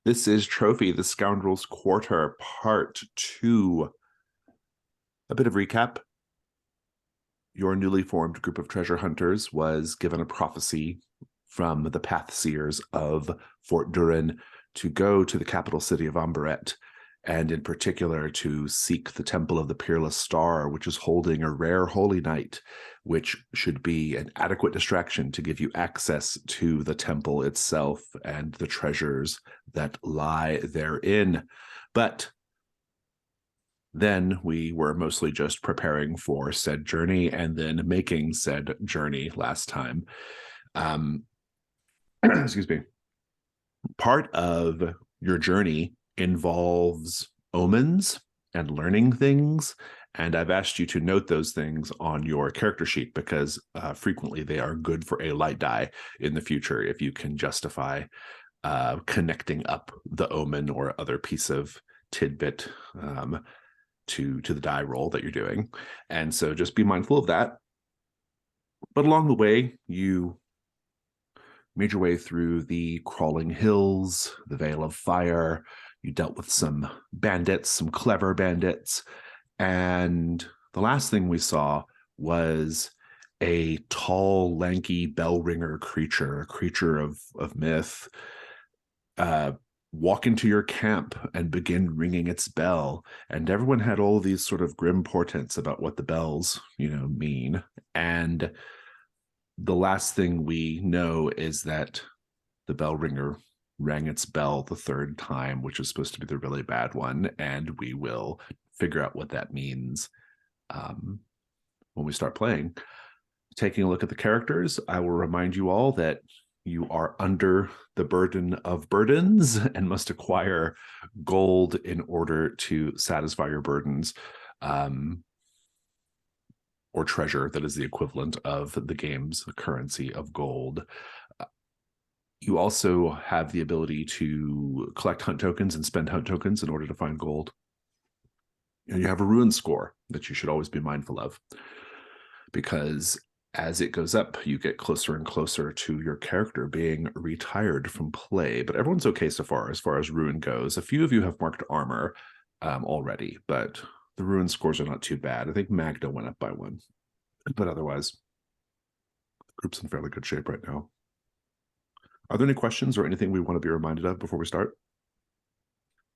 This is Trophy, the Scoundrel's Quarter, Part 2. A bit of recap. Your newly formed group of treasure hunters was given a prophecy from the Pathseers of Fort Durin to go to the capital city of Amberet, and in particular to seek the Temple of the Peerless Star, which is holding a rare holy night, which should be an adequate distraction to give you access to the temple itself and the treasures that lie therein. But then we were mostly just preparing for said journey and then making said journey last time. Excuse me. Part of your journey involves omens and learning things, and I've asked you to note those things on your character sheet because frequently they are good for a light die in the future if you can justify connecting up the omen or other piece of tidbit to the die roll that you're doing. And so just be mindful of that. But along the way, you made your way through the crawling hills, the Veil of Fire. You dealt with some bandits, some clever bandits. And the last thing we saw was a tall, lanky bell ringer creature, a creature of myth, walk into your camp and begin ringing its bell. And everyone had all these sort of grim portents about what the bells, mean. And the last thing we know is that the bell ringer rang its bell the third time, which is supposed to be the really bad one. And we will figure out what that means when we start playing. Taking a look at the characters, I will remind you all that you are under the burden of burdens and must acquire gold in order to satisfy your burdens, or treasure that is the equivalent of the game's currency of gold. You also have the ability to collect hunt tokens and spend hunt tokens in order to find gold. And you have a ruin score that you should always be mindful of, because as it goes up, you get closer and closer to your character being retired from play. But everyone's okay so far as ruin goes. A few of you have marked armor already, but the ruin scores are not too bad. I think Magda went up by one. But otherwise, the group's in fairly good shape right now. Are there any questions or anything we want to be reminded of before we start?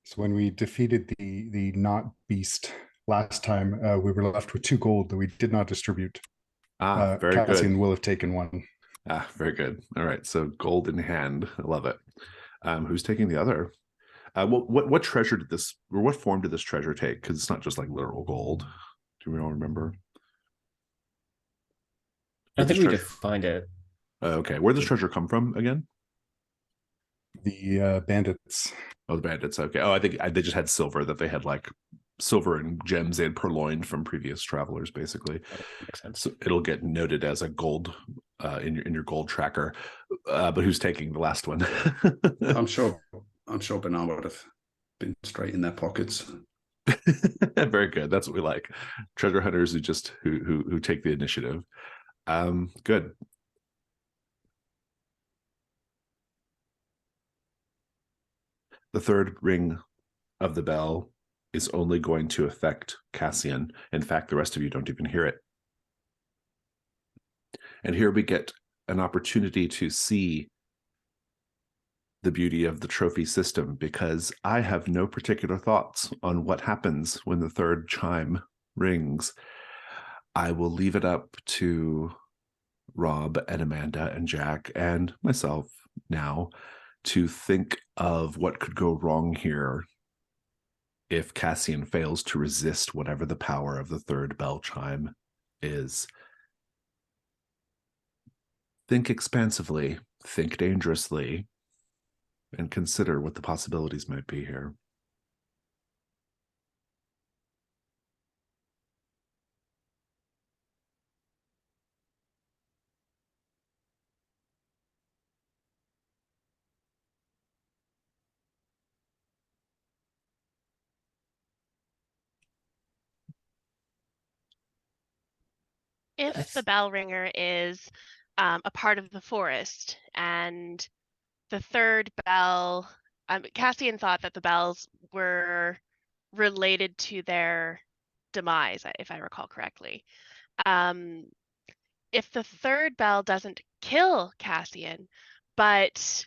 So when we defeated the not beast last time, we were left with 2 gold that we did not distribute. Very Cassian good. will have taken 1. Very good. All right, so gold in hand. I love it. Who's taking the other? What treasure did this, or what form did this treasure take? Because it's not just like literal gold. Do we all remember? I think we defined it. Okay, where does this treasure come from again? The bandits. Oh, the bandits. Okay. Oh, I think they just had silver, that they had like silver and gems they had purloined from previous travelers, basically. Makes sense. So it'll get noted as a gold in your gold tracker. But who's taking the last one? I'm sure Bernard would have been straight in their pockets. Very good. That's what we like. Treasure hunters who take the initiative. Good. The third ring of the bell is only going to affect Cassian. In fact, the rest of you don't even hear it. And here we get an opportunity to see the beauty of the trophy system, because I have no particular thoughts on what happens when the third chime rings. I will leave it up to Rob and Amanda and Jack and myself now to think of what could go wrong here if Cassian fails to resist whatever the power of the third bell chime is. Think expansively, think dangerously, and consider what the possibilities might be here. If the bell ringer is a part of the forest and the third bell Cassian thought that the bells were related to their demise, if I recall correctly. If the third bell doesn't kill Cassian, but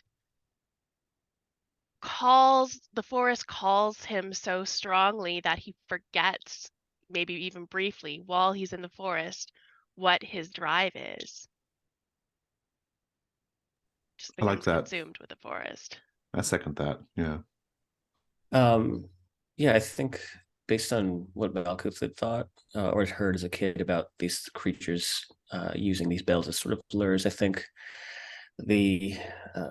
the forest calls him so strongly that he forgets, maybe even briefly, while he's in the forest, what his drive is. Just I like becomes that. consumed with the forest. I second that. Yeah. Yeah, I think based on what Malkuth had thought or had heard as a kid about these creatures using these bells as sort of lures, I think the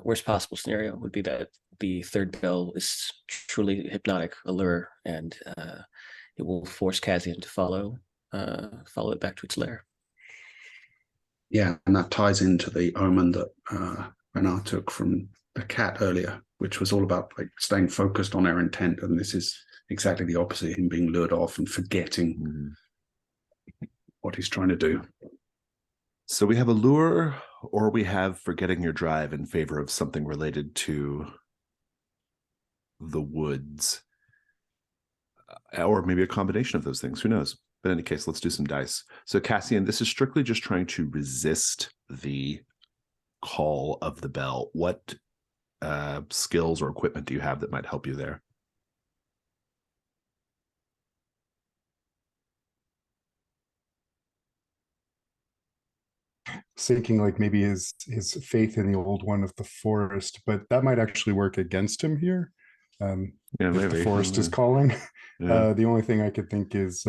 worst possible scenario would be that the third bell is truly hypnotic, a lure, and it will force Cassian to follow it back to its lair. Yeah, and that ties into the omen that Renard took from the cat earlier, which was all about like staying focused on our intent, and this is exactly the opposite, him being lured off and forgetting what he's trying to do. So we have a lure, or we have forgetting your drive in favor of something related to the woods. Or maybe a combination of those things, who knows? But in any case, let's do some dice. So Cassian, this is strictly just trying to resist the call of the bell. What skills or equipment do you have that might help you there? Thinking like maybe his faith in the old one of the forest, but that might actually work against him here. Yeah, if maybe the forest is calling. Yeah. The only thing I could think is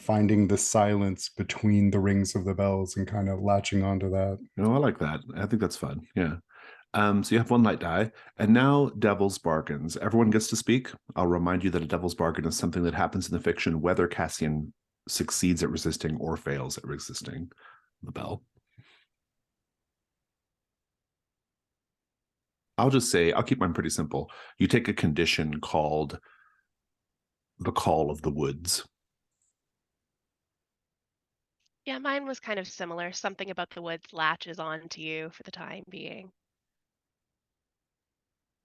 finding the silence between the rings of the bells and kind of latching onto that. No, I like that. I think that's fun. Yeah. So you have one light die, and now devil's bargains. Everyone gets to speak. I'll remind you that a devil's bargain is something that happens in the fiction, whether Cassian succeeds at resisting or fails at resisting the bell. I'll just say, I'll keep mine pretty simple. You take a condition called the call of the woods. Yeah, mine was kind of similar. Something about the woods latches on to you for the time being.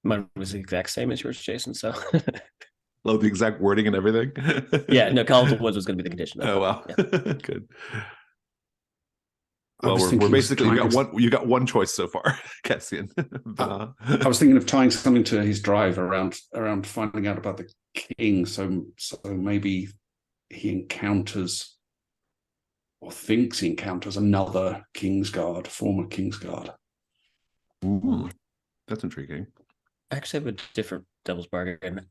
Mine was the exact same as yours, Jason. So, Oh, the exact wording and everything. yeah, no, Call of the Woods was going to be the condition. Oh well, Yeah. good. I Well, was we're thinking basically of you got one choice so far, Cassian. I was thinking of tying something to his drive around finding out about the king. So maybe he encounters or thinks he encounters another kingsguard, former kingsguard. Ooh, that's intriguing. I actually have a different devil's bargain.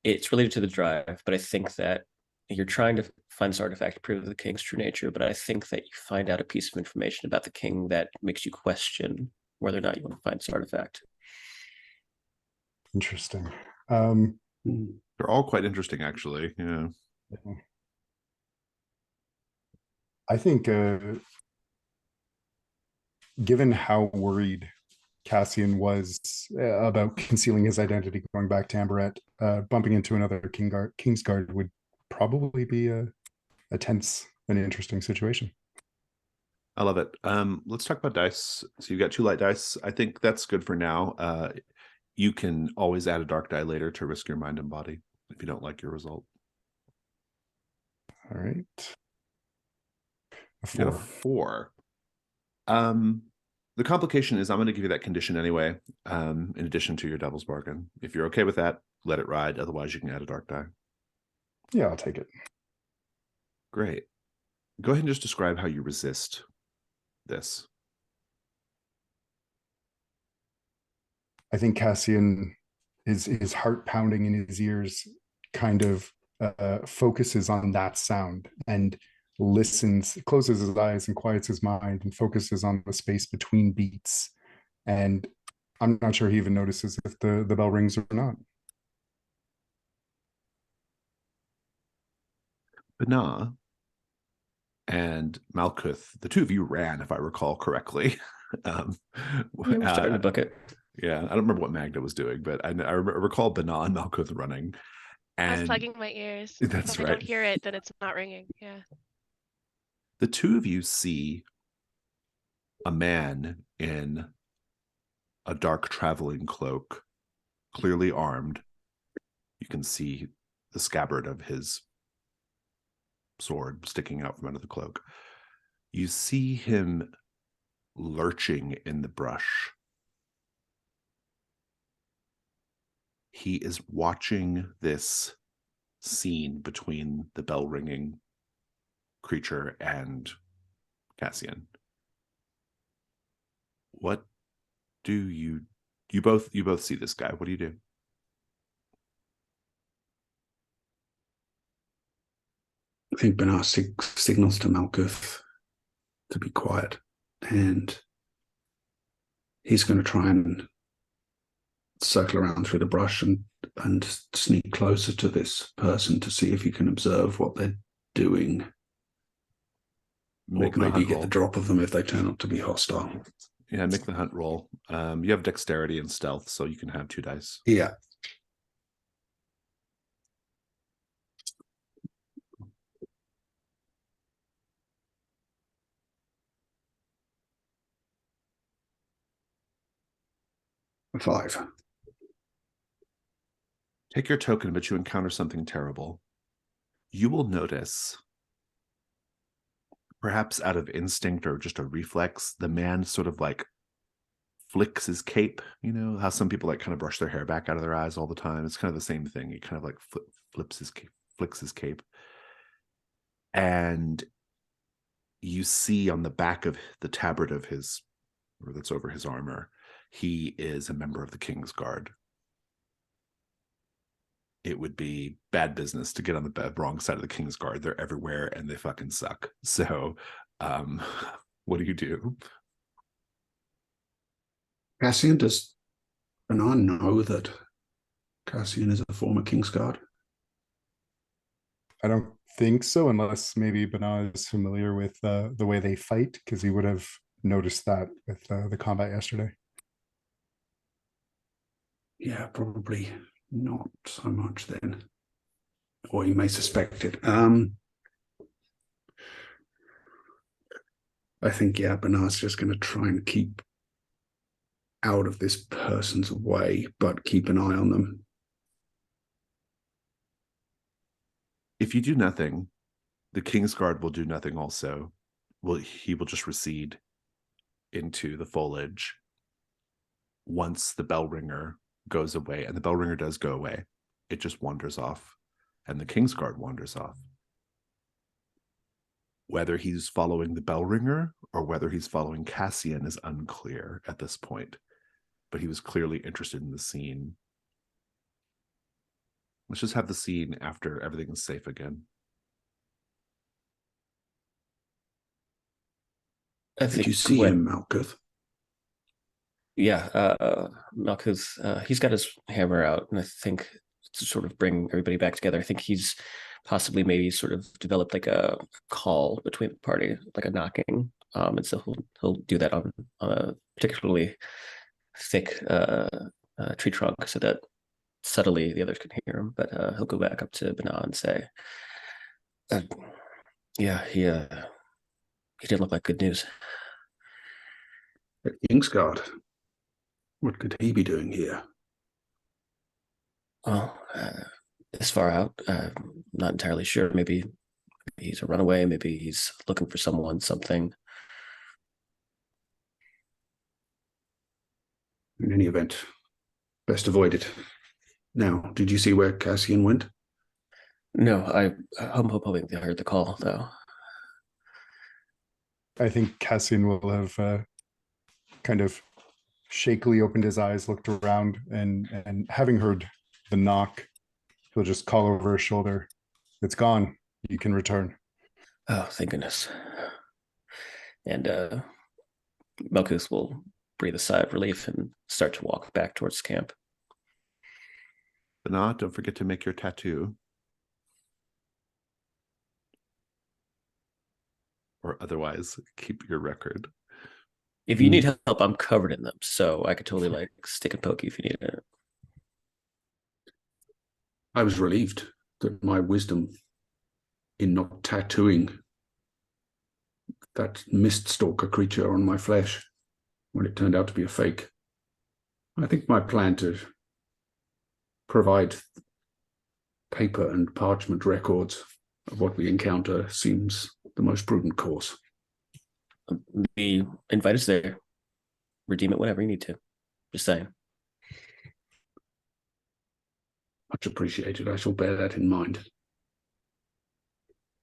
It's related to the drive, but I think that you're trying to find this artifact to prove the king's true nature, but I think that you find out a piece of information about the king that makes you question whether or not you want to find this artifact. Interesting. They're all quite interesting, actually. Yeah. I think given how worried Cassian was about concealing his identity going back to Amberet, bumping into another kingsguard would probably be a tense and interesting situation. I love it. Let's talk about dice. So you've got 2 light dice. I think that's good for now. You can always add a dark die later to risk your mind and body if you don't like your result. All right. You got a 4. The complication is I'm going to give you that condition anyway, in addition to your devil's bargain. If you're okay with that, let it ride. Otherwise, you can add a dark die. Yeah, I'll take it. Great. Go ahead and just describe how you resist this. I think Cassian, his heart pounding in his ears, kind of focuses on that sound and listens, closes his eyes and quiets his mind and focuses on the space between beats. And I'm not sure he even notices if the bell rings or not. Bana and Malkuth, the 2 of you ran, if I recall correctly. Yeah, we're starting to book it. Yeah, I don't remember what Magda was doing, but I recall Bana and Malkuth running. And I was plugging my ears. That's if right. I don't hear it, then it's not ringing. Yeah. The 2 of you see a man in a dark traveling cloak, clearly armed. You can see the scabbard of his sword sticking out from under the cloak. You see him lurching in the brush. He is watching this scene between the bell ringing creature and Cassian. What do you both see this guy? What do you do? I think Bernard signals to Malkuth to be quiet, and he's going to try and circle around through the brush and sneak closer to this person to see if he can observe what they're doing. Or maybe get the drop of them if they turn out to be hostile. Yeah, make the hunt roll. You have dexterity and stealth, so you can have 2 dice. Yeah. A 5. Take your token, but you encounter something terrible. You will notice, perhaps out of instinct or just a reflex, the man sort of like flicks his cape. You know how some people like kind of brush their hair back out of their eyes all the time? It's kind of the same thing. He kind of like flicks his cape. And you see on the back of the tabard of his, or that's over his armor, he is a member of the kingsguard. It would be bad business to get on the wrong side of the kingsguard. They're everywhere and they fucking suck. So what do you do? Cassian, does Bernard know that Cassian is a former kingsguard? I don't think so, unless maybe Bernard is familiar with the way they fight, because he would have noticed that with the combat yesterday. Yeah, probably not so much then. Or he may suspect it. I think, yeah, Bernard's just going to try and keep out of this person's way, but keep an eye on them. If you do nothing, the kingsguard will do nothing also. He will just recede into the foliage once the bell ringer goes away, and the bell ringer does go away. It just wanders off, and the kingsguard wanders off. Whether he's following the bell ringer or whether he's following Cassian is unclear at this point, but he was clearly interested in the scene. Let's just have the scene after everything is safe again. Did you see him, Malkuth? Yeah, Malkuth, he's got his hammer out, and I think to sort of bring everybody back together, I think he's possibly maybe sort of developed like a call between the party, like a knocking, and so he'll do that on a particularly thick tree trunk so that subtly the others can hear him. But he'll go back up to Bana and say, "Yeah, he didn't look like good news." Kingsguard. What could he be doing here? Well, this far out, I'm not entirely sure. Maybe he's a runaway. Maybe he's looking for someone, something. In any event, best avoid it. Now, did you see where Cassian went? No, I'm hoping they heard the call, though. I think Cassian will have kind of shakily opened his eyes, looked around, and having heard the knock, he'll just call over his shoulder, "It's gone. You can return." Oh, thank goodness. And Malkuth will breathe a sigh of relief and start to walk back towards camp. Bana, don't forget to make your tattoo. Or otherwise, keep your record. If you need help, I'm covered in them, so I could totally like stick and poke you if you need it. I was relieved that my wisdom in not tattooing that mist stalker creature on my flesh when it turned out to be a fake I think my plan to provide paper and parchment records of what we encounter seems the most prudent course. The invite is there. Redeem it whenever you need to. Just saying. Much appreciated. I shall bear that in mind.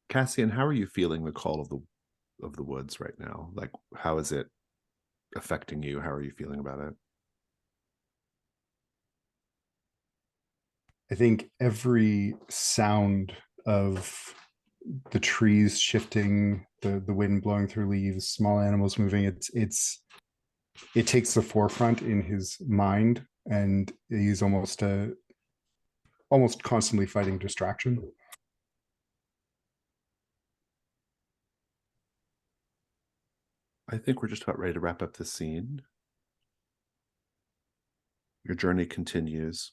Cassian, how are you feeling the call of the woods right now? Like, how is it affecting you? How are you feeling about it? I think every sound of the trees shifting, the wind blowing through leaves, small animals moving, it takes the forefront in his mind, and he's almost constantly fighting distraction. I think we're just about ready to wrap up this scene. Your journey continues.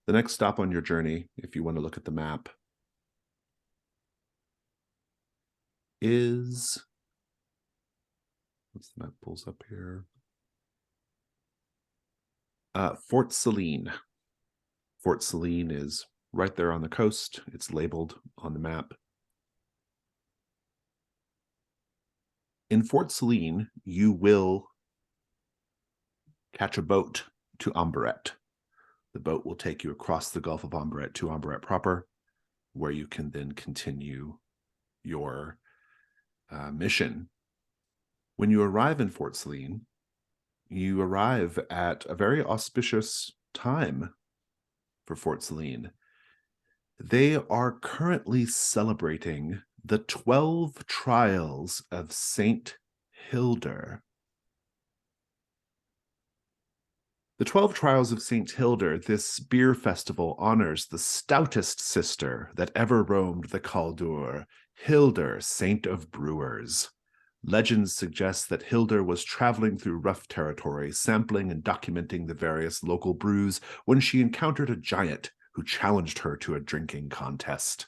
The next stop on your journey, if you want to look at the map, is, what's the map pulls up here? Fort Seleen. Fort Seleen is right there on the coast. It's labeled on the map. In Fort Seleen, you will catch a boat to Amberet. The boat will take you across the Gulf of Ambaret to Amberet proper, where you can then continue your mission. When you arrive in Fort Seleen, you arrive at a very auspicious time for Fort Seleen. They are currently celebrating the 12 trials of Saint Hilda. The 12 Trials of St. Hilda, this beer festival, honors the stoutest sister that ever roamed the Caldur, Hilda, Saint of Brewers. Legends suggest that Hilda was traveling through rough territory, sampling and documenting the various local brews when she encountered a giant who challenged her to a drinking contest.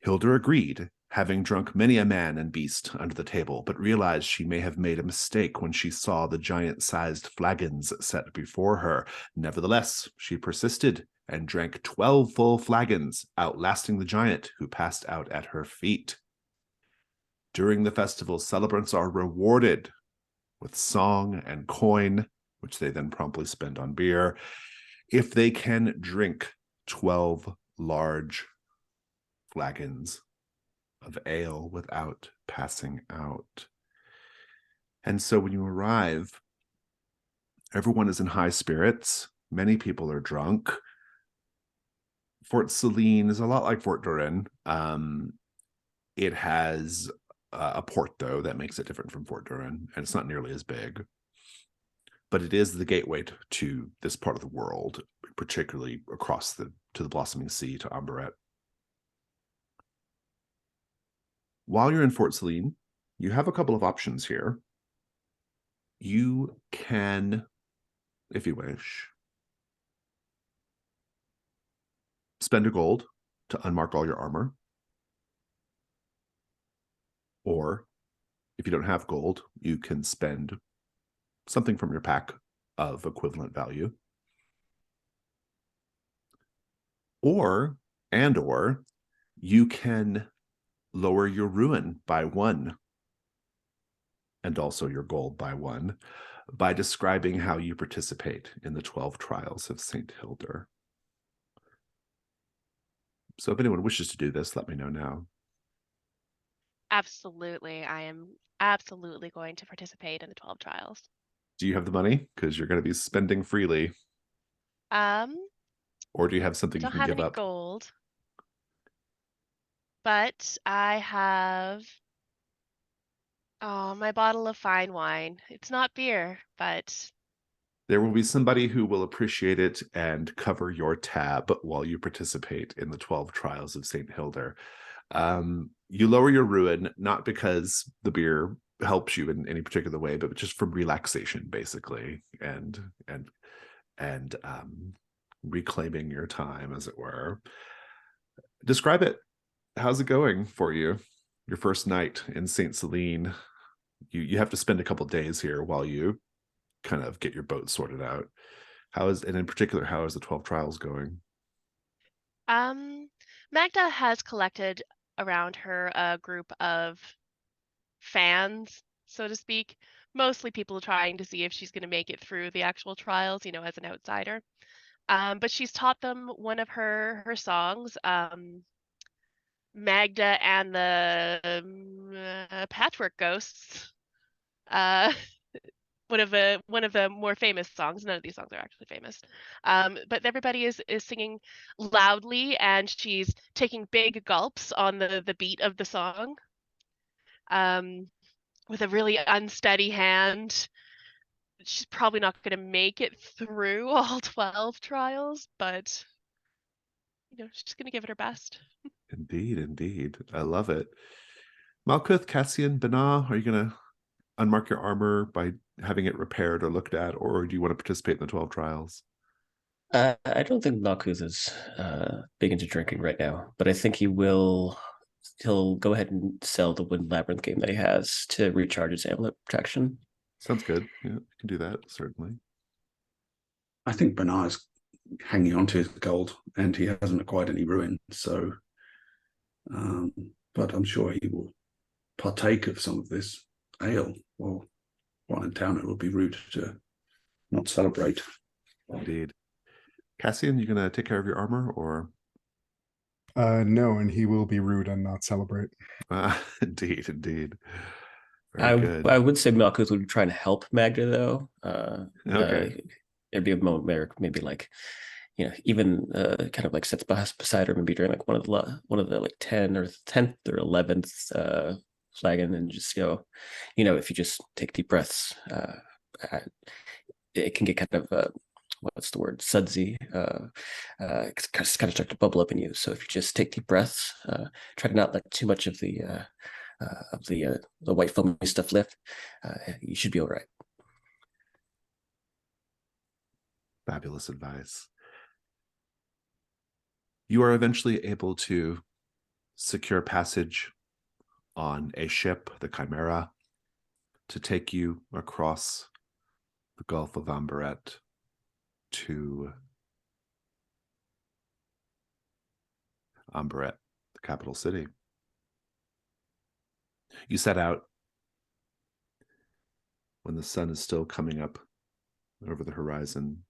Hilda agreed, having drunk many a man and beast under the table, but realized she may have made a mistake when she saw the giant-sized flagons set before her. Nevertheless, she persisted and drank 12 full flagons, outlasting the giant, who passed out at her feet. During the festival, celebrants are rewarded with song and coin, which they then promptly spend on beer, if they can drink 12 large flagons of ale without passing out. And so when you arrive, everyone is in high spirits. Many people are drunk. Fort Seleen is a lot like Fort Durin. It has a port, though, that makes it different from Fort Durin, and it's not nearly as big. But it is the gateway to this part of the world, particularly across to the Blossoming Sea, to Amberet. While you're in Fort Seleen, you have a couple of options here. You can, if you wish, spend a gold to unmark all your armor. Or if you don't have gold, you can spend something from your pack of equivalent value. Or you can lower your ruin by 1, and also your gold by 1, by describing how you participate in the 12 Trials of St. Hilda. So if anyone wishes to do this, let me know now. Absolutely. I am absolutely going to participate in the 12 trials. Do you have the money? Because you're going to be spending freely. Or do you have something you Don't can have give any up? gold, but I have my bottle of fine wine. It's not beer, but There will be somebody who will appreciate it and cover your tab while you participate in the 12 Trials of St. Hilda. You lower your ruin, not because the beer helps you in any particular way, but just from relaxation, basically, and reclaiming your time, as it were. Describe it. How's it going for you? Your first night in St. Seleen. You have to spend a couple days here while you kind of get your boat sorted out. And in particular, how is the 12 trials going? Magda has collected around her a group of fans, so to speak, mostly people trying to see if she's going to make it through the actual trials, as an outsider. But she's taught them one of her songs, Magda and the Patchwork Ghosts. Uh, one of the more famous songs. None of these songs are actually famous, but everybody is singing loudly, and she's taking big gulps on the beat of the song, with a really unsteady hand. She's probably not going to make it through all 12 trials, but she's going to give it her best. Indeed, indeed. I love it. Malkuth, Cassian, Bana, are you going to unmark your armor by having it repaired or looked at, or do you want to participate in the 12 trials? I don't think Malkuth is big into drinking right now, but I think he'll go ahead and sell the Wooden Labyrinth game that he has to recharge his amulet protection. Sounds good. Yeah, you can do that, certainly. I think Bernard is hanging on to his gold, and he hasn't acquired any ruin. So, but I'm sure he will partake of some of this ale. Well, while in town, it would be rude to not celebrate. Indeed. Cassian, you gonna take care of your armor, or? No, and he will be rude and not celebrate. Indeed, indeed. Very good. I would say Malkuth would be trying to help Magda, though. Okay. There'd be a moment where maybe like, even kind of like sits beside her, maybe during like one of the like 10th or 11th flagon, and just go, if you just take deep breaths, it can get kind of what's the word, sudsy, it's kind of start to bubble up in you. So if you just take deep breaths, try to not let too much of the white foamy stuff lift, you should be all right. Fabulous advice. You are eventually able to secure passage on a ship, the Chimera, to take you across the Gulf of Ambaret to Amberet, the capital city. You set out when the sun is still coming up over the horizon.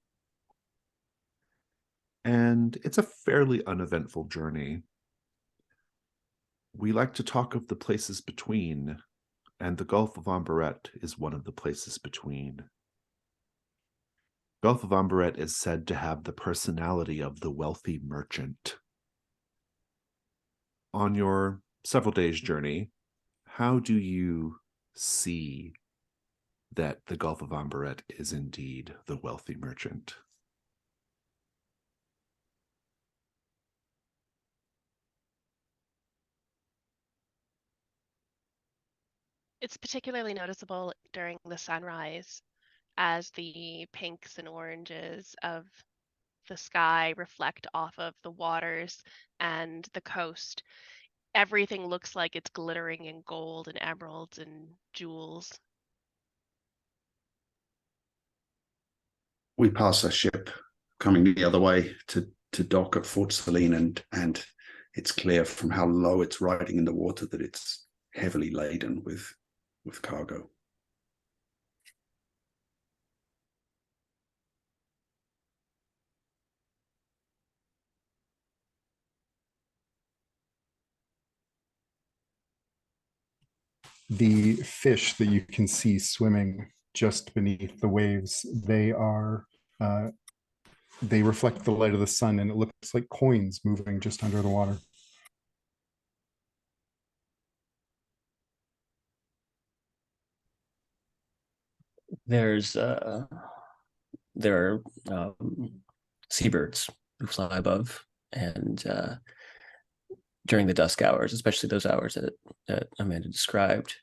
And it's a fairly uneventful journey. We like to talk of the places between, and the Gulf of Ambaret is one of the places between. Gulf of Ambaret is said to have the personality of the wealthy merchant. On your several days' journey, how do you see that the Gulf of Ambaret is indeed the wealthy merchant? It's particularly noticeable during the sunrise, as the pinks and oranges of the sky reflect off of the waters and the coast. Everything looks like it's glittering in gold and emeralds and jewels. We pass a ship coming the other way to dock at Fort Seleen, and it's clear from how low it's riding in the water that it's heavily laden with cargo. The fish that you can see swimming just beneath the waves, they reflect the light of the sun, and it looks like coins moving just under the water. There are seabirds who fly above, and during the dusk hours, especially those hours that Amanda described,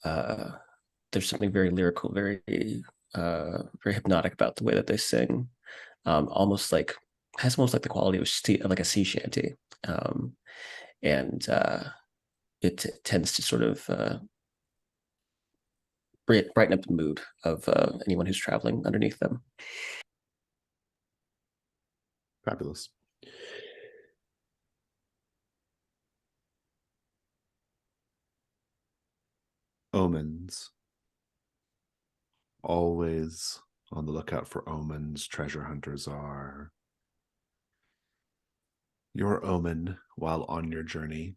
there's something very lyrical, very hypnotic about the way that they sing. Almost like the quality of like a sea shanty, and it tends to sort of brighten up the mood of anyone who's traveling underneath them. Fabulous. Omens. Always on the lookout for omens, treasure hunters are. Your omen while on your journey,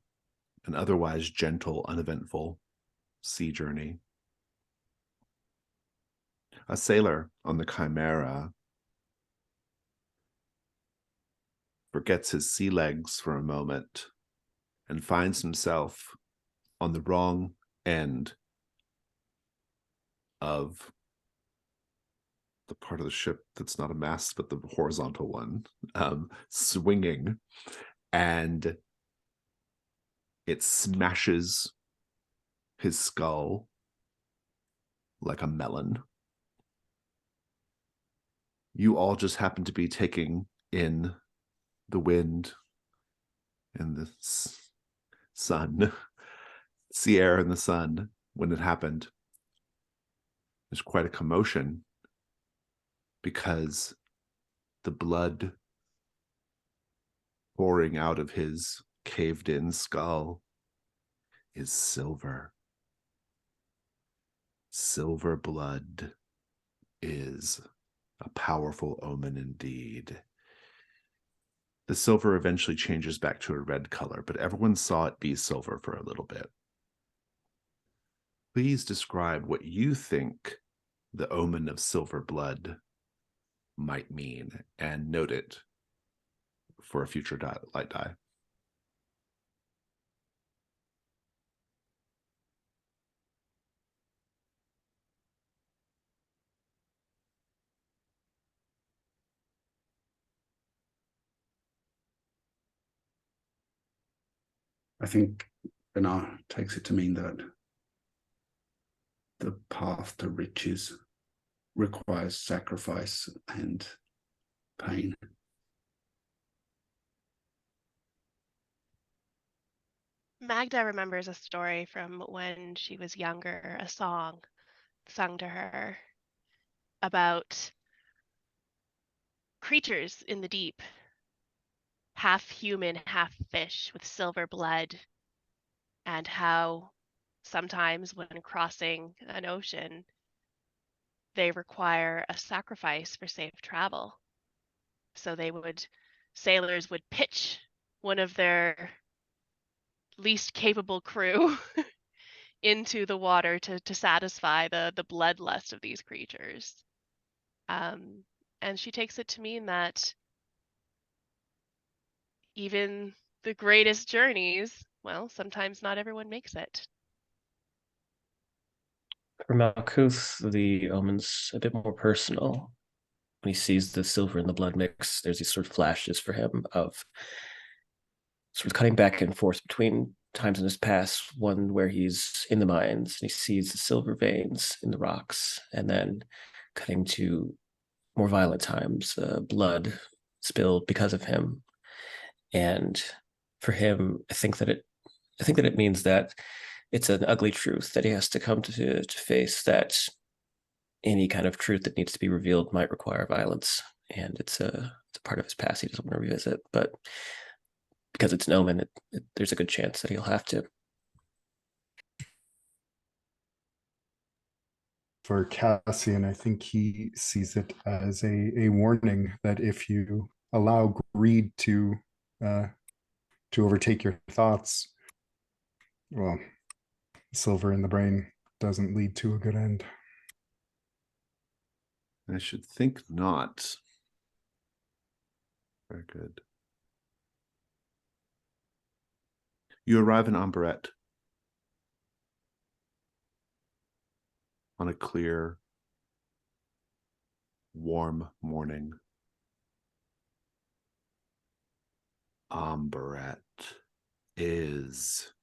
an otherwise gentle, uneventful sea journey. A sailor on the Chimera forgets his sea legs for a moment and finds himself on the wrong end of the part of the ship that's not a mast, but the horizontal one, swinging, and it smashes his skull like a melon. You all just happen to be taking in the wind and the sun, sea air and the sun when it happened. There's quite a commotion because the blood pouring out of his caved-in skull is silver. Silver blood is a powerful omen indeed. The silver eventually changes back to a red color, but everyone saw it be silver for a little bit. Please describe what you think the omen of silver blood might mean, and note it for a future light die. I think Bernard takes it to mean that the path to riches requires sacrifice and pain. Magda remembers a story from when she was younger, a song sung to her about creatures in the deep, half human, half fish, with silver blood, and how sometimes when crossing an ocean, they require a sacrifice for safe travel. So sailors would pitch one of their least capable crew into the water to satisfy the bloodlust of these creatures. And she takes it to mean that even the greatest journeys, well, sometimes not everyone makes it. For Malkuth, the omen's a bit more personal. When he sees the silver and the blood mix, there's these sort of flashes for him of sort of cutting back and forth between times in his past, one where he's in the mines and he sees the silver veins in the rocks, and then cutting to more violent times, blood spilled because of him. And for him, I think that it means that it's an ugly truth that he has to come to face, that any kind of truth that needs to be revealed might require violence, and it's a part of his past he doesn't want to revisit. But because it's an omen, there's a good chance that he'll have to. For Cassian, I think he sees it as a warning that if you allow greed to overtake your thoughts, well, silver in the brain doesn't lead to a good end. I should think not. Very good. You arrive in Amberet on a clear, warm morning. Amberet is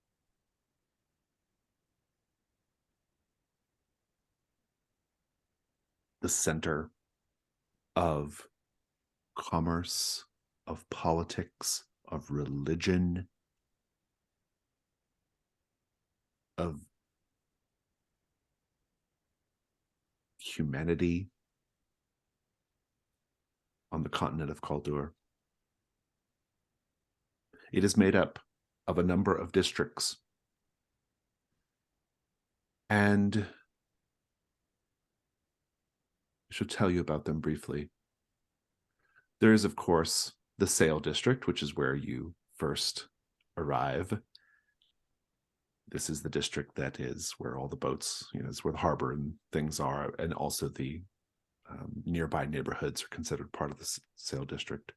the center of commerce, of politics, of religion, of humanity on the continent of Kaldur. It is made up of a number of districts. And I should tell you about them briefly. There is, of course, the Sail District, which is where you first arrive. This is the district that is where all the boats, it's where the harbor and things are, and also the nearby neighborhoods are considered part of the Sail District.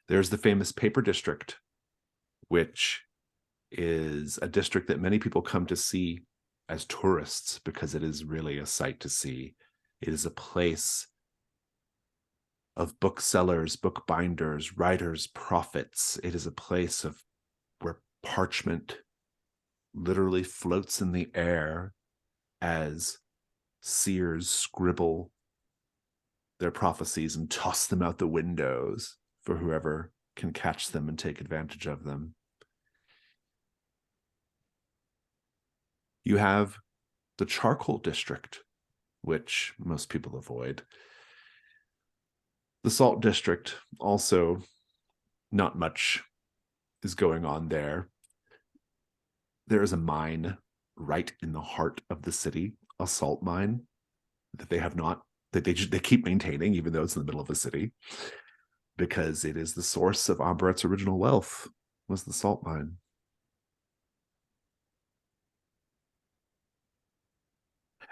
There's the famous Paper District, which is a district that many people come to see as tourists because it is really a sight to see. It is a place of booksellers, bookbinders, writers, prophets. It is a place of where parchment literally floats in the air as seers scribble their prophecies and toss them out the windows for whoever can catch them and take advantage of them. You have the Charcoal District, which most people avoid. The Salt District, also not much is going on there. There is a mine right in the heart of the city, a salt mine that they keep maintaining, even though it's in the middle of the city, because it is the source of Amberet's original wealth, was the salt mine.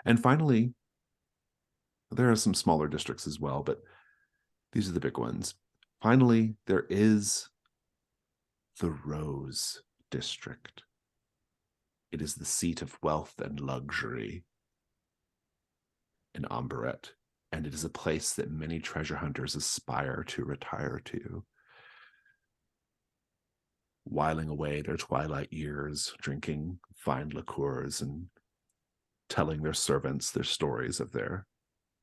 And finally, there are some smaller districts as well, but these are the big ones. Finally, there is the Rose District. It is the seat of wealth and luxury in Amberet, and it is a place that many treasure hunters aspire to retire to, whiling away their twilight years, drinking fine liqueurs and telling their servants their stories of their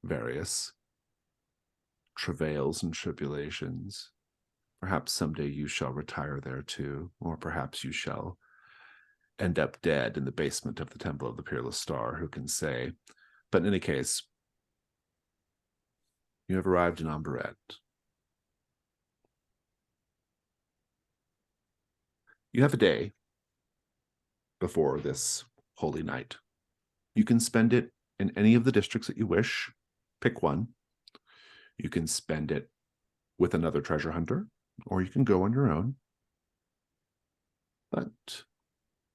various travails and tribulations. Perhaps someday you shall retire there too, or perhaps you shall end up dead in the basement of the Temple of the Peerless Star, who can say? But in any case, you have arrived in Amberet. You have a day before this holy night. You can spend it in any of the districts that you wish. Pick one. You can spend it with another treasure hunter, or you can go on your own. But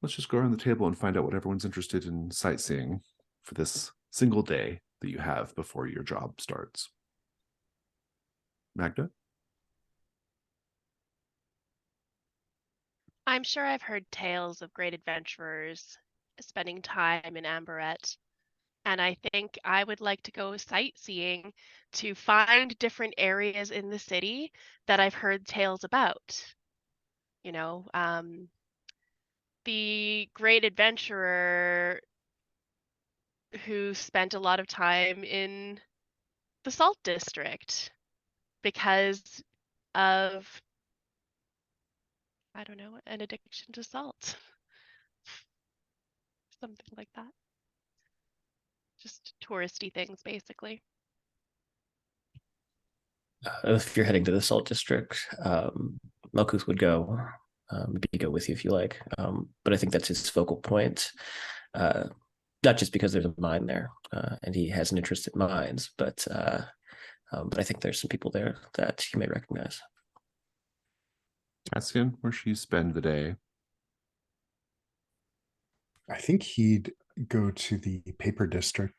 let's just go around the table and find out what everyone's interested in sightseeing for this single day that you have before your job starts. Magda? I'm sure I've heard tales of great adventurers spending time in Amberet, and I think I would like to go sightseeing to find different areas in the city that I've heard tales about. The great adventurer who spent a lot of time in the Salt District because of, I don't know, an addiction to salt. Something like that. Just touristy things, basically. If you're heading to the Salt District, Malkuth would go. Maybe go with you if you like. But I think that's his focal point. Not just because there's a mine there, and he has an interest in mines, but I think there's some people there that you may recognize. Cassian, where should you spend the day? I think he'd go to the Paper District.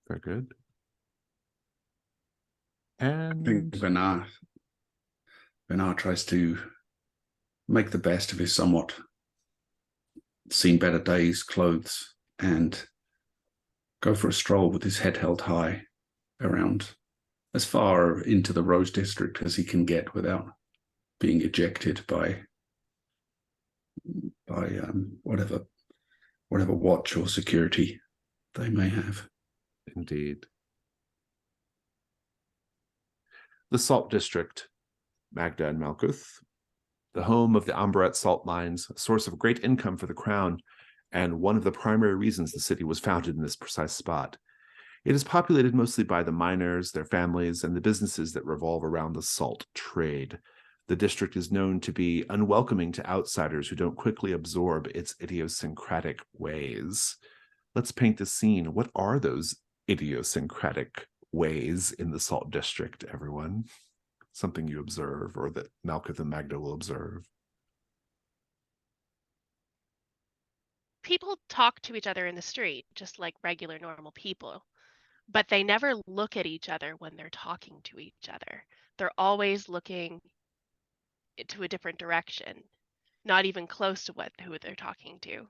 Very good. I think And Bernard tries to make the best of his somewhat seen better days clothes and go for a stroll with his head held high around as far into the Rose District as he can get without being ejected by whatever watch or security they may have. indeed. The Salt District, Magda and Malkuth, the home of the Amberet salt mines, a source of great income for the crown, and one of the primary reasons the city was founded in this precise spot. It is populated mostly by the miners, their families, and the businesses that revolve around the salt trade. The district is known to be unwelcoming to outsiders who don't quickly absorb its idiosyncratic ways. Let's paint a scene. What are those idiosyncratic ways in the salt district, everyone? Something you observe, or that Malkuth and Magda will observe. People talk to each other in the street, just like regular normal people, but they never look at each other when they're talking to each other. They're always looking to a different direction, not even close to who they're talking to.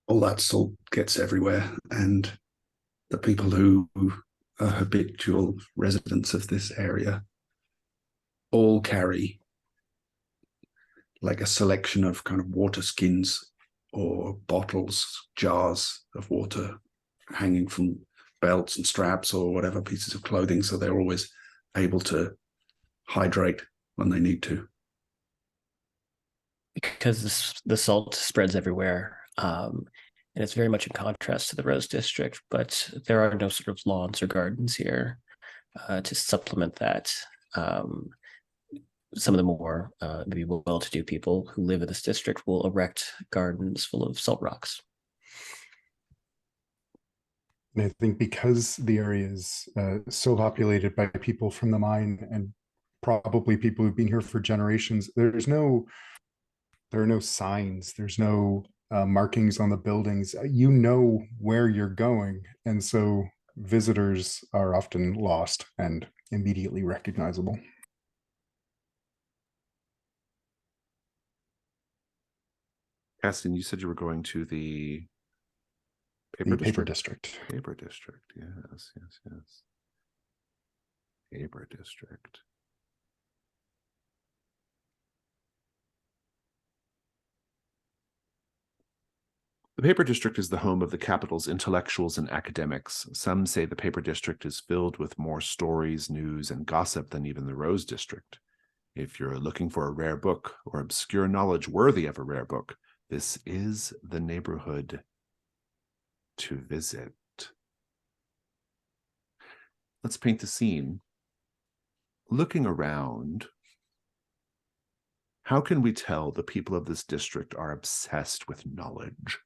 All that salt gets everywhere, and the people who are habitual residents of this area all carry like a selection of kind of water skins or bottles, jars of water hanging from belts and straps or whatever pieces of clothing, so they're always able to hydrate when they need to. Because the salt spreads everywhere, and it's very much in contrast to the Rose District, but there are no sort of lawns or gardens here to supplement that. Some of the more maybe well-to-do people who live in this district will erect gardens full of salt rocks. And I think because the area is so populated by people from the mine and probably people who've been here for generations, there are no signs, there's no markings on the buildings. You know where you're going, and so visitors are often lost and immediately recognizable. Cassian, you said you were going to the Paper district. Paper district, yes. Paper district. The Paper District is the home of the capital's intellectuals and academics. Some say the Paper District is filled with more stories, news, and gossip than even the Rose District. If you're looking for a rare book or obscure knowledge worthy of a rare book, this is the neighborhood to visit. Let's paint the scene. Looking around, how can we tell the people of this district are obsessed with knowledge?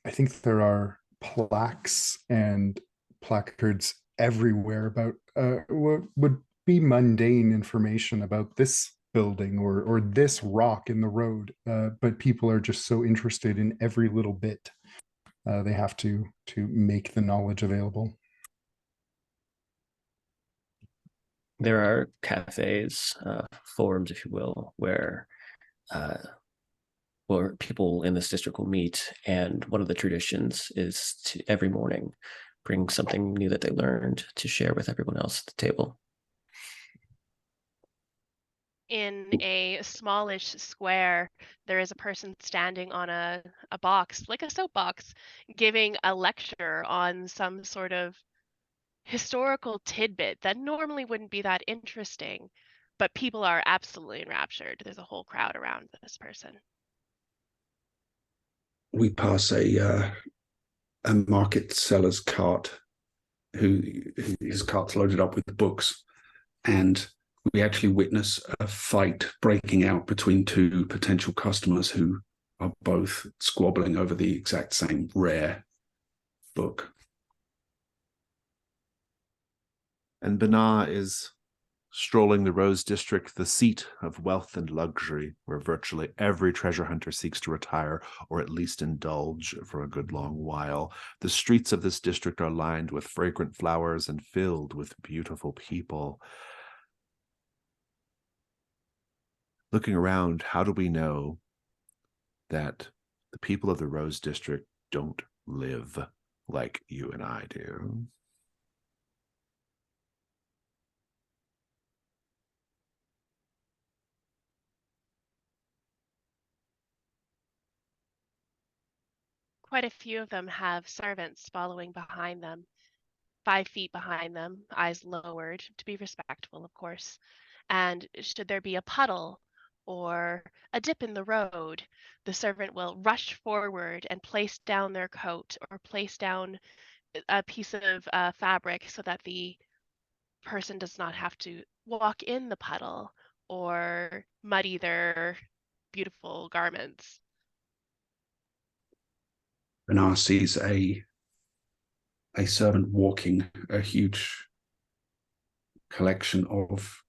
I think there are plaques and placards everywhere about what would be mundane information about this building or this rock in the road, but people are just so interested in every little bit. They have to make the knowledge available. There are cafes, forums, if you will, where people in this district will meet, and one of the traditions is to every morning bring something new that they learned to share with everyone else at the table. In a smallish square, there is a person standing on a box, like a soapbox, giving a lecture on some sort of historical tidbit that normally wouldn't be that interesting, but people are absolutely enraptured. There's a whole crowd around this person. We pass a market seller's cart who his cart's loaded up with books, and we actually witness a fight breaking out between two potential customers who are both squabbling over the exact same rare book. And Bana is strolling the Rose District, the seat of wealth and luxury, where virtually every treasure hunter seeks to retire or at least indulge for a good long while. The streets of this district are lined with fragrant flowers and filled with beautiful people. Looking around, how do we know that the people of the Rose District don't live like you and I do? Quite a few of them have servants following behind them. 5 feet behind them, eyes lowered, to be respectful, of course. And should there be a puddle or a dip in the road, the servant will rush forward and place down their coat or place down a piece of fabric so that the person does not have to walk in the puddle or muddy their beautiful garments. Bernard sees a servant walking a huge collection of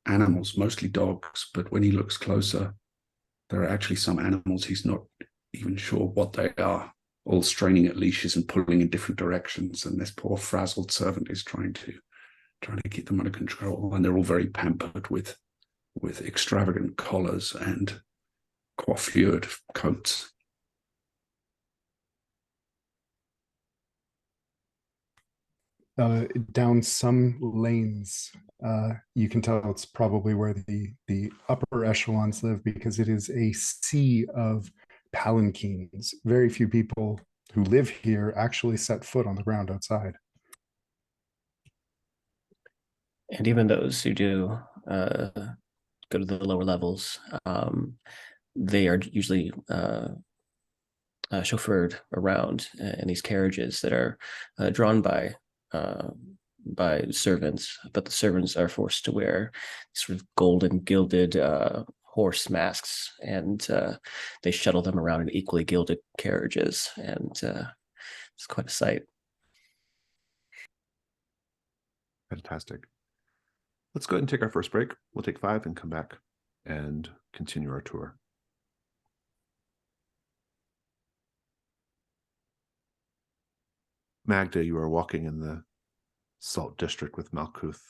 animals, mostly dogs, but when he looks closer, there are actually some animals he's not even sure what they are, all straining at leashes and pulling in different directions. And this poor frazzled servant is trying to keep them under control. And they're all very pampered with extravagant collars and coiffured coats. Down some lanes, you can tell it's probably where the upper echelons live, because it is a sea of palanquins. Very few people who live here actually set foot on the ground outside. And even those who do go to the lower levels, they are usually chauffeured around in these carriages that are drawn by servants, but the servants are forced to wear sort of golden gilded horse masks, and they shuttle them around in equally gilded carriages, and it's quite a sight. Fantastic. Let's go ahead and take our first break. We'll take 5 and come back and continue our tour. Magda, you are walking in the Salt District with Malkuth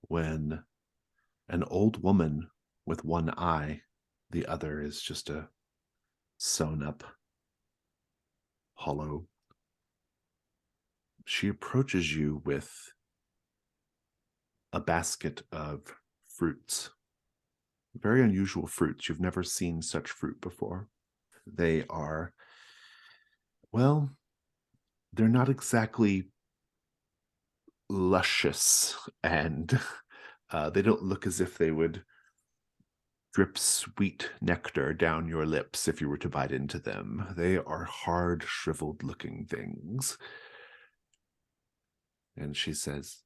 when an old woman with one eye, the other is just a sewn up hollow. She approaches you with a basket of fruits, very unusual fruits. You've never seen such fruit before. They are, well, they're not exactly luscious, and they don't look as if they would drip sweet nectar down your lips if you were to bite into them. They are hard, shriveled looking things. And she says,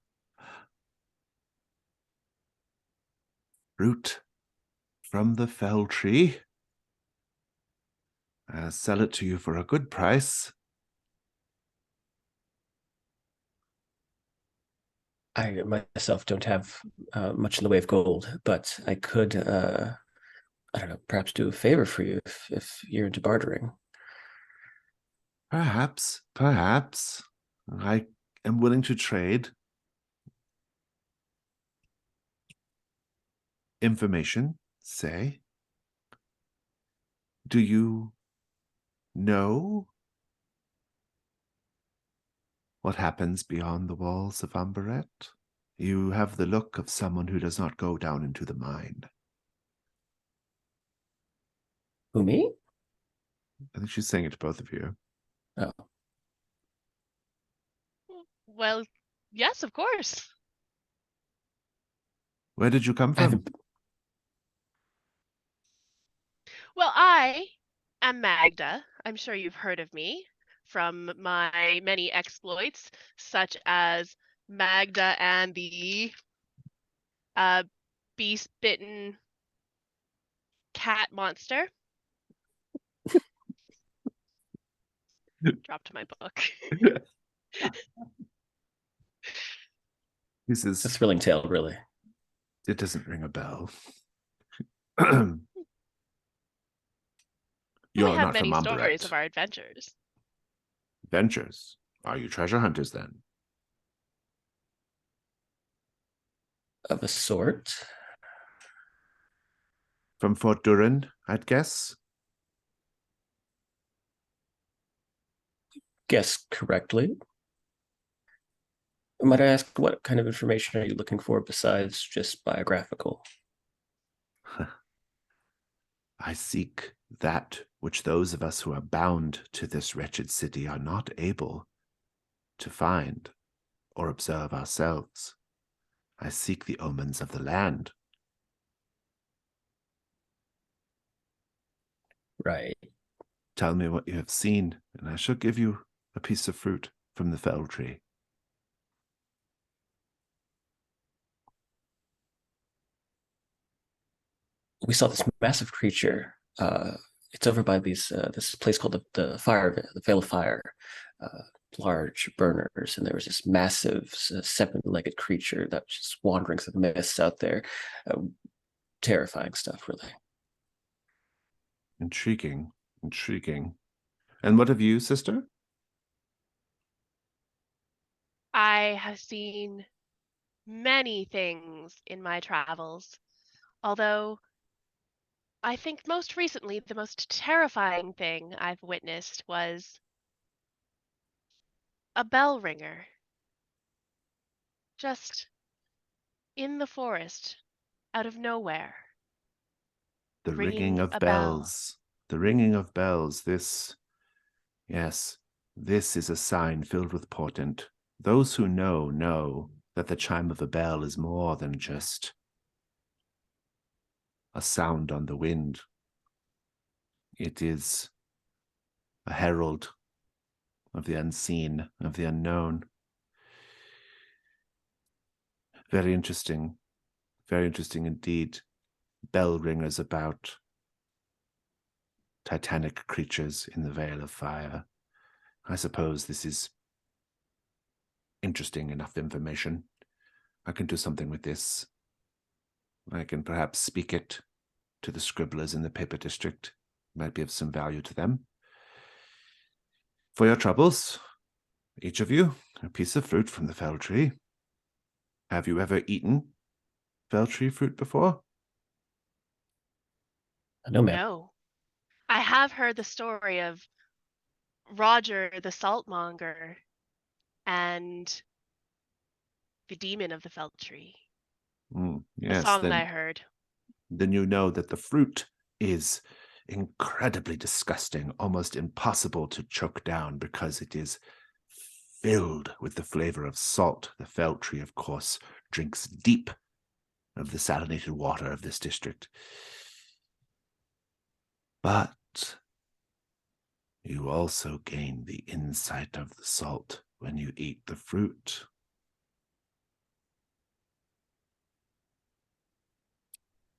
"Fruit from the fell tree. I'll sell it to you for a good price." I myself don't have much in the way of gold, but I could, I don't know, perhaps do a favor for you if you're into bartering. Perhaps. I am willing to trade. Information, say. Do you know what happens beyond the walls of Amberet? You have the look of someone who does not go down into the mine. Who, me? I think she's saying it to both of you. Oh, Well, yes, of course. Where did you come I from? haven't. Well, I am Magda. I'm sure you've heard of me from my many exploits, such as Magda and the beast-bitten cat monster. Dropped my book. This It's a is, thrilling tale, really. it doesn't ring a bell. We You're have not from many stories of Amberet. our adventures. Adventures. Are you treasure hunters then? Of a sort. From Fort Durin, I'd guess. Guess correctly. Might I ask, what kind of information are you looking for besides just biographical? I seek that which those of us who are bound to this wretched city are not able to find or observe ourselves. I seek the omens of the land. Right. Tell me what you have seen, and I shall give you a piece of fruit from the fell tree. We saw this massive creature. It's over by this place called the Fire, the Veil of Fire. Large burners, and there was this massive seven-legged creature that was just wandering through the mists out there. Terrifying stuff, really. Intriguing, intriguing. And what of you, sister? I have seen many things in my travels, although I think most recently the most terrifying thing I've witnessed was a bell ringer. Just in the forest, out of nowhere. The ringing Ringing of a bell. bells. The ringing of bells. Yes, this is a sign filled with portent. Those who know that the chime of a bell is more than just a sound on the wind. It is a herald of the unseen, of the unknown. Very interesting indeed. Bell ringers about titanic creatures in the Veil of Fire. I suppose this is interesting enough information. I can do something with this. I can perhaps speak it to the scribblers in the paper district. It might be of some value to them. For your troubles, each of you, a piece of fruit from the fell tree. Have you ever eaten fell tree fruit before? No, ma'am. No. I have heard the story of Roger the Saltmonger and the demon of the felt tree. A Yes, song I heard. then you know that the fruit is incredibly disgusting, almost impossible to choke down because it is filled with the flavor of salt. The fell tree, of course, drinks deep of the salinated water of this district. But you also gain the insight of the salt when you eat the fruit.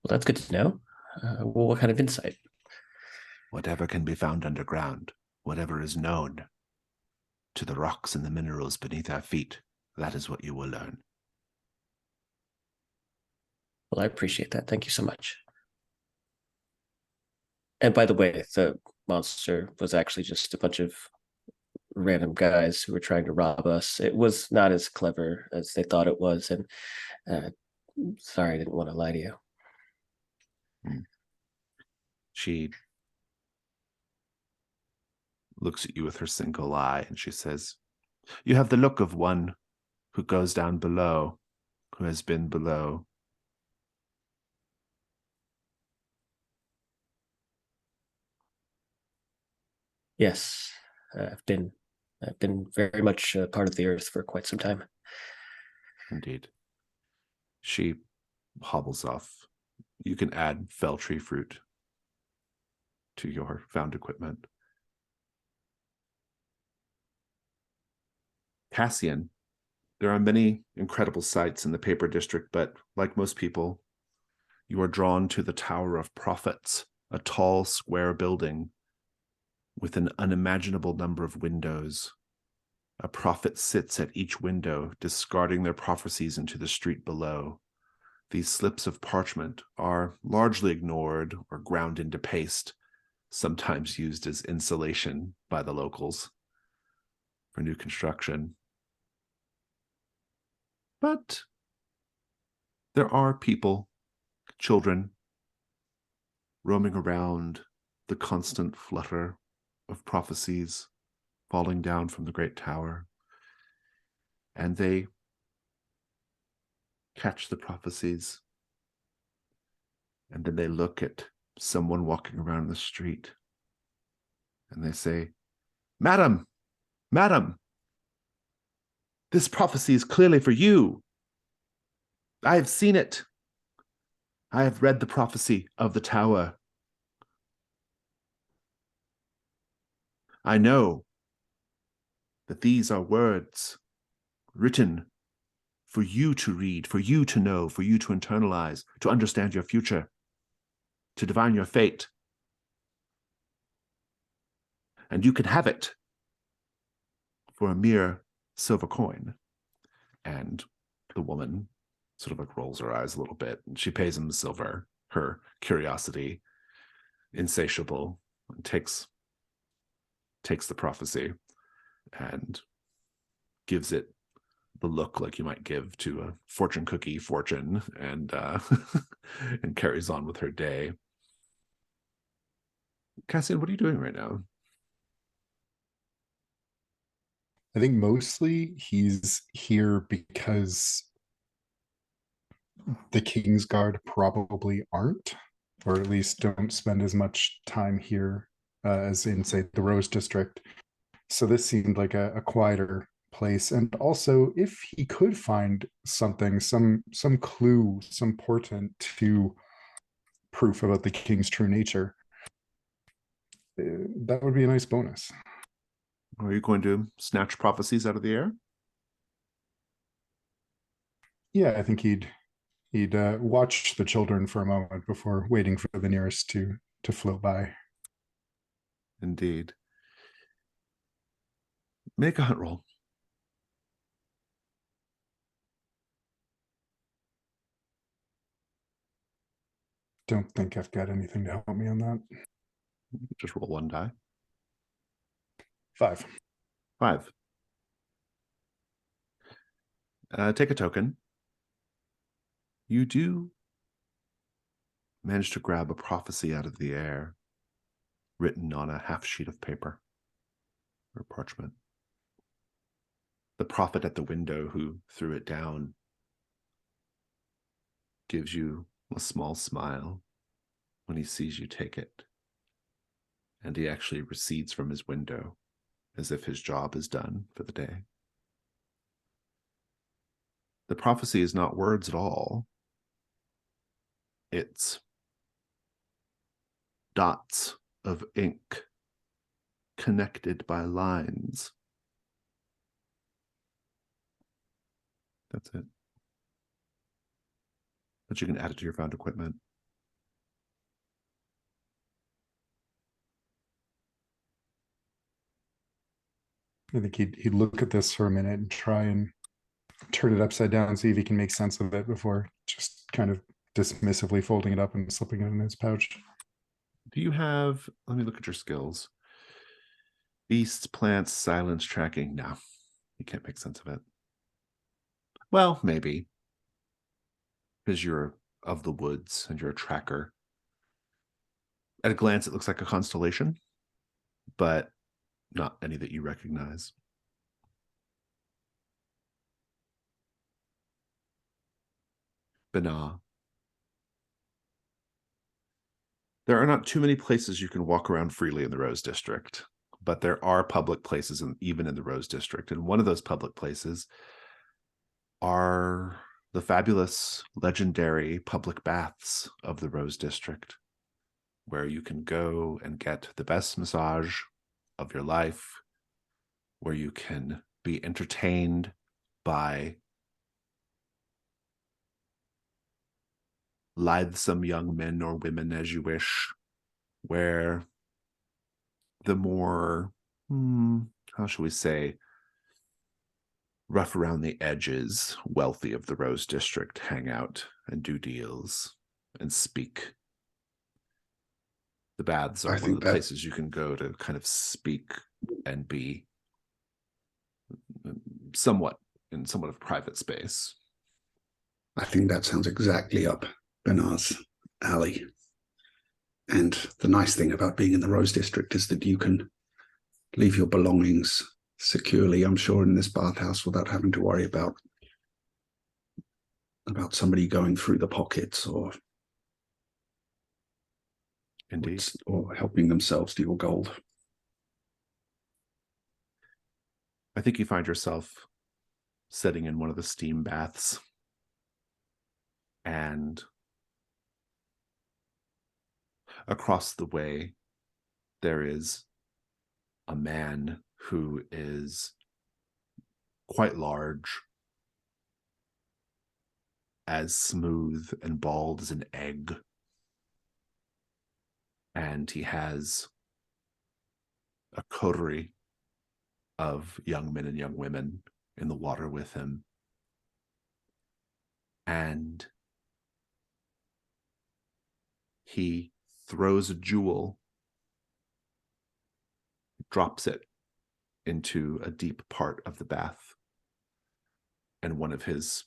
Well, that's good to know. Well, what kind of insight? Whatever can be found underground, whatever is known to the rocks and the minerals beneath our feet, that is what you will learn. Well, I appreciate that. Thank you so much. And by the way, the monster was actually just a bunch of random guys who were trying to rob us. It was not as clever as they thought it was, and sorry, I didn't want to lie to you. She looks at you with her single eye and she says, "You have the look of one who goes down below, who has been below." Yes, I've been very much a part of the earth for quite some time. Indeed. She hobbles off. You can add fell tree fruit to your found equipment. Cassian, there are many incredible sights in the paper district, but like most people, you are drawn to the Tower of Prophets, a tall square building with an unimaginable number of windows. A prophet sits at each window, discarding their prophecies into the street below. These slips of parchment are largely ignored or ground into paste, sometimes used as insulation by the locals for new construction. But there are people, children, roaming around, the constant flutter of prophecies falling down from the great tower. And they catch the prophecies. And then they look at someone walking around the street. And they say, "Madam, madam, This prophecy is clearly for you. I have seen it. I have read the prophecy of the tower. I know that these are words written for you to read, for you to know, for you to internalize, to understand your future, to divine your fate. And you can have it for a mere silver coin. And the woman sort of like rolls her eyes a little bit, and she pays him the silver, her curiosity, insatiable, and takes the prophecy and gives it the look like you might give to a fortune cookie fortune, and and carries on with her day. Cassian, what are you doing right now? I think mostly he's here because the kingsguard probably aren't, or at least don't spend as much time here as in, say, the Rose District. So this seemed like a quieter place. And also, if he could find something, some clue, some portent to proof about the king's true nature, that would be a nice bonus. Are you going to snatch prophecies out of the air? Yeah, I think he'd watch the children for a moment before waiting for the nearest to float by. Indeed. Make a hunt roll. Don't think I've got anything to help me on that. Just roll one die. 5. 5. Take a token. You do manage to grab a prophecy out of the air, written on a half sheet of paper or parchment. The prophet at the window who threw it down gives you a small smile when he sees you take it, and he actually recedes from his window as if his job is done for the day. The prophecy is not words at all. It's dots of ink connected by lines. That's it. But you can add it to your found equipment. I think he'd look at this for a minute and try and turn it upside down, see if he can make sense of it before just kind of dismissively folding it up and slipping it in his pouch. Do you have, let me look at your skills. Beasts, plants, silence, tracking. No, you can't make sense of it. Well, maybe. Because you're of the woods and you're a tracker. At a glance, it looks like a constellation, but not any that you recognize. Bana. There are not too many places you can walk around freely in the Rose District, but there are public places even in the Rose District. And one of those public places are the fabulous, legendary public baths of the Rose District, where you can go and get the best massage of your life, where you can be entertained by lithesome young men or women as you wish, where the more, how shall we say, rough around the edges, wealthy of the Rose District hang out and do deals and speak. The baths are one of the places you can go to kind of speak and be somewhat of private space. I think that sounds exactly up Bernard's alley. And the nice thing about being in the Rose District is that you can leave your belongings securely, I'm sure, in this bathhouse without having to worry about somebody going through the pockets or Indeed, or helping themselves to your gold. I think you find yourself sitting in one of the steam baths. And across the way, there is a man who is quite large, as smooth and bald as an egg. And he has a coterie of young men and young women in the water with him. And he throws a jewel, drops it into a deep part of the bath. And one of his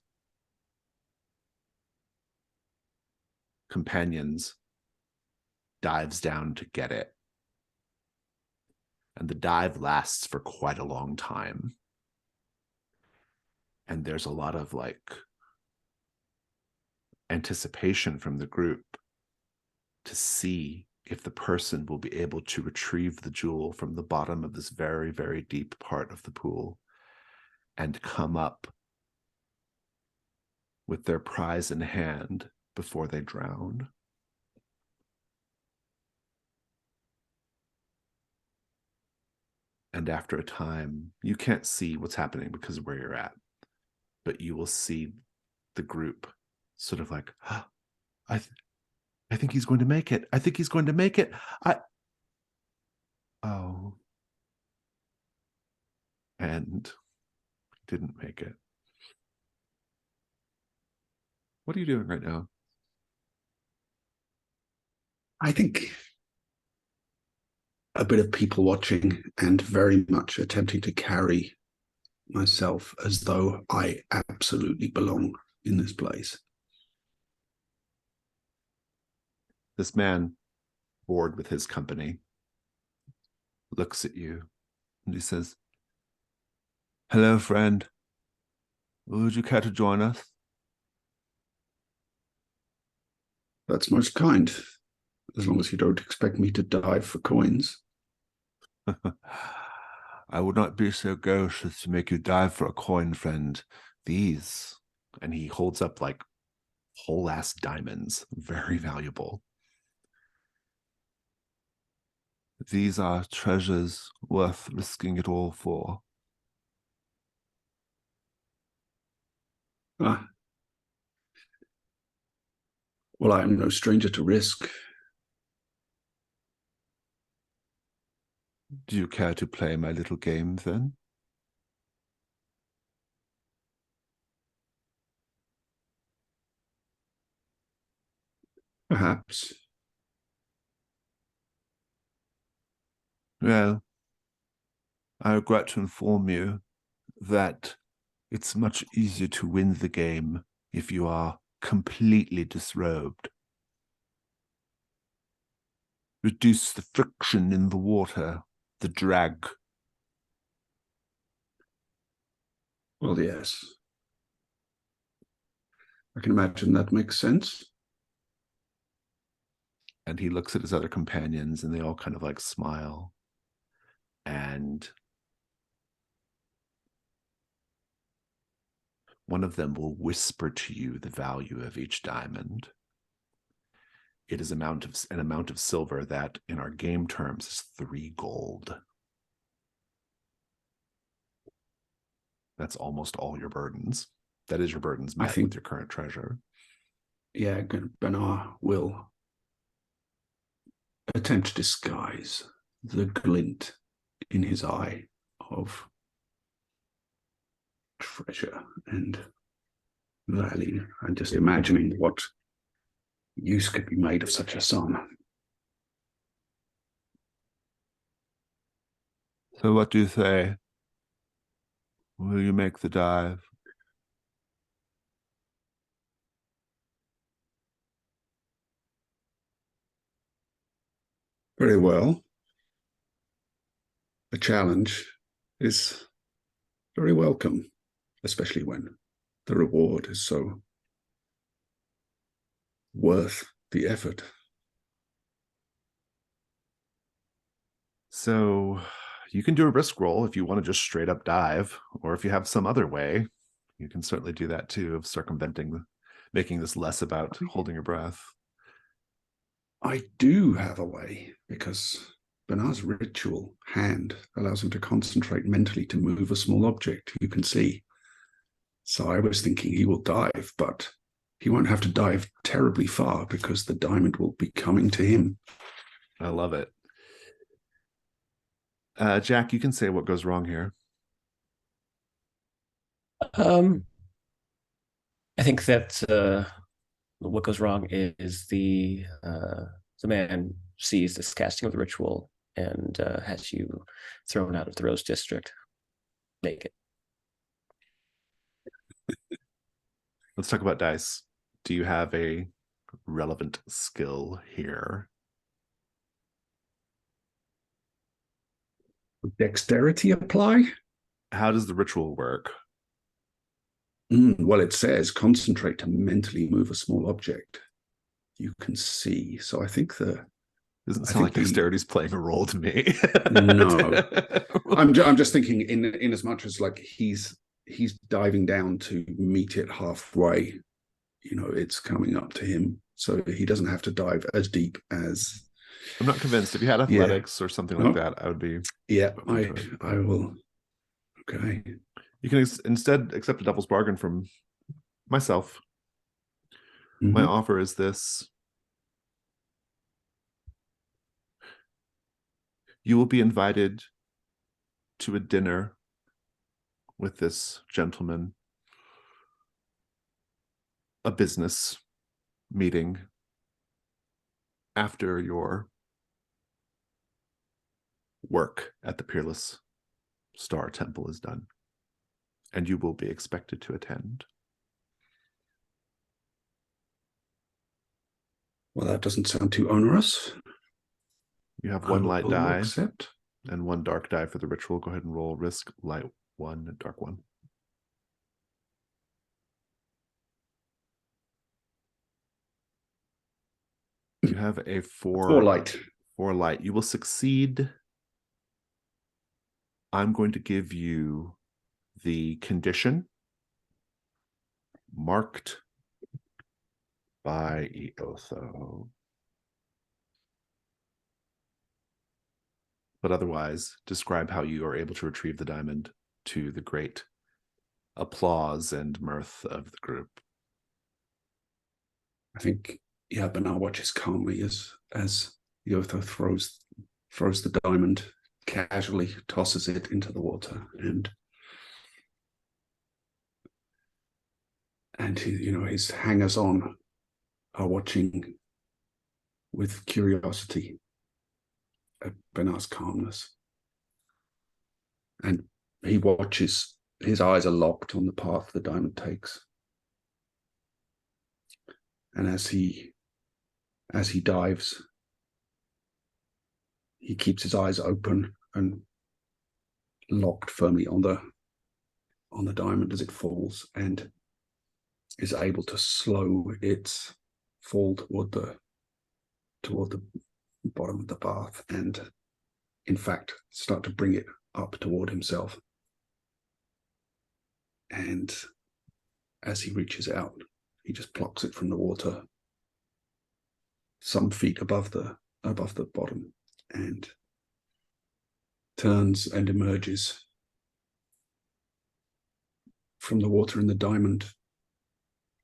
companions dives down to get it. And the dive lasts for quite a long time. And there's a lot of anticipation from the group to see if the person will be able to retrieve the jewel from the bottom of this very, very deep part of the pool and come up with their prize in hand before they drown. And after a time, you can't see what's happening because of where you're at, but you will see the group sort of like, oh, I think he's going to make it. I think he's going to make it. Oh. And didn't make it. What are you doing right now? I think a bit of people watching and very much attempting to carry myself as though I absolutely belong in this place. This man, bored with his company, looks at you and he says, "Hello, friend. Would you care to join us?" That's most kind, as long as you don't expect me to dive for coins. I would not be so gauche as to make you dive for a coin, friend. These, and he holds up whole ass diamonds, very valuable. These are treasures worth risking it all for. Ah. Well, I am no stranger to risk. Do you care to play my little game then? Perhaps. Well, I regret to inform you that it's much easier to win the game if you are completely disrobed. Reduce the friction in the water, the drag. Well, yes. I can imagine that makes sense. And he looks at his other companions and they all kind of smile. And one of them will whisper to you the value of each diamond. It is an amount of silver that in our game terms is 3 gold. That's almost all your burdens. That is your burdens met with your current treasure. Yeah, Bernard will attempt to disguise the glint in his eye of treasure and value. I'm just imagining what use could be made of such a sum. So what do you say? Will you make the dive? Very well. A challenge is very welcome, especially when the reward is so worth the effort. So you can do a risk roll if you want to just straight up dive, or if you have some other way. You can certainly do that too, of circumventing, making this less about holding your breath. I do have a way, because Bernard's ritual hand allows him to concentrate mentally to move a small object you can see. So I was thinking he will dive, but he won't have to dive terribly far because the diamond will be coming to him. I love it. Jack, you can say what goes wrong here. I think that what goes wrong is the man sees this casting of the ritual and has you thrown out of the Rose District naked. Let's talk about dice. Do you have a relevant skill here? Dexterity apply? How does the ritual work? Well, it says concentrate to mentally move a small object you can see. So I think Doesn't sound like dexterity's playing a role to me. No. I'm just thinking in as much as like he's diving down to meet it halfway, it's coming up to him. So he doesn't have to dive as deep as. I'm not convinced. If you had athletics or something like that, I would be. Yeah, I will. Okay. You can instead accept a devil's bargain from myself. Mm-hmm. My offer is this. You will be invited to a dinner with this gentleman, a business meeting after your work at the Peerless Star Temple is done, and you will be expected to attend. Well, that doesn't sound too onerous. You have one light die accept. and one dark die for the ritual. Go ahead and roll risk light 1 and dark 1. You have a 4 light. 4 light. You will succeed. I'm going to give you the condition marked by Eotho. But otherwise, describe how you are able to retrieve the diamond to the great applause and mirth of the group. I think, Bernard watches calmly as Eotho throws the diamond, casually tosses it into the water, and his hangers-on are watching with curiosity at Bernard's calmness. And he watches, his eyes are locked on the path the diamond takes. And as he dives, he keeps his eyes open and locked firmly on the diamond as it falls, and is able to slow its fall toward the bottom of the bath, and in fact start to bring it up toward himself. And as he reaches out, he just plucks it from the water some feet above the bottom, and turns and emerges from the water, and the diamond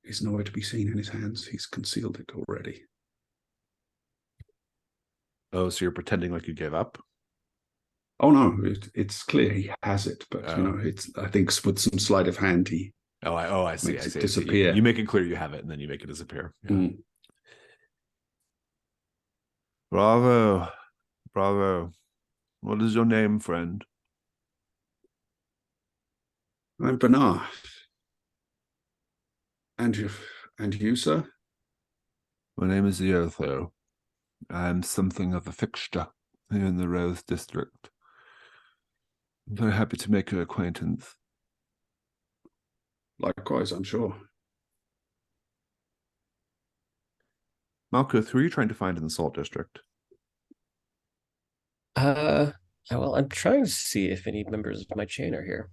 is nowhere to be seen in his hands. He's concealed it already. Oh, so you're pretending like you gave up? Oh no, it's clear he has it, but it's, I think, with some sleight of hand he. I see. Makes I it see. disappear. You make it clear you have it, and then you make it disappear. Yeah. Bravo. What is your name, friend? I'm Bernard. And you, sir? My name is Eotho. I'm something of a fixture here in the Rose District. I'm very happy to make your acquaintance. Likewise, I'm sure. Malkuth, who are you trying to find in the Salt District? Well, I'm trying to see if any members of my chain are here.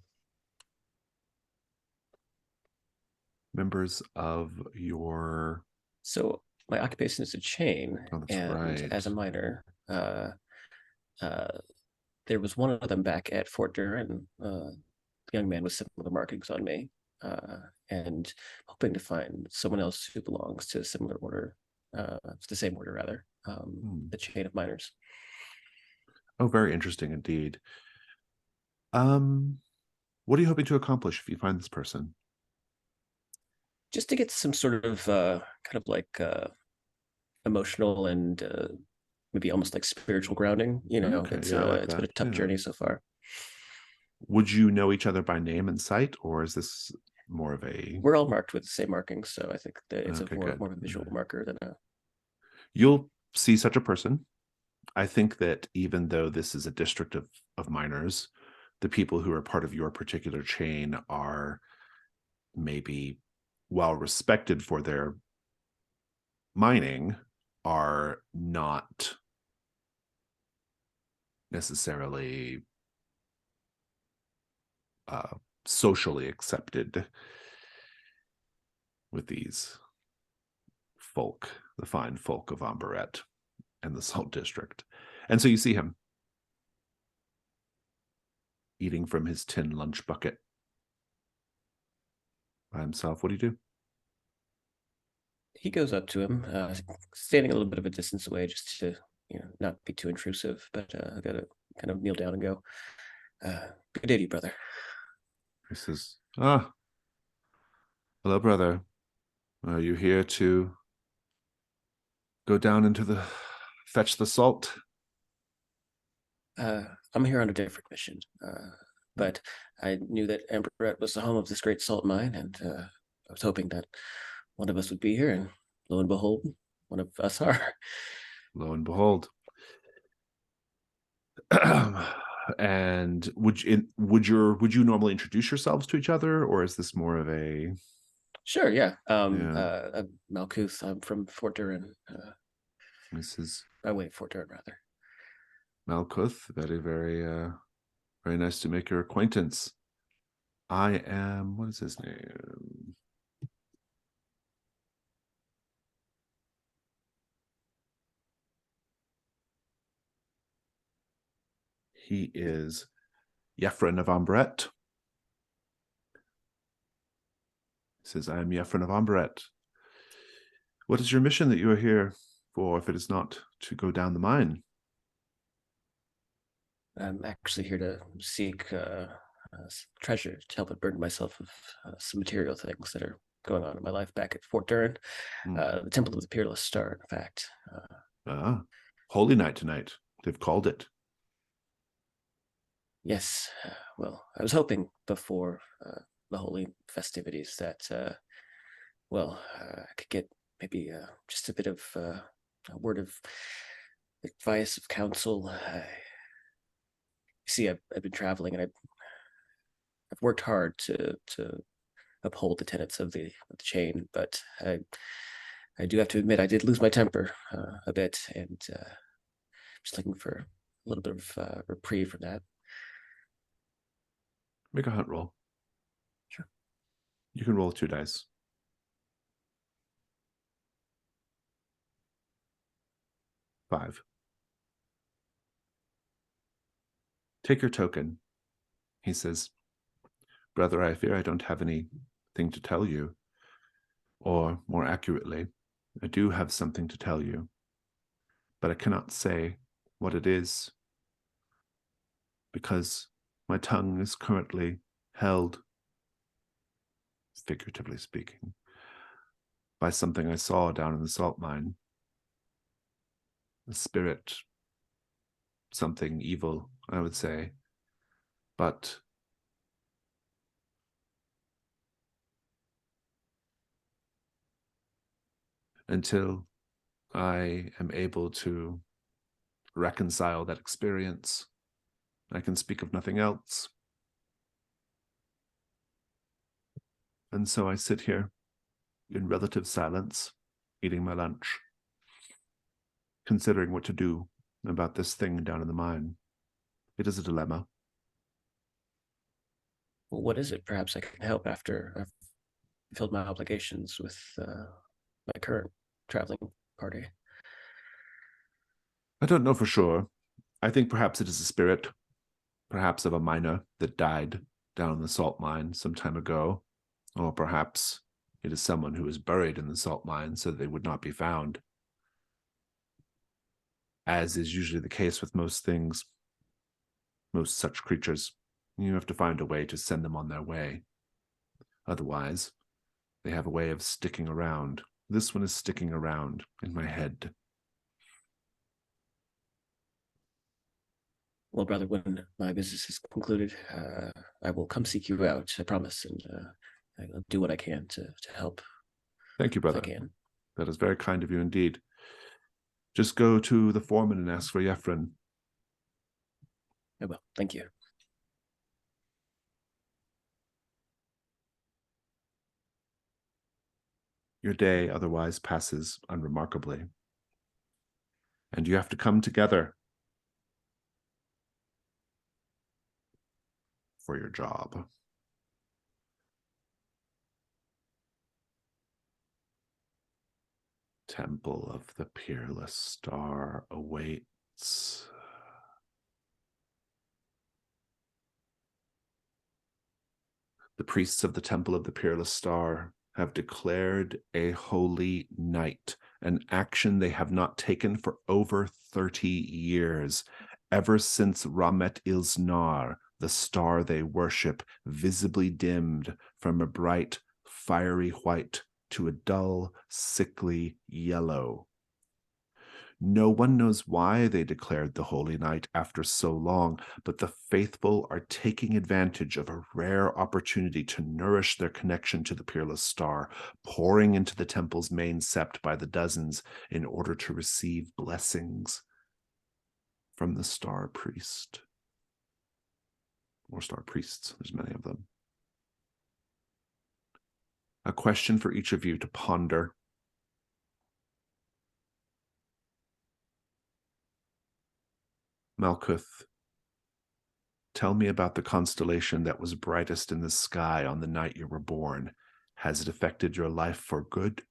members of your... So my occupation is a chain, Oh, that's and right. as a miner, there was one of them back at Fort Duran. The young man with similar markings on me, and hoping to find someone else who belongs to a similar order, the same order rather, the chain of miners. Oh, very interesting indeed. What are you hoping to accomplish if you find this person? Just to get some sort of kind of like emotional and maybe almost like spiritual grounding. Okay, it's yeah, I like it's that. been a tough Yeah. journey so far. Would you know each other by name and sight, or is this more of a... We're all marked with the same markings, so I think that it's Okay, more good. of a visual marker than a... You'll see such a person. I think that even though this is a district of miners, the people who are part of your particular chain are maybe well respected for their mining, are not necessarily socially accepted with these folk, the fine folk of Amberet and the Salt District. And so you see him eating from his tin lunch bucket by himself. What do you do? He goes up to him, standing a little bit of a distance away, just to not be too intrusive. But I gotta kind of kneel down and go, "Good day to you, brother." He says, hello, brother. Are you here to go down into the... fetch the salt? I'm here on a different mission, but I knew that Amberet was the home of this great salt mine, and I was hoping that one of us would be here, and lo and behold, one of us are. Lo and behold. And would you normally introduce yourselves to each other, or is this more of a... Sure, yeah. Yeah. I'm Malkuth. I'm from Fort Duran. This is By way of Fort Duran, rather. Malkuth. Very, very, very nice to make your acquaintance. I am... what is his name? He is Yefren of Amberet. He says, I am Yefren of Amberet. What is your mission that you are here for, if it is not to go down the mine? I'm actually here to seek treasure to help burden myself of some material things that are going on in my life back at Fort Duran. The Temple of the Peerless Star, in fact. Holy night tonight, they've called it. Yes, well, I was hoping before the holy festivities that, I could get maybe just a bit of a word of advice, of counsel. See, I've been traveling, and I've worked hard to uphold the tenets of the chain, but I do have to admit I did lose my temper a bit, and just looking for a little bit of reprieve from that. Make a hunt roll. Sure. You can roll 2 dice. 5. Take your token. He says, brother, I fear I don't have anything to tell you. Or, more accurately, I do have something to tell you, but I cannot say what it is, because my tongue is currently held, figuratively speaking, by something I saw down in the salt mine. A spirit, something evil, I would say, but until I am able to reconcile that experience, I can speak of nothing else. And so I sit here in relative silence, eating my lunch, considering what to do about this thing down in the mine. It is a dilemma. Well, what is it? Perhaps I can help after I've fulfilled my obligations with my current traveling party. I don't know for sure. I think perhaps it is a spirit, perhaps of a miner that died down in the salt mine some time ago, or perhaps it is someone who is buried in the salt mine so they would not be found. As is usually the case with most things, most such creatures, you have to find a way to send them on their way. Otherwise, they have a way of sticking around. This one is sticking around in my head. Well, brother, when my business is concluded, I will come seek you out, I promise, and I'll do what I can to help. Thank you, brother. If I can. That is very kind of you indeed. Just go to the foreman and ask for Yefren. I will. Thank you. Your day otherwise passes unremarkably. And you have to come together for your job. Temple of the Peerless Star awaits. The priests of the Temple of the Peerless Star have declared a holy night, an action they have not taken for over 30 years, ever since Ramet Ilsnar, the star they worship, visibly dimmed from a bright, fiery white to a dull, sickly yellow. No one knows why they declared the holy night after so long, but the faithful are taking advantage of a rare opportunity to nourish their connection to the Peerless Star, pouring into the temple's main sept by the dozens in order to receive blessings from the Star Priest. Or Star Priests, there's many of them. A question for each of you to ponder. Malkuth, tell me about the constellation that was brightest in the sky on the night you were born. Has it affected your life for good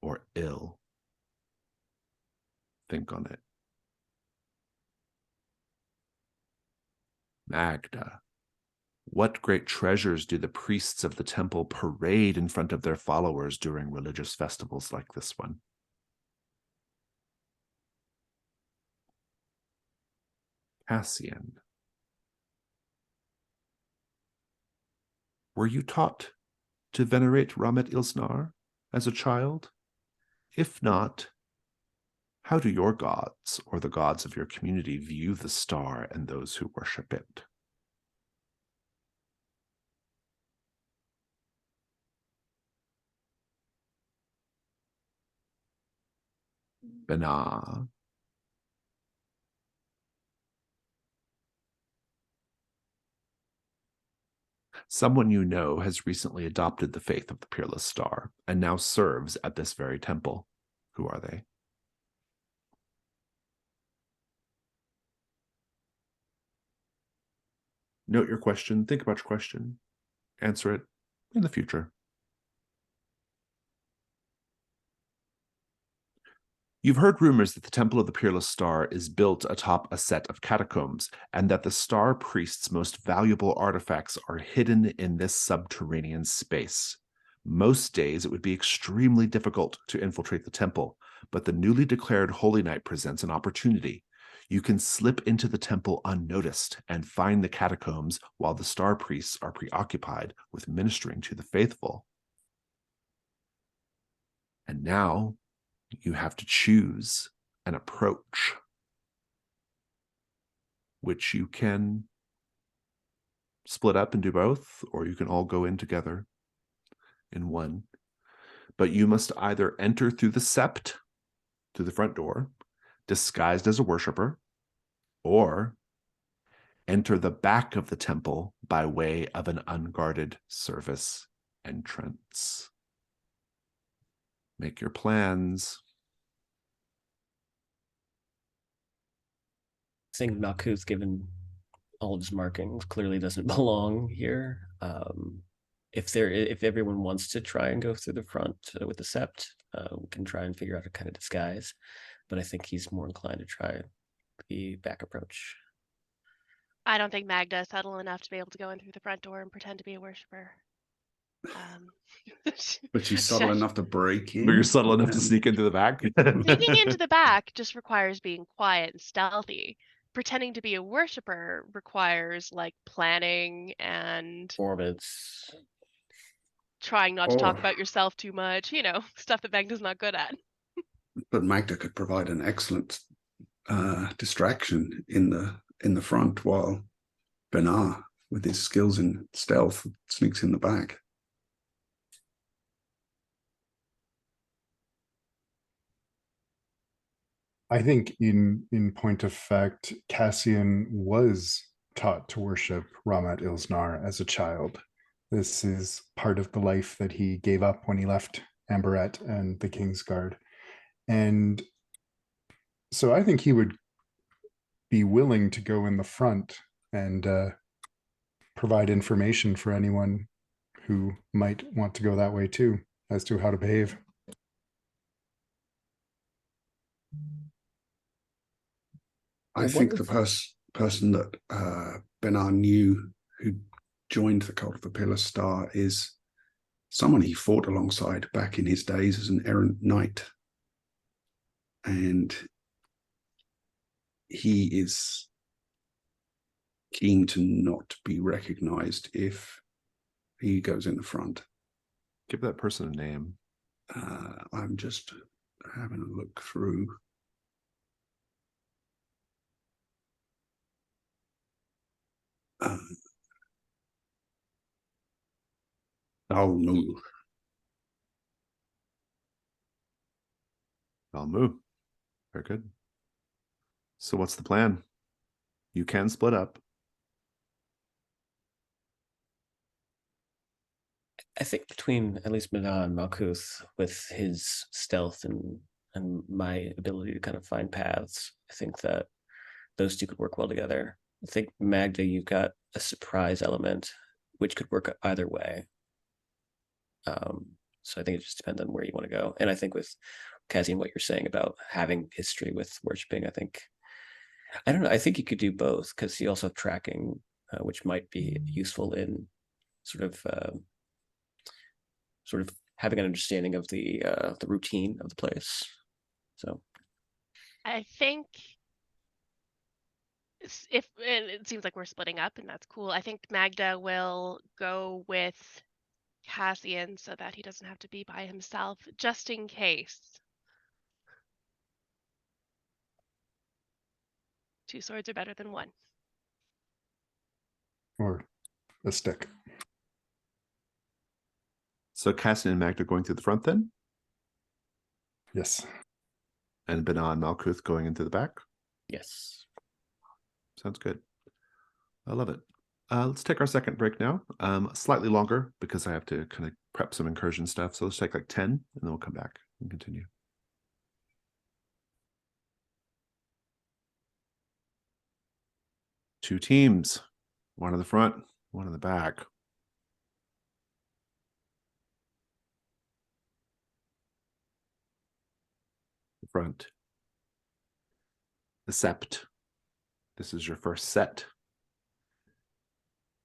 or ill? Think on it. Magda, what great treasures do the priests of the temple parade in front of their followers during religious festivals like this one? Cassian, were you taught to venerate Ramet Ilsnar as a child? If not, how do your gods or the gods of your community view the star and those who worship it? Bena, someone you know has recently adopted the faith of the Peerless Star and now serves at this very temple. Who are they? Note your question, think about your question, answer it in the future. You've heard rumors that the Temple of the Peerless Star is built atop a set of catacombs, and that the Star Priest's most valuable artifacts are hidden in this subterranean space. Most days it would be extremely difficult to infiltrate the temple, but the newly declared Holy Night presents an opportunity. You can slip into the temple unnoticed and find the catacombs while the Star Priests are preoccupied with ministering to the faithful. And now, you have to choose an approach, which you can split up and do both, or you can all go in together in one. But you must either enter through the sept, through the front door, disguised as a worshiper, or enter the back of the temple by way of an unguarded service entrance. Make your plans. I think Malkuth, given all of his markings, clearly doesn't belong here. if everyone wants to try and go through the front with the sept, we can try and figure out a kind of disguise. But I think he's more inclined to try the back approach. I don't think Magda is subtle enough to be able to go in through the front door and pretend to be a worshiper. But she's subtle enough to break in. But you're subtle enough to sneak into the back. Sneaking into the back just requires being quiet and stealthy. Pretending to be a worshiper requires like planning and Performance. trying not to talk Or- about yourself too much, you know, stuff that Magda's not good at. But Magda could provide an excellent distraction in the front, while Benar, with his skills in stealth, sneaks in the back. I think in point of fact, Cassian was taught to worship Ramat Ilsnar as a child. This is part of the life that he gave up when he left Amberet and the Kingsguard. And so I think he would be willing to go in the front and provide information for anyone who might want to go that way too, as to how to behave. I think the person that Benar knew who joined the cult of the Peerless Star is someone he fought alongside back in his days as an errant knight. And he is keen to not be recognized if he goes in the front. Give that person a name. I'm just having a look through. No. Valmu. Very good. So what's the plan? You can split up. I think between at least Mina and Malkuth, with his stealth and my ability to kind of find paths, I think that those two could work well together. I think Magda, you've got a surprise element, which could work either way. So I think it just depends on where you want to go. And I think with Cassian, what you're saying about having history with worshiping, I don't know. I think you could do both, because you also have tracking, which might be useful in sort of having an understanding of the routine of the place. So I think if it seems like we're splitting up, and that's cool. I think Magda will go with Cassian so that he doesn't have to be by himself, just in case. Two swords are better than one. Or a stick. So Cassian and Magda going through the front then? Yes. And Benar and Malkuth going into the back? yes. Sounds good. I love it. Let's take our second break now. Slightly longer because I have to kind of prep some incursion stuff. So let's take like 10 and then we'll come back and continue. Two teams, one in the front, one in the back. The front. The sept. This is your first set.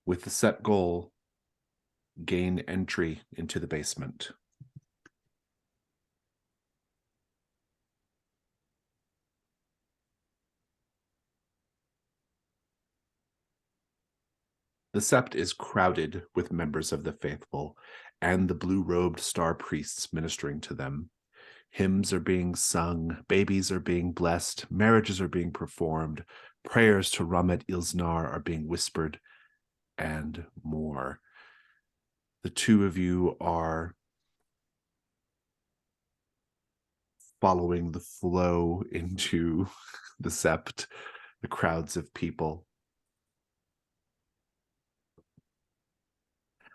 With the set goal, gain entry into the basement. The sept is crowded with members of the faithful and the blue-robed star priests ministering to them. Hymns are being sung, babies are being blessed, marriages are being performed, prayers to Ramat Ilsnar are being whispered, and more. The two of you are following the flow into the sept, the crowds of people.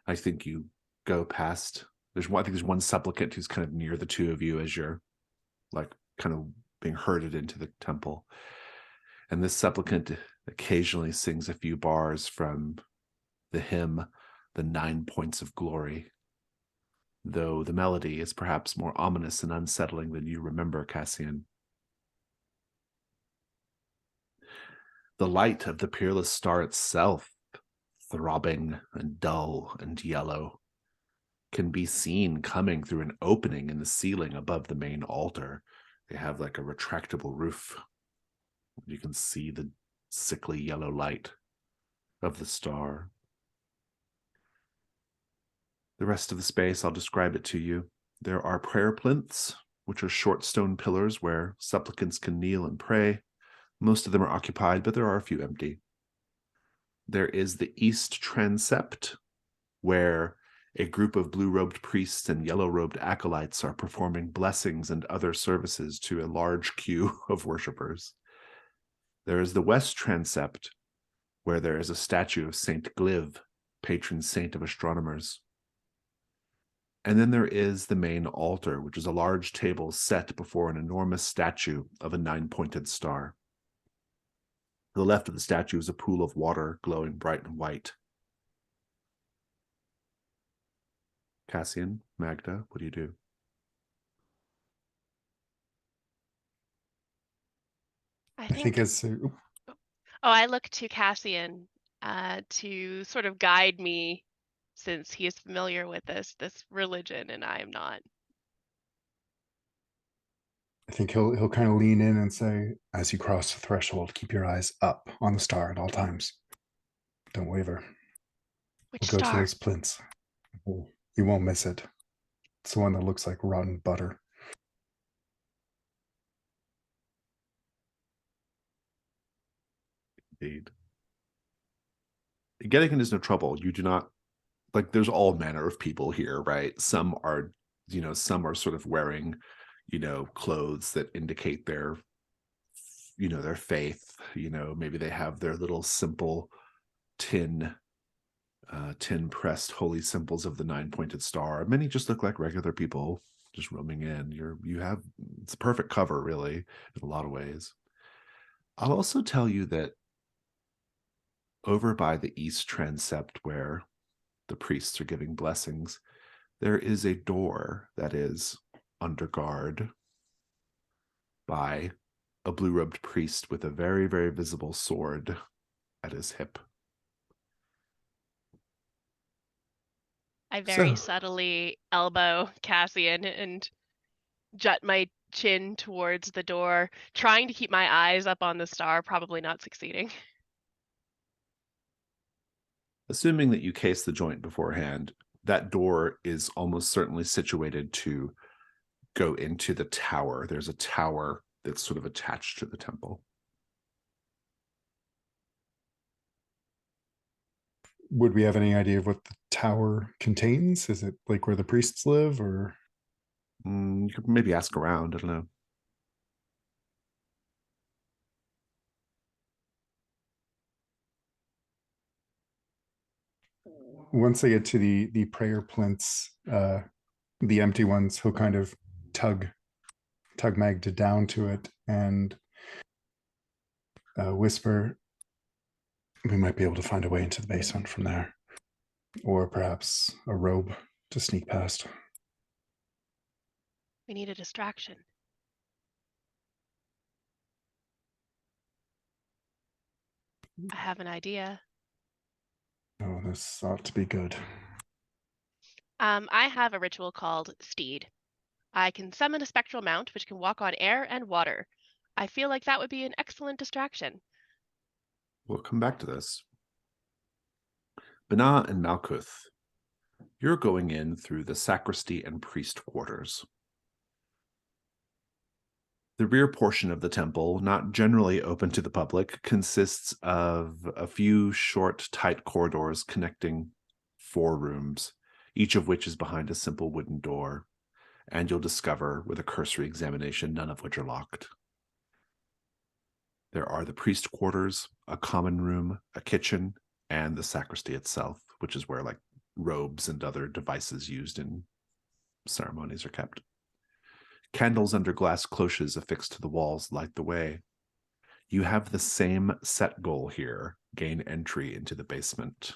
I think you go past, I think there's one supplicant who's kind of near the two of you as you're like kind of being herded into the temple. And this supplicant occasionally sings a few bars from the hymn, the 9 points of glory, though the melody is perhaps more ominous and unsettling than you remember, Cassian. The light of the Peerless Star itself, throbbing and dull and yellow, can be seen coming through an opening in the ceiling above the main altar. They have like a retractable roof. You can see the sickly yellow light of the star. The rest of the space, I'll describe it to you. There are prayer plinths, which are short stone pillars where supplicants can kneel and pray. Most of them are occupied, but there are a few empty. There is the east transept, where a group of blue-robed priests and yellow-robed acolytes are performing blessings and other services to a large queue of worshippers. There is the west transept, where there is a statue of Saint Gliv, patron saint of astronomers. And then there is the main altar, which is a large table set before an enormous statue of a 9-pointed star. To the left of the statue is a pool of water glowing bright and white. Cassian, Magda, what do you do? I I think think. as Oh, I look to Cassian to sort of guide me, since he is familiar with this religion and I am not. I think he'll kind of lean in and say, as you cross the threshold, keep your eyes up on the star at all times. Don't waver. Which We'll go to star? those plinths. You won't miss it. It's the one that looks like rotten butter. Indeed. Getting into no trouble. You do not, like, there's all manner of people here, right? Some are, some are sort of wearing, clothes that indicate their, their faith. Maybe they have their little simple tin pressed holy symbols of the 9-pointed star. Many just look like regular people just roaming in. It's a perfect cover, really, in a lot of ways. I'll also tell you that over by the east transept, where the priests are giving blessings, there is a door that is under guard by a blue-robed priest with a very, very visible sword at his hip. I very So- subtly elbow Cassian and jut my chin towards the door, trying to keep my eyes up on the star, probably not succeeding. Assuming that you case the joint beforehand, that door is almost certainly situated to go into the tower. There's a tower that's sort of attached to the temple. Would we have any idea of what the tower contains? Is it like where the priests live, or? You could maybe ask around. I don't know. Once they get to the prayer plinths, the empty ones, he'll kind of tug Magda down to it and whisper, we might be able to find a way into the basement from there, or perhaps a robe to sneak past. We need a distraction. I have an idea. Oh, this ought to be good. I have a ritual called Steed. I can summon a spectral mount which can walk on air and water. I feel like that would be an excellent distraction. We'll come back to this. Bana and Malkuth, you're going in through the sacristy and priest quarters. The rear portion of the temple, not generally open to the public, consists of a few short, tight corridors connecting 4 rooms, each of which is behind a simple wooden door, and you'll discover, with a cursory examination, none of which are locked. There are the priest quarters, a common room, a kitchen, and the sacristy itself, which is where, like, robes and other devices used in ceremonies are kept. Candles under glass cloches affixed to the walls light the way. You have the same set goal here: gain entry into the basement.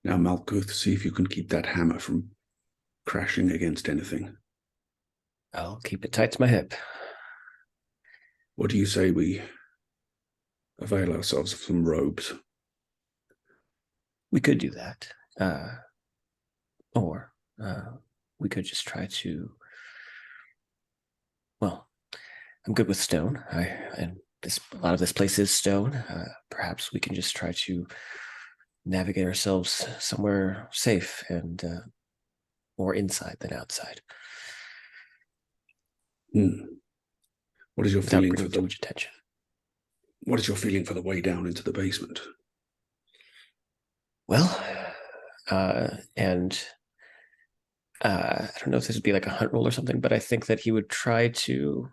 Now, Malkuth, see if you can keep that hammer from crashing against anything. I'll keep it tight to my hip. What do you say we avail ourselves of some robes? We could do that. Or we could just try to. Well, I'm good with stone. A lot of this place is stone. Perhaps we can just try to navigate ourselves somewhere safe and more inside than outside. What is your Without feeling for bringing too much attention? What is your feeling for the way down into the basement? Well, and I don't know if this would be like a hunt roll or something, but I think that he would try to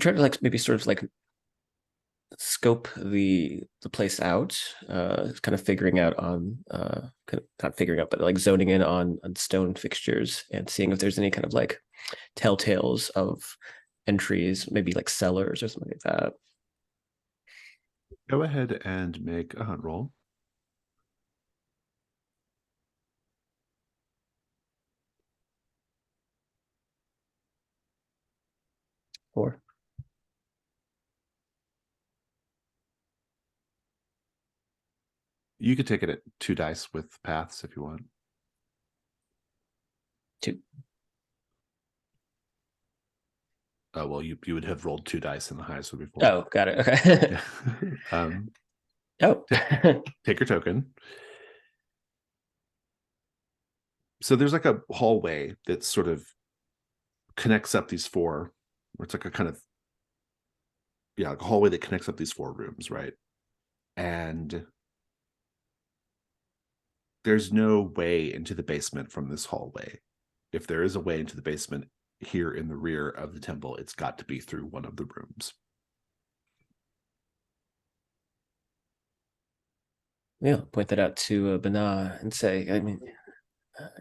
like maybe sort of like scope the place out, kind of figuring out on not figuring out, but like zoning in on stone fixtures and seeing if there's any kind of like telltales of entries, maybe like cellars or something like that. Go ahead and make a hunt roll. Or You could take it at 2 dice with paths if you want. 2. Oh, well, you would have rolled 2 dice and the highest would be 4. Oh, got it. Okay. Oh. Take your token. So there's like a hallway that sort of connects up these 4, or it's like a kind of, like a hallway that connects up these 4 rooms, right? And there's no way into the basement from this hallway. If there is a way into the basement here in the rear of the temple, it's got to be through one of the rooms. Yeah, point that out to Bana and say, I mean,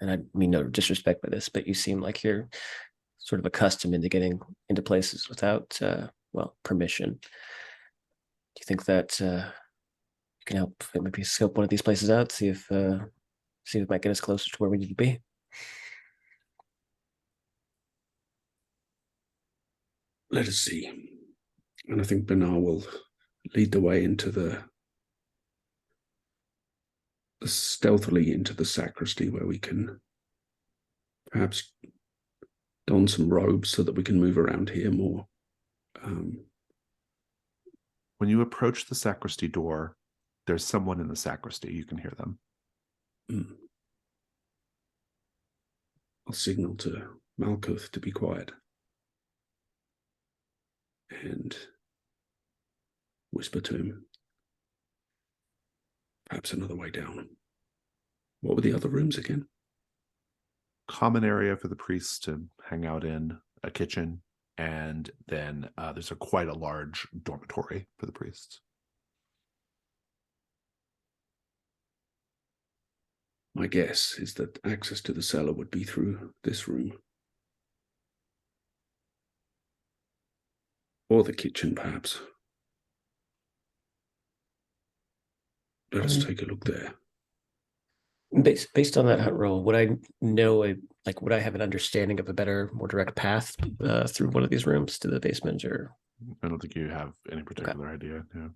and I mean no disrespect by this, but you seem like you're sort of accustomed into getting into places without, permission. Do you think that you can help maybe scope one of these places out, see if it might get us closer to where we need to be? Let us see. And I think Benar will lead the way into stealthily into the sacristy, where we can perhaps don some robes so that we can move around here more. When you approach the sacristy door, there's someone in the sacristy. You can hear them. I'll signal to Malkuth to be quiet and whisper to him, perhaps another way down. What were the other rooms again? Common area for the priests to hang out in, a kitchen, and then there's quite a large dormitory for the priests. My guess is that access to the cellar would be through this room. Or the kitchen, perhaps. Let us take a look there. Based on that hunt roll, would I know would I have an understanding of a better, more direct path through one of these rooms to the basement, or? I don't think you have any particular idea. Yeah.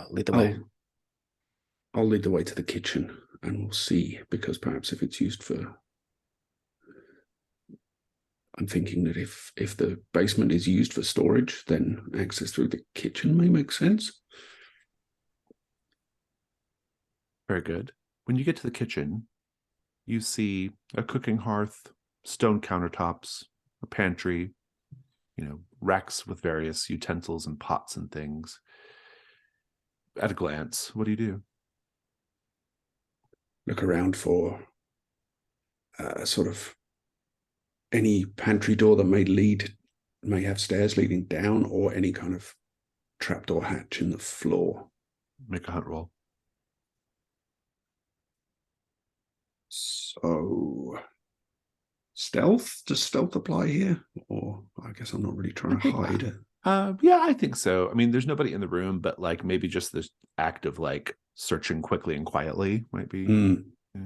Lead the way. I'll lead the way to the kitchen, and we'll see, because perhaps if it's used for... I'm thinking that if the basement is used for storage, then access through the kitchen may make sense. Very good. When you get to the kitchen, you see a cooking hearth, stone countertops, a pantry, racks with various utensils and pots and things. At a glance, what do? Look around for sort of any pantry door that may have stairs leading down, or any kind of trapdoor hatch in the floor. Make a hunt roll. So, stealth? Does stealth apply here? Or I guess I'm not really trying to hide. Yeah, I think so. I mean, there's nobody in the room, but like maybe just this act of like searching quickly and quietly might be. Yeah.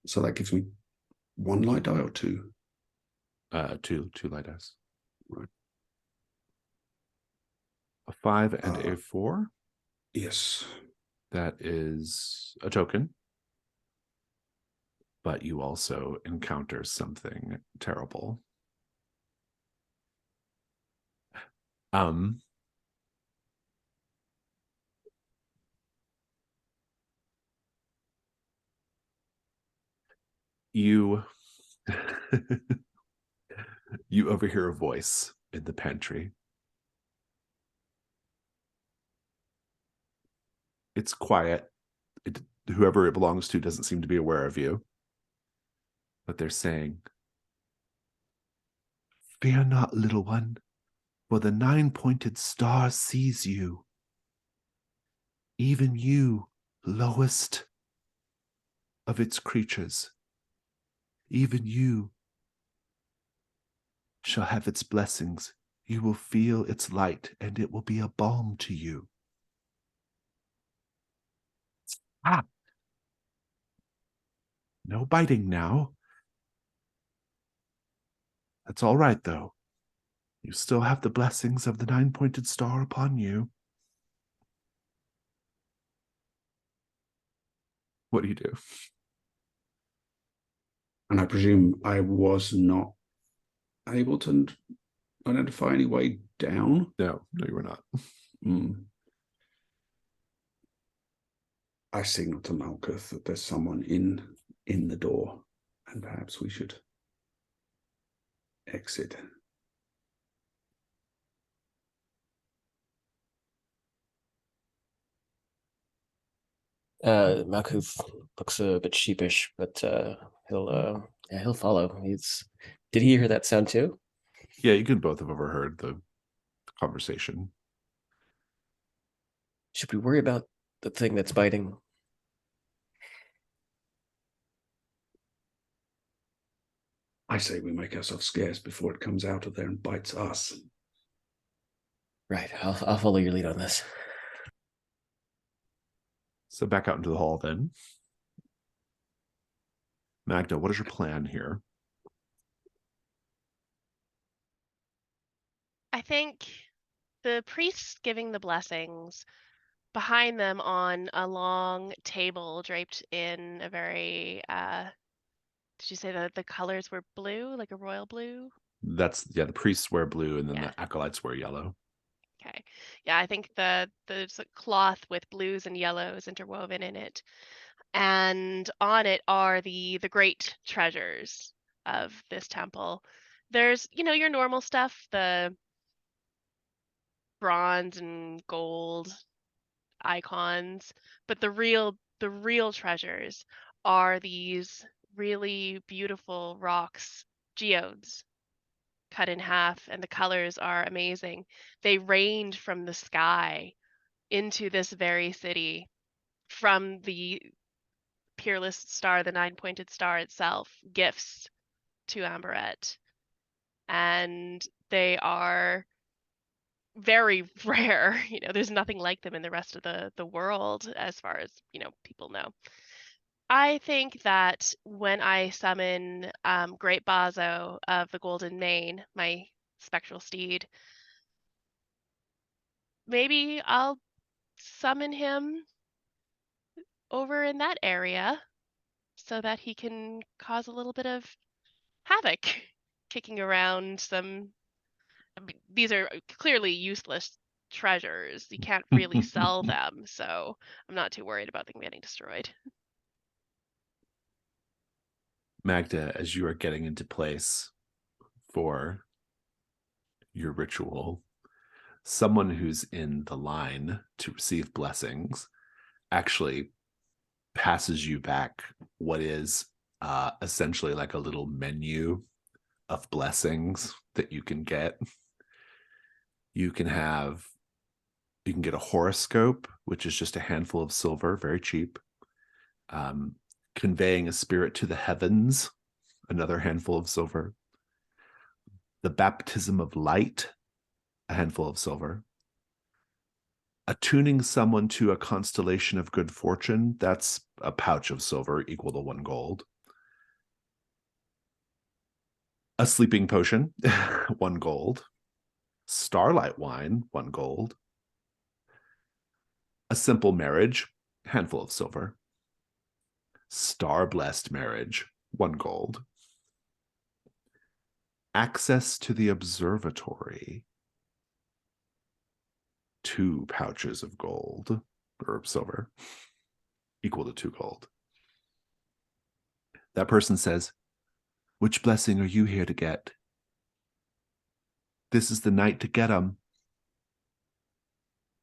So that gives me 1 light die or 2? Two light dice. Right. A 5 and a 4. Yes. That is a token. But you also encounter something terrible. You you overhear a voice in the pantry. It's quiet. Whoever it belongs to doesn't seem to be aware of you. But they're saying, "Fear not, little one, for the 9-pointed star sees you. Even you, lowest of its creatures, even you shall have its blessings. You will feel its light, and it will be a balm to you." Ah! No biting now. That's all right, though. You still have the blessings of the 9-pointed star upon you. What do you do? And I presume I was not able to identify any way down? No, you were not. I signal to Malkuth that there's someone in the door, and perhaps we should exit. Malkuth looks a bit sheepish, but he'll follow. Did he hear that sound too? Yeah, you could both have overheard the conversation. Should we worry about the thing that's biting? I say we make ourselves scarce before it comes out of there and bites us. Right, I'll follow your lead on this. So back out into the hall then. Magda, what is your plan here? I think the priests giving the blessings, behind them on a long table draped in a very did you say that the colors were blue, like a royal blue? The priests wear blue and then Yeah. the acolytes wear yellow. Okay. Yeah, I think there's a cloth with blues and yellows interwoven in it. And on it are the great treasures of this temple. There's, your normal stuff, the bronze and gold icons, but the real treasures are these really beautiful rocks, geodes, cut in half, and the colors are amazing. They rained from the sky into this very city from the Peerless Star, the 9-pointed star itself, gifts to Amberet. And they are very rare. There's nothing like them in the rest of the world as far as, people know. I think that when I summon Great Bazo of the Golden Mane, my spectral steed, maybe I'll summon him over in that area so that he can cause a little bit of havoc, kicking around some. These are clearly useless treasures. You can't really sell them, so I'm not too worried about them getting destroyed. Magda, as you are getting into place for your ritual, someone who's in the line to receive blessings actually passes you back what is essentially like a little menu of blessings that you can get. You can get a horoscope, which is just a handful of silver, very cheap. Conveying a spirit to the heavens, another handful of silver. The baptism of light, a handful of silver. Attuning someone to a constellation of good fortune, that's a pouch of silver equal to 1 gold. A sleeping potion, 1 gold. Starlight wine, 1 gold. A simple marriage, handful of silver. Star-blessed marriage, 1 gold. Access to the observatory, 2 pouches of gold, or silver, equal to 2 gold. That person says, which blessing are you here to get? This is the night to get them.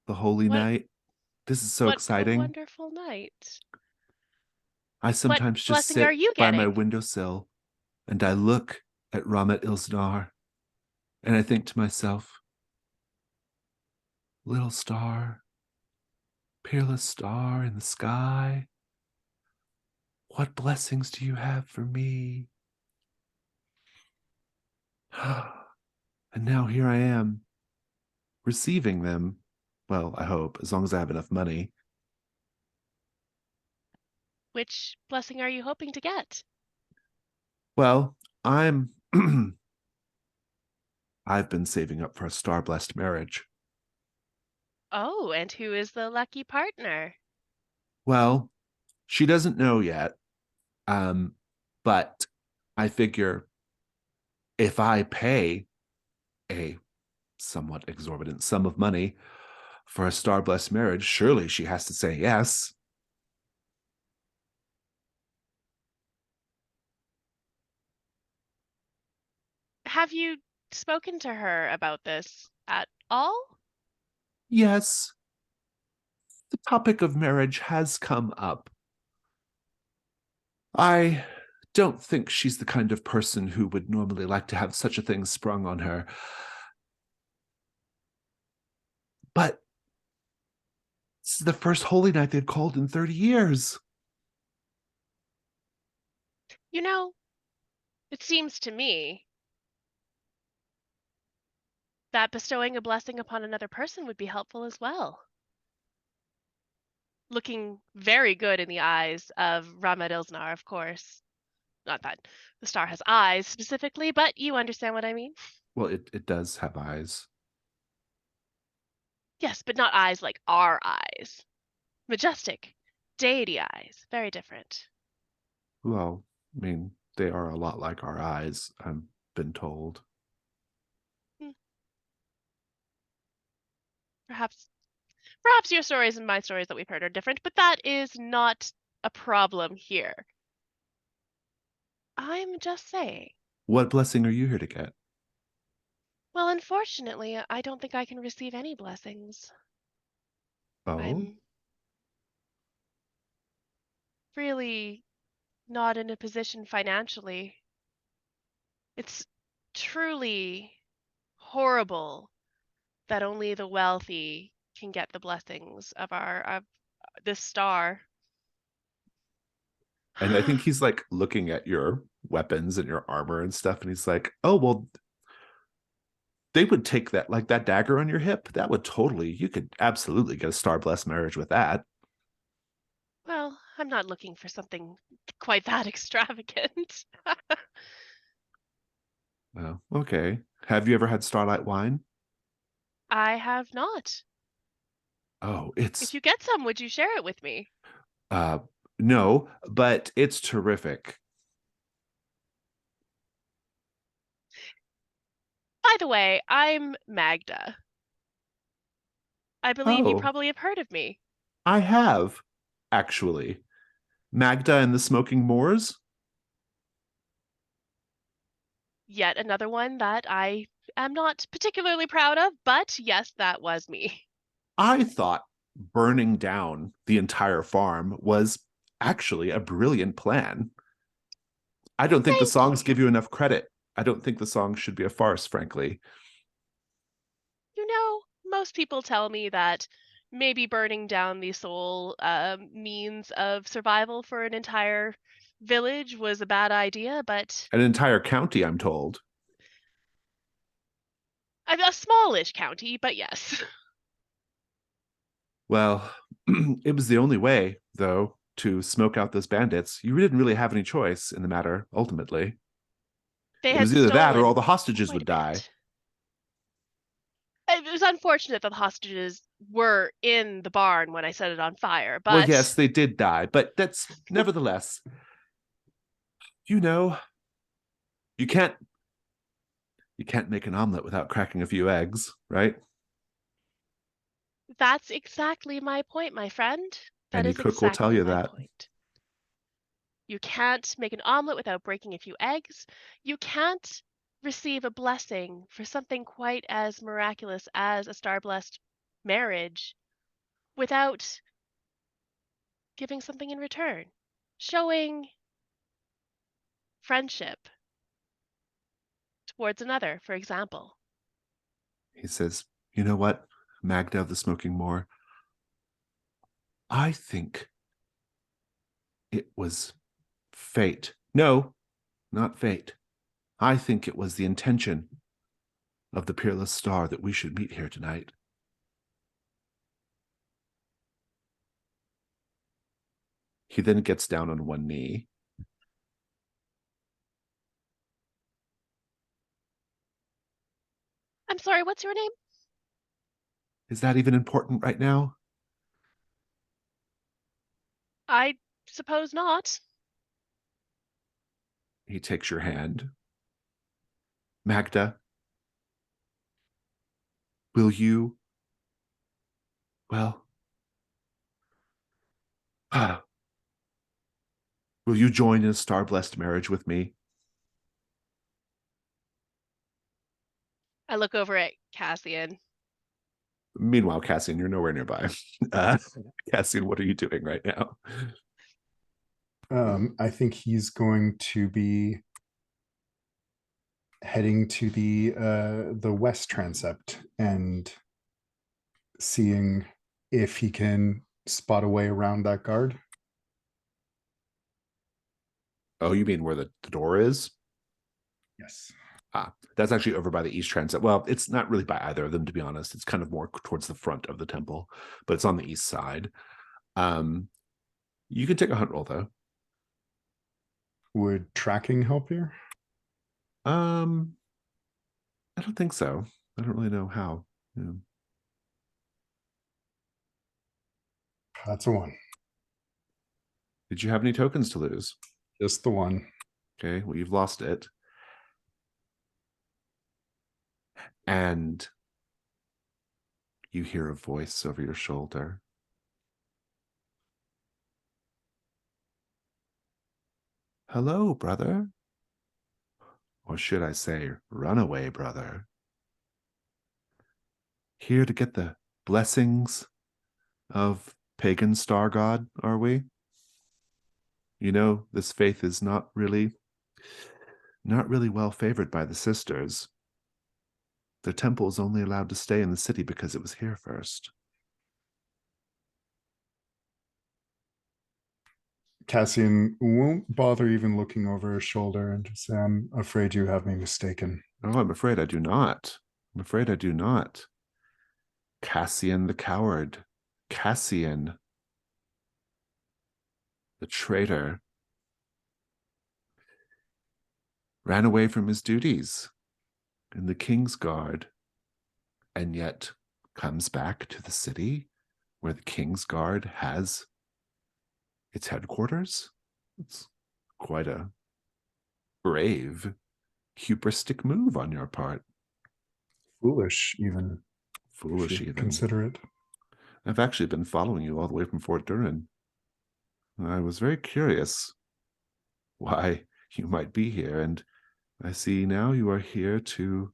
The holy What- night. This is so What a exciting. wonderful night. I sometimes What just blessing are sit you by my getting? windowsill and I look at Ramat Ilznar and I think to myself, little star, peerless star in the sky, what blessings do you have for me? And now here I am, receiving them. Well, I hope, as long as I have enough money. Which blessing are you hoping to get? Well, I'm I've been saving up for a star-blessed marriage. Oh, and who is the lucky partner? Well, she doesn't know yet. But I figure if I pay a somewhat exorbitant sum of money for a star-blessed marriage, surely she has to say yes. Have you spoken to her about this at all? Yes, the topic of marriage has come up. I don't think she's the kind of person who would normally like to have such a thing sprung on her. But this is the first holy night they've called in 30 years. You know, it seems to me that bestowing a blessing upon another person would be helpful as well. Looking very good in the eyes of Ramad Ilznar, of course. Not that the star has eyes specifically, but you understand what I mean. Well, it does have eyes. Yes, but not eyes like our eyes. Majestic, deity eyes, very different. Well, I mean, they are a lot like our eyes, I've been told. Perhaps perhaps your stories and my stories that we've heard are different, but that is not a problem here. I'm just saying. What blessing are you here to get? Well, unfortunately, I don't think I can receive any blessings. Oh, I'm really not in a position financially. It's truly horrible that only the wealthy can get the blessings of this star. and I think he's like looking at your weapons and your armor and stuff, and he's like, "Oh, well, they would take that, like that dagger on your hip. That would totally, you could absolutely get a star blessed marriage with that." Well, I'm not looking for something quite that extravagant. Oh, okay. Have you ever had starlight wine? I have not. Oh, If you get some, would you share it with me? uh, no, but it's terrific. By the way, I'm Magda. I believe you Oh, probably have heard of me. I have, actually. Magda and the Smoking Moors? Yet another one that I am not particularly proud of, but yes, that was me. I thought burning down the entire farm was actually a brilliant plan. I don't think the Thank songs you. give you enough credit. I don't think the song should be a farce, frankly. You know, most people tell me that maybe burning down the sole means of survival for an entire village was a bad idea, but An entire county, I'm told. A smallish county, but yes. Well, it was the only way, though, to smoke out those bandits. You didn't really have any choice in the matter, ultimately. They It had was either that or all stolen the hostages quite would a die. bit. It was unfortunate that the hostages were in the barn when I set it on fire, Well, but yes, they did die, but that's nevertheless, you know, you can't make an omelet without cracking a few eggs, right? that's exactly my point, my friend. That Any is cook will tell exactly you my that. point. You can't make an omelet without breaking a few eggs. You can't receive a blessing for something quite as miraculous as a star-blessed marriage without giving something in return. Showing friendship towards another, for example. He says, you know what, Magda of the Smoking Moor, I think it was fate. No, not fate. I think it was the intention of the Peerless Star that we should meet here tonight. He then gets down on one knee. I'm sorry, what's your name? Is that even important right now? I suppose not. He takes your hand. Magda, will you, well, will you join in a star-blessed marriage with me? I look over at Cassian. Meanwhile, Cassian, you're nowhere nearby. Uh, Cassian, what are you doing right now? I think he's going to be heading to the west transept and seeing if he can spot a way around that guard. Oh, you mean where the door is? Yes. That's actually over by the east transept. Well, it's not really by either of them, to be honest. It's kind of more towards the front of the temple, but it's on the east side. You can take a hunt roll, though. Would tracking help here? I don't think so. I don't really know how. Yeah. That's a one. Did you have any tokens to lose? Just the one. Okay, well, you've lost it. And you hear a voice over your shoulder. Hello, brother. Or should I say, runaway brother. Here to get the blessings of pagan star god, are we? You know, this faith is not really well favored by the sisters. Their temple is only allowed to stay in the city because it was here first. Cassian won't bother even looking over his shoulder and just say, I'm afraid you have me mistaken. Oh, I'm afraid I do not. I'm afraid I do not. Cassian the coward. Cassian the traitor. Ran away from his duties in the kingsguard, and yet comes back to the city where the kingsguard has its headquarters. It's quite a brave, hubristic move on your part. Foolish, even. Foolish, even. Consider it. I've actually been following you all the way from Fort Durin. I was very curious why you might be here, and I see now you are here to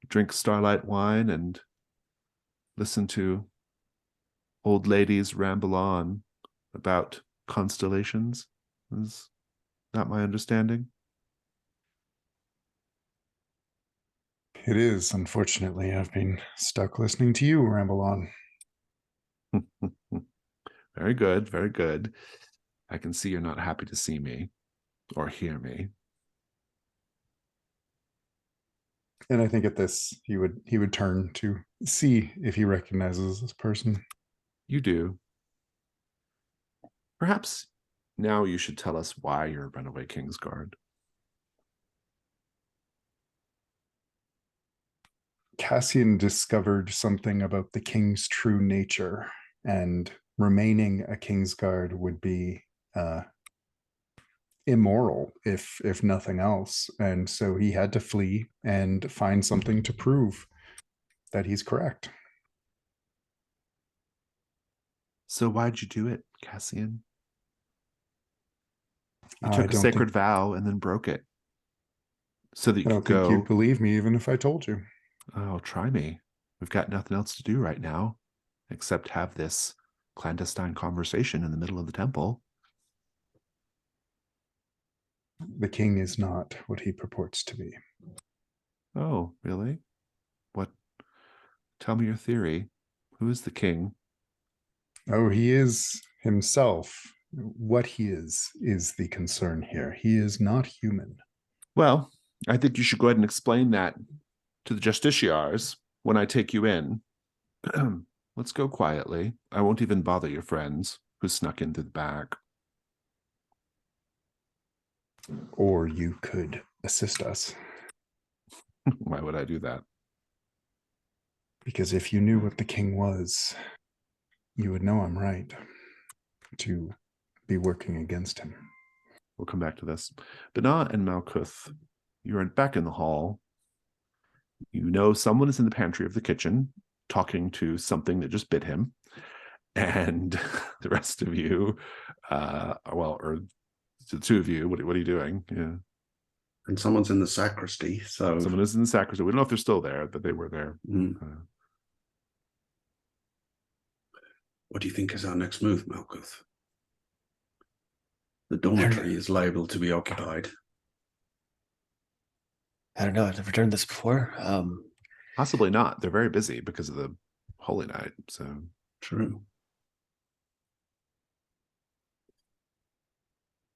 drink starlight wine and listen to old ladies ramble on about constellations. Is that my understanding? It is, unfortunately. I've been stuck listening to you ramble on. Very good, very good. I can see you're not happy to see me or hear me. And I think at this he would turn to see if he recognizes this person. You do. Perhaps now you should tell us why you're a runaway kingsguard. Cassian discovered something about the king's true nature, and remaining a kingsguard would be immoral, if nothing else. And so he had to flee and find something to prove that he's correct. So why'd you do it, Cassian? You I took a don't sacred think vow and then broke it. So that you I could don't think go, you'd believe me even if I told you. oh, try me. We've got nothing else to do right now except have this clandestine conversation in the middle of the temple. The king is not what he purports to be. Oh, really? What? Tell me your theory. Who is the king? Oh, he is himself. What he is the concern here. He is not human. Well, I think you should go ahead and explain that to the justiciars when I take you in. Let's go quietly. I won't even bother your friends who snuck in through the back. Or you could assist us. Why would I do that? Because if you knew what the king was, you would know I'm right to be working against him. We'll come back to this. Bana and Malkuth, you're back in the hall. You know someone is in the pantry of the kitchen talking to something that just bit him. And the rest of you, or the two of you, what are you doing? Yeah. And someone's in the sacristy, so... Someone is in the sacristy. We don't know if they're still there, but they were there. What do you think is our next move, Malkuth? The dormitory is liable to be occupied. I don't know. I've never done this before. Possibly not. They're very busy because of the Holy Night. So True.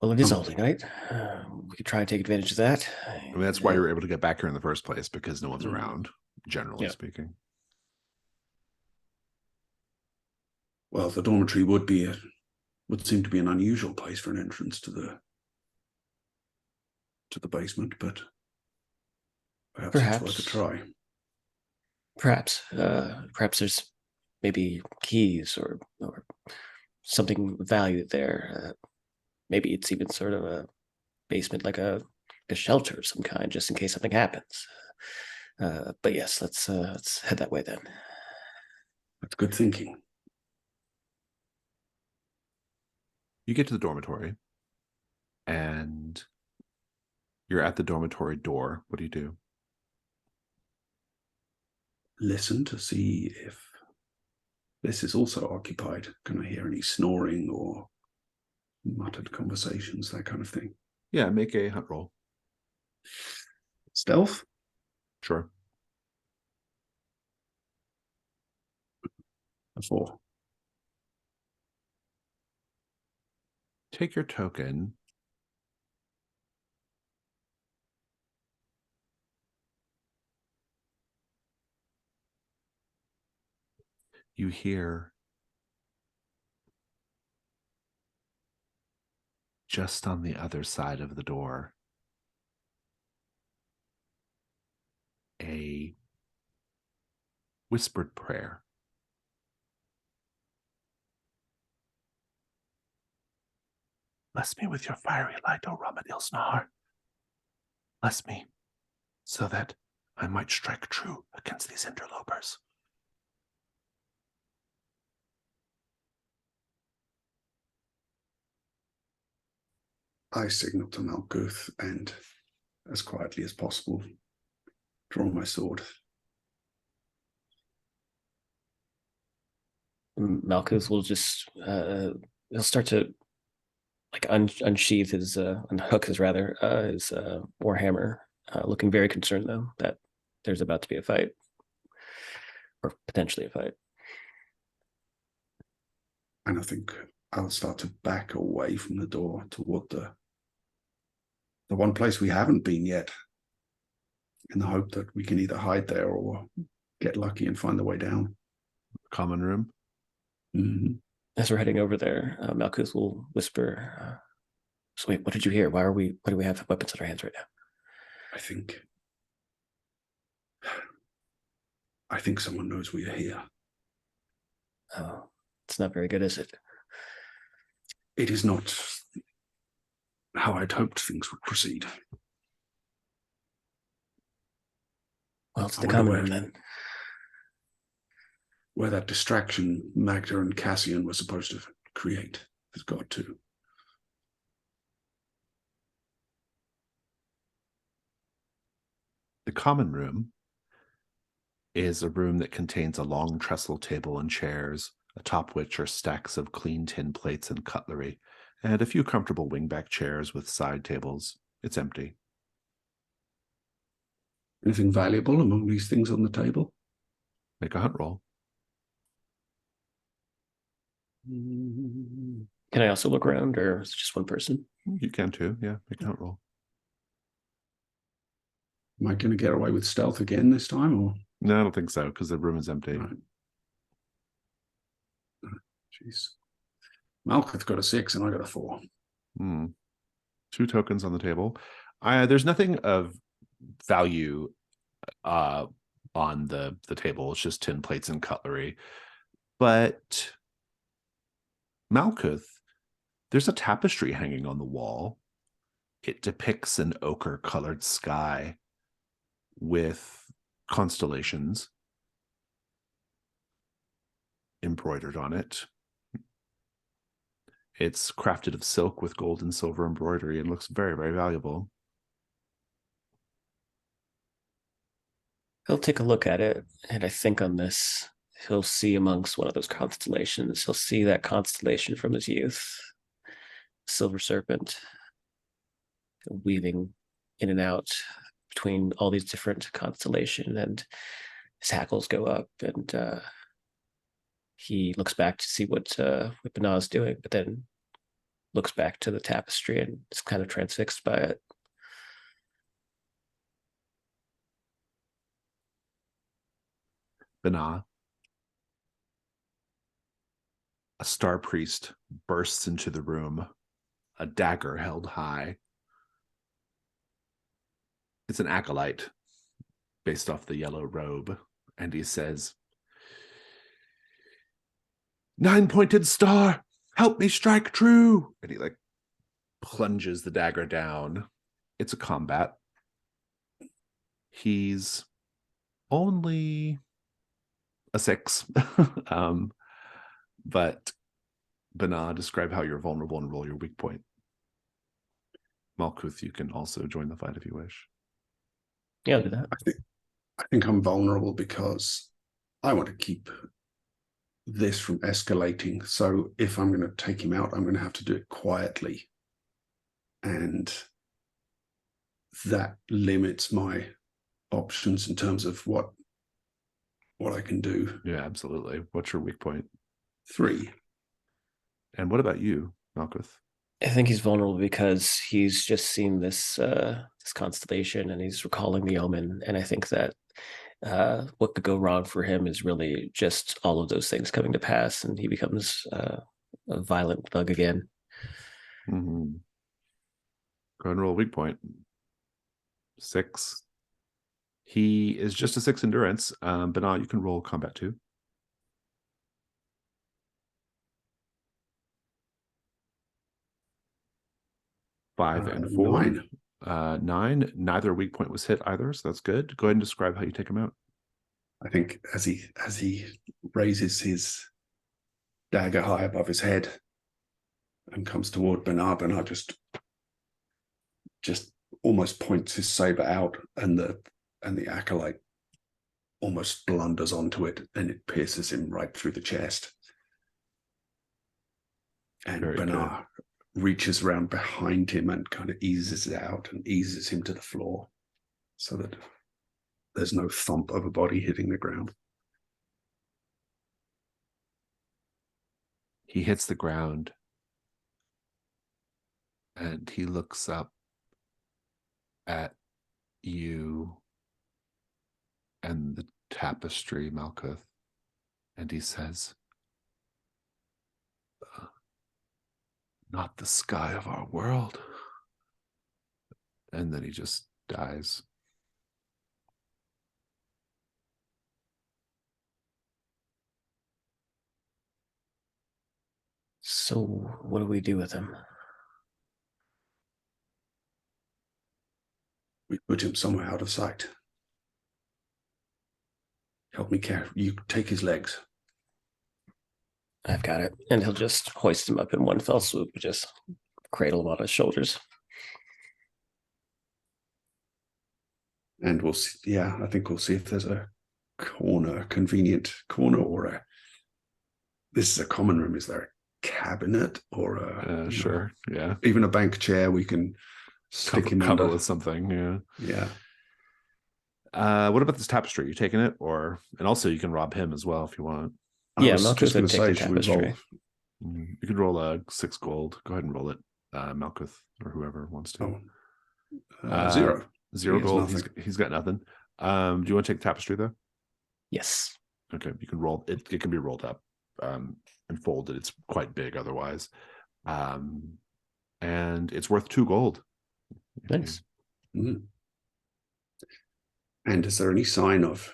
Well, it is a holy night. We could try and take advantage of that. I mean, that's why you were able to get back here in the first place, because no one's around, generally speaking. Well, the dormitory would seem to be an unusual place for an entrance to the basement, but perhaps it's worth a try. Perhaps there's maybe keys or something of value there. Maybe it's even sort of a basement, like a shelter of some kind, just in case something happens. But yes, let's head that way then. That's good thinking. You get to the dormitory, and you're at the dormitory door. What do you do? Listen to see if this is also occupied. Can I hear any snoring or muttered conversations, that kind of thing? Yeah, make a hunt roll. Stealth? Sure. A 4. Take your token. You hear just on the other side of the door a whispered prayer. Bless me with your fiery light, O Ramadilsnar. Bless me, so that I might strike true against these interlopers. I signal to Malkuth and, as quietly as possible, draw my sword. Malkuth will just he'll start to unsheath his unhook his warhammer, looking very concerned though that there's about to be a fight, or potentially a fight. And I think I'll start to back away from the door toward the one place we haven't been yet. in the hope that we can either hide there or get lucky and find the way down. Common room. Mm-hmm. As we're heading over there, Malkuth will whisper, so wait, what did you hear? Why do we have weapons in our hands right now? I think someone knows we are here. Oh, it's not very good, is it? It is not how I'd hoped things would proceed. Well, it's I the wonder common where- room then. Where that distraction Magda and Cassian were supposed to create has got to. The common room is a room that contains a long trestle table and chairs, atop which are stacks of clean tin plates and cutlery, and a few comfortable wingback chairs with side tables. It's empty. Anything valuable among these things on the table? Make a hunt roll. Can I also look around, or is it just one person? You can too. Yeah, make a hunt roll. Am I going to get away with stealth again this time, or? No, I don't think so, because the room is empty. Right. Jeez. Malkuth got a 6 and I got a 4. 2 tokens on the table. There's nothing of value on the table. It's just tin plates and cutlery. But Malkuth, there's a tapestry hanging on the wall. It depicts an ochre-colored sky with constellations embroidered on it. It's crafted of silk with gold and silver embroidery and looks very, very valuable. He'll take a look at it, and I think on this, he'll see amongst one of those constellations, he'll see that constellation from his youth, Silver Serpent, weaving in and out between all these different constellations, and his hackles go up, and he looks back to see what Banah is doing, but then looks back to the tapestry and is kind of transfixed by it. Banah, a star priest bursts into the room, a dagger held high. It's an acolyte based off the yellow robe, and he says, "9-pointed star, help me strike true." And he plunges the dagger down. It's a combat. He's only a 6. But Banah, describe how you're vulnerable and roll your weak point. Malkuth, you can also join the fight if you wish. Yeah, I'll do that. I think I'm vulnerable because I want to keep this from escalating. So if I'm going to take him out, I'm going to have to do it quietly. And that limits my options in terms of what I can do. Yeah, absolutely. What's your weak point? 3. And what about you, Malkuth? I think he's vulnerable because he's just seen this this constellation and he's recalling the omen. And I think that what could go wrong for him is really just all of those things coming to pass, and he becomes a violent thug again. Mm-hmm. Go and roll a weak point. 6. He is just a 6 endurance. Banah, you can roll combat 2. 5 and 4. 9. 9. Neither weak point was hit either, so that's good. Go ahead and describe how you take him out. I think as he raises his dagger high above his head and comes toward Banah just almost points his saber out, and the acolyte almost blunders onto it, and it pierces him right through the chest. And Very Banah reaches around behind him and kind of eases it out and eases him to the floor so that there's no thump of a body hitting the ground. He hits the ground and he looks up at you and the tapestry, Malkuth, and he says, not the sky of our world. And then he just dies. So what do we do with him? We put him somewhere out of sight. Help me care. You take his legs. I've got it. And he'll just hoist him up in one fell swoop, just cradle him on his shoulders. And we'll see. Yeah, I think we'll see if there's a convenient corner, or this is a common room. Is there a cabinet or sure, yeah, even a bank chair we can stick him cover under with something? Yeah. What about this tapestry? You taking it, and also you can rob him as well if you want. Yeah, I was Malkuth just going would to take say, the should we roll? tapestry. You can roll a 6 gold. Go ahead and roll it, Malkuth, or whoever wants to. 0. 0 He has gold. nothing. He's got nothing. Do you want to take the tapestry though? Yes. Okay, you can roll it. It can be rolled up and folded. It's quite big otherwise, and it's worth 2 gold. Nice. Mm. And is there any sign of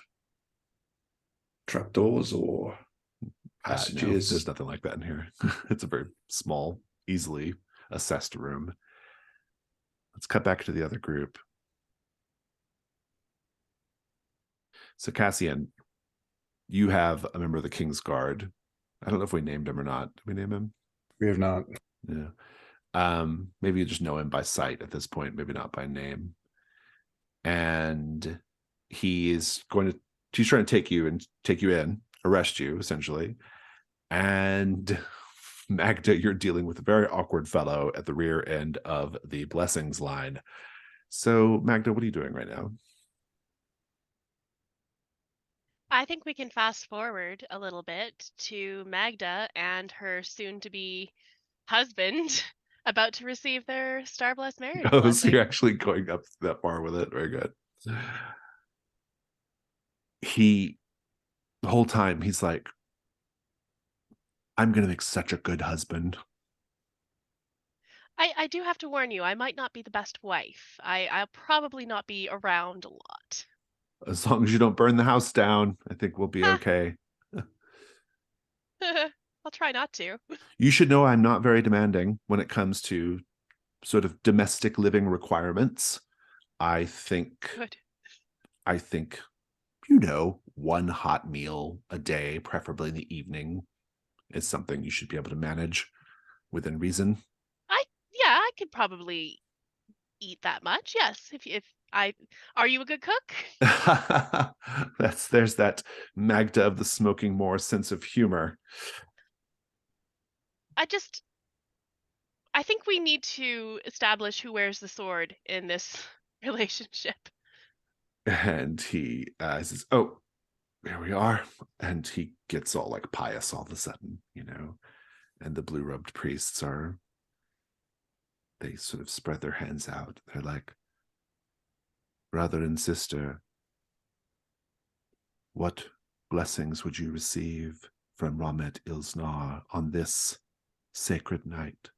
trapdoors or No, passages? there's nothing like that in here. It's a very small, easily assessed room. Let's cut back to the other group. So Cassian, you have a member of the kingsguard. I don't know if we named him or not. Did we name him? We have not. Yeah. Maybe you just know him by sight at this point, maybe not by name. And he's trying to take you in, arrest you, essentially. And Magda, you're dealing with a very awkward fellow at the rear end of the blessings line. So Magda, what are you doing right now? I think we can fast forward a little bit to Magda and her soon-to-be husband about to receive their star-blessed marriage Oh, so blessing. you're actually going up that far with it. Very good. The whole time he's like, I'm going to make such a good husband. I do have to warn you, I might not be the best wife. I'll probably not be around a lot. As long as you don't burn the house down, I think we'll be okay. I'll try not to. You should know I'm not very demanding when it comes to sort of domestic living requirements. I think, Good. one hot meal a day, preferably in the evening, is something you should be able to manage within reason. I could probably eat that much. Yes, are you a good cook? There's that Magda of the Smoking Moor sense of humor. I think we need to establish who wears the sword in this relationship. And he says, oh, here we are. And he gets all like pious all of a sudden, and the blue-robed priests they sort of spread their hands out. They're like, brother and sister, what blessings would you receive from Ramet Ilznar on this sacred night?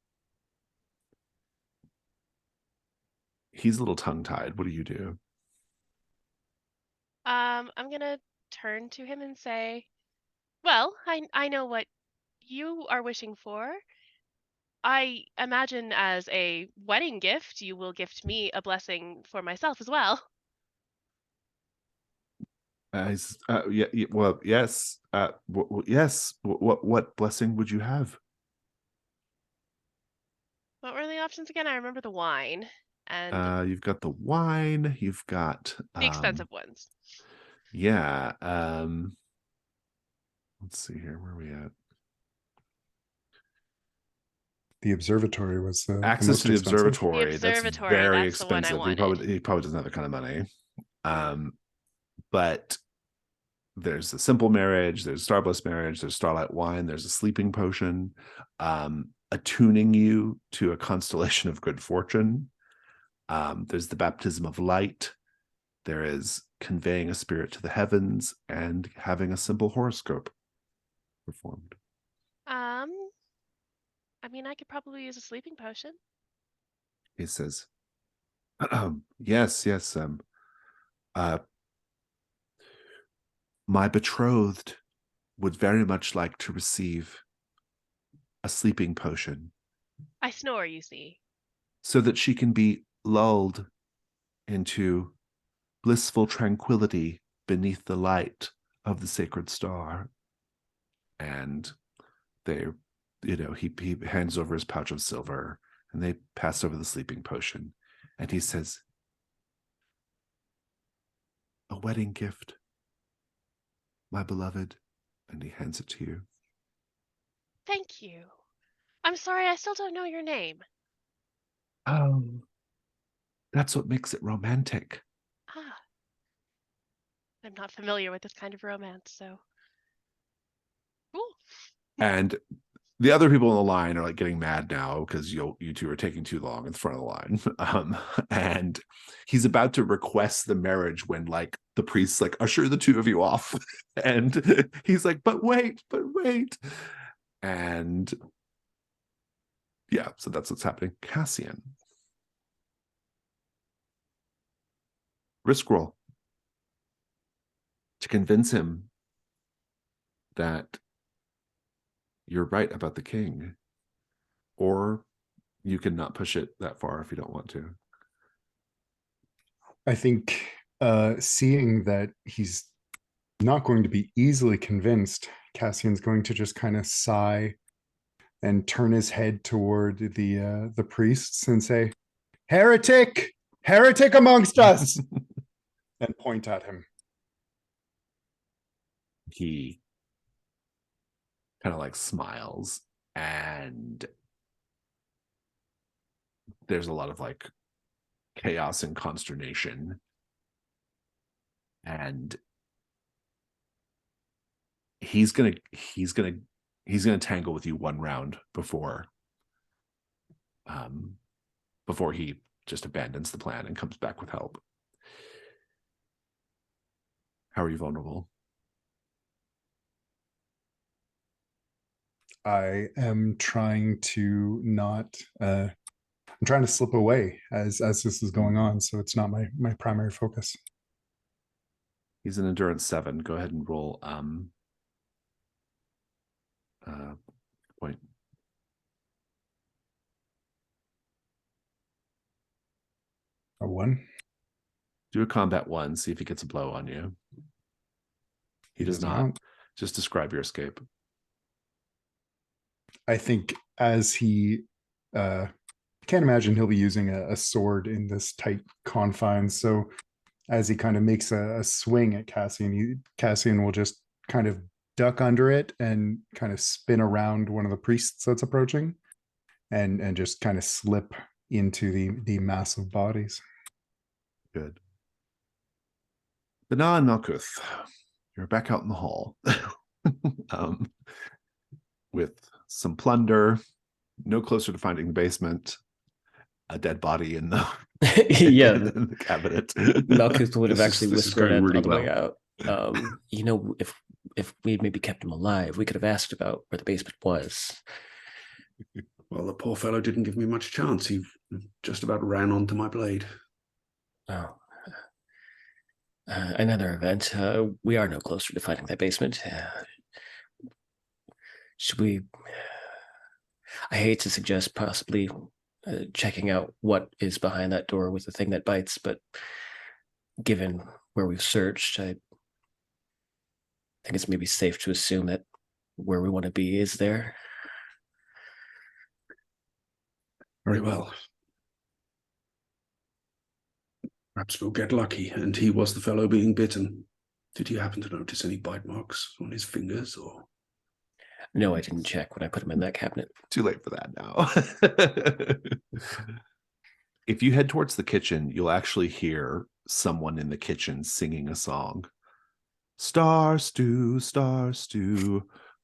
He's a little tongue-tied. What do you do? I'm gonna turn to him and say, well, I know what you are wishing for. I imagine as a wedding gift, you will gift me a blessing for myself as well. Well, yes. Yes. What blessing would you have? What were the options again? I remember the wine and You've got the wine. You've got the expensive ones. Yeah. Let's see here. Where are we at? The observatory was the Access most to the expensive. observatory. The observatory, That's very that's the one I expensive. He probably doesn't have that kind of money. But there's a simple marriage, there's starbless marriage, there's starlight wine, there's a sleeping potion, attuning you to a constellation of good fortune. There's the baptism of light. there is conveying a spirit to the heavens and having a simple horoscope performed. I mean, I could probably use a sleeping potion. He says, yes, my betrothed would very much like to receive a sleeping potion I snore, you see. so that she can be lulled into blissful tranquility beneath the light of the sacred star. And they, he hands over his pouch of silver, and they pass over the sleeping potion. And he says, a wedding gift, my beloved. And he hands it to you. Thank you. I'm sorry, I still don't know your name. Oh, that's what makes it romantic. Ah. I'm not familiar with this kind of romance, so. Cool. And the other people in the line are like getting mad now because you two are taking too long in front of the line. And he's about to request the marriage when like the priest's like, usher the two of you off. And he's like, but wait. And yeah, so that's what's happening. Cassian. Risk roll to convince him that you're right about the king, or you can not push it that far if you don't want to. I think seeing that he's not going to be easily convinced, Cassian's going to just kind of sigh and turn his head toward the priests and say, heretic amongst us, and point at him. He kind of like smiles, and there's a lot of like chaos and consternation, and he's gonna tangle with you one round before he just abandons the plan and comes back with help. How are you vulnerable? I am trying to not I'm trying to slip away as this is going on, so it's not my primary focus. He's an endurance 7. Go ahead and roll point. A 1. Do a combat 1, see if he gets a blow on you. He does not. Just describe your escape. I think as he can't imagine he'll be using a sword in this tight confines. So as he kind of makes a swing at Cassian, Cassian will just kind of duck under it and kind of spin around one of the priests that's approaching and just kind of slip into the massive bodies. Good. Bana and Malkuth, you're back out in the hall with some plunder, no closer to finding the basement, a dead body in the Yeah, in the cabinet. Malkuth would have actually This is whispered going it really on the way well. out. If we'd maybe kept him alive, we could have asked about where the basement was. Well, the poor fellow didn't give me much chance. He just about ran onto my blade. Oh. Another event. We are no closer to finding that basement. Should we? I hate to suggest possibly checking out what is behind that door with the thing that bites, but given where we've searched, I think it's maybe safe to assume that where we want to be is there. Very well. Perhaps we'll get lucky, and he was the fellow being bitten. Did you happen to notice any bite marks on his fingers, or? No, I didn't check when I put him in that cabinet. Too late for that now. If you head towards the kitchen, you'll actually hear someone in the kitchen singing a song. Star stew,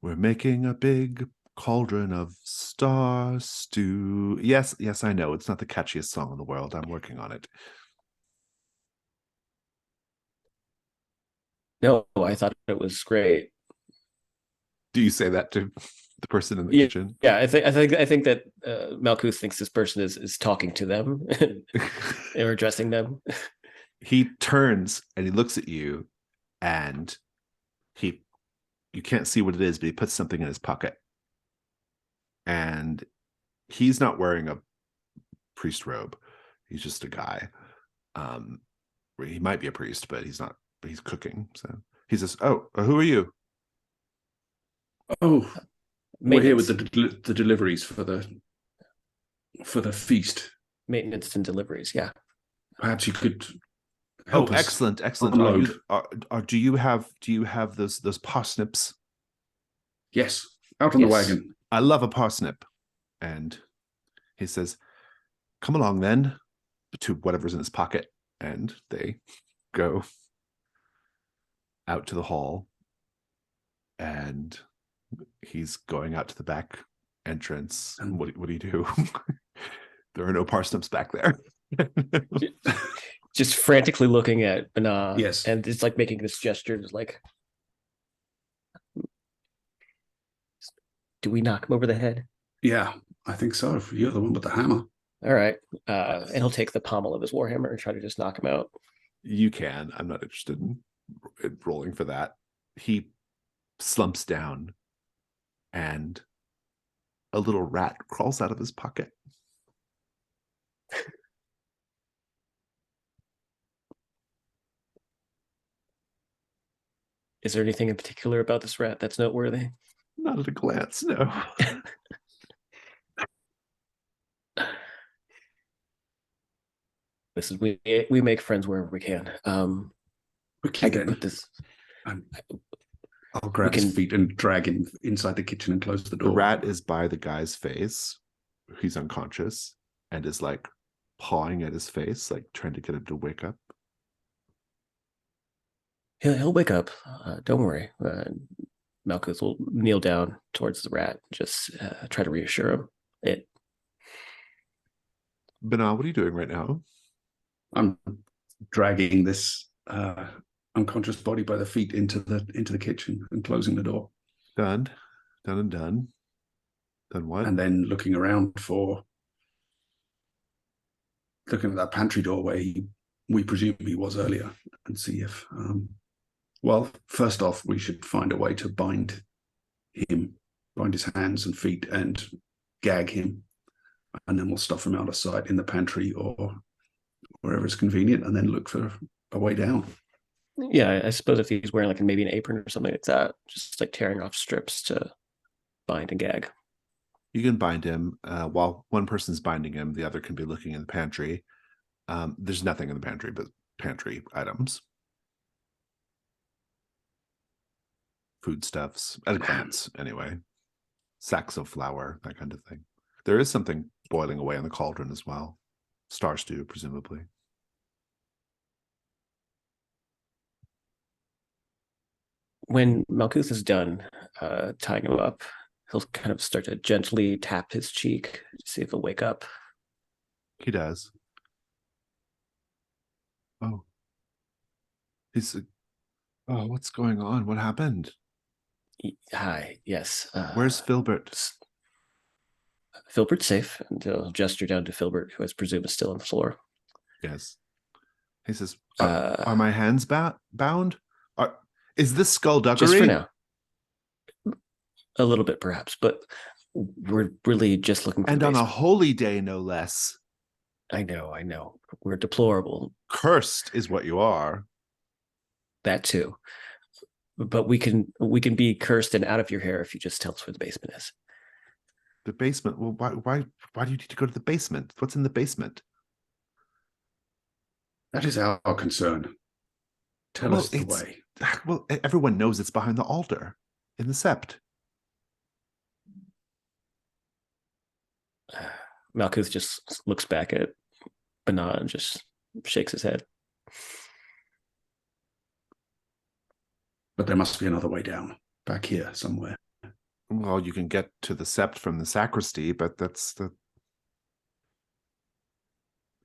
we're making a big cauldron of star stew. Yes, I know. It's not the catchiest song in the world. I'm working on it. No, I thought it was great. Do you say that to the person in the Yeah, kitchen? yeah. I think that Malkuth thinks this person is talking to them or addressing them. He turns and he looks at you, and you can't see what it is, but he puts something in his pocket. And he's not wearing a priest robe. He's just a guy. He might be a priest, but he's not. But he's cooking. So he says, "Oh, who are you?" Oh, we're here with Maintenance, the deliveries for the feast. maintenance and deliveries. Yeah. Perhaps you could Oh, help us excellent. unload. Do you have those parsnips? Yes, out on the Yes. wagon. I love a parsnip. And he says, "Come along then," to whatever's in his pocket. And they go out to the hall, and he's going out to the back entrance. And what do you do? There are no parsnips back there. Just frantically looking at Bana. Yes. And it's like making this gesture, just like, do we knock him over the head? Yeah, I think so. You're the one with the hammer. All right. And he'll take the pommel of his warhammer and try to just knock him out. You can. I'm not interested in rolling for that. He slumps down, and a little rat crawls out of his pocket. Is there anything in particular about this rat that's noteworthy? Not at a glance, no. This is we make friends wherever we can. Okay, I can then. put this. I'll grab his feet and drag him inside the kitchen and close the The door. rat is by the guy's face. He's unconscious and is like pawing at his face, like trying to get him to wake up. He'll wake up. Don't worry. Malkuth will kneel down towards the rat, just try to reassure him. Bana, what are you doing right now? I'm dragging this unconscious body by the feet into the kitchen and closing the door. Done and done. Done what? And then looking around looking at that pantry door where we presume he was earlier, and see if well, first off, we should find a way to bind his hands and feet and gag him, and then we'll stuff him out of sight in the pantry or wherever it's convenient, and then look for a way down. Yeah, I suppose if he's wearing like maybe an apron or something like that, just like tearing off strips to bind and gag. You can bind him. While one person's binding him, the other can be looking in the pantry. There's nothing in the pantry but pantry items. Foodstuffs, at a glance, anyway. Sacks of flour, that kind of thing. There is something boiling away in the cauldron as well. Star stew, presumably. When Malkuth is done tying him up, he'll kind of start to gently tap his cheek to see if he'll wake up. He does. Oh. Oh, what's going on? What happened? Hi, yes. Where's Filbert? Filbert's safe, and he'll gesture down to Filbert, who I presume is still on the floor. Yes. He says, are my hands bound? Is this skullduggery? Just for now. A little bit, perhaps, but we're really just looking for and on a holy day, no less. I know. We're deplorable. Cursed is what you are. That too. But we can be cursed and out of your hair if you just tell us where the basement is. The basement? Well, why do you need to go to the basement? What's in the basement? That is our concern. Tell us the way. Well, everyone knows it's behind the altar in the sept. Malkuth just looks back at Bana and just shakes his head. But there must be another way down, back here somewhere. Well, you can get to the sept from the sacristy, but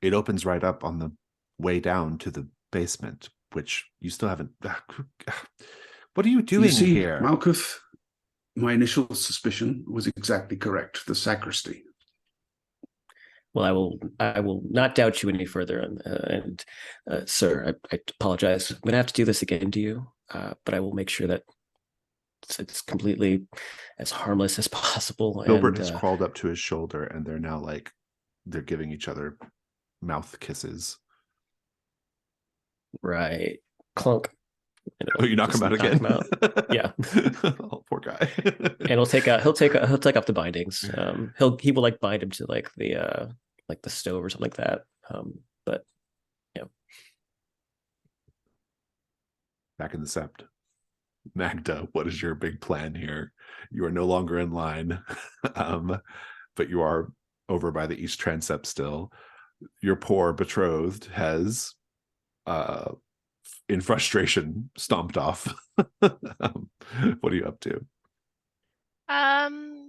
it opens right up on the way down to the basement. which you still haven't. What are you You doing see, here? Malkuth, my initial suspicion was exactly correct. The sacristy. Well, I will not doubt you any further. And sir, I apologize. I'm going to have to do this again to you, but I will make sure that it's completely as harmless as possible. Filbert And has crawled up to his shoulder, and they're now like they're giving each other mouth kisses. right, clunk. Oh, you knock him out again? Him out. Yeah. Oh, poor guy. And he'll take off the bindings. He will like bind him to like the stove or something like that. But yeah. Back in the sept. Magda, what is your big plan here? You are no longer in line, but you are over by the east transept still. Your poor betrothed has, in frustration, stomped off. What are you up to? Well,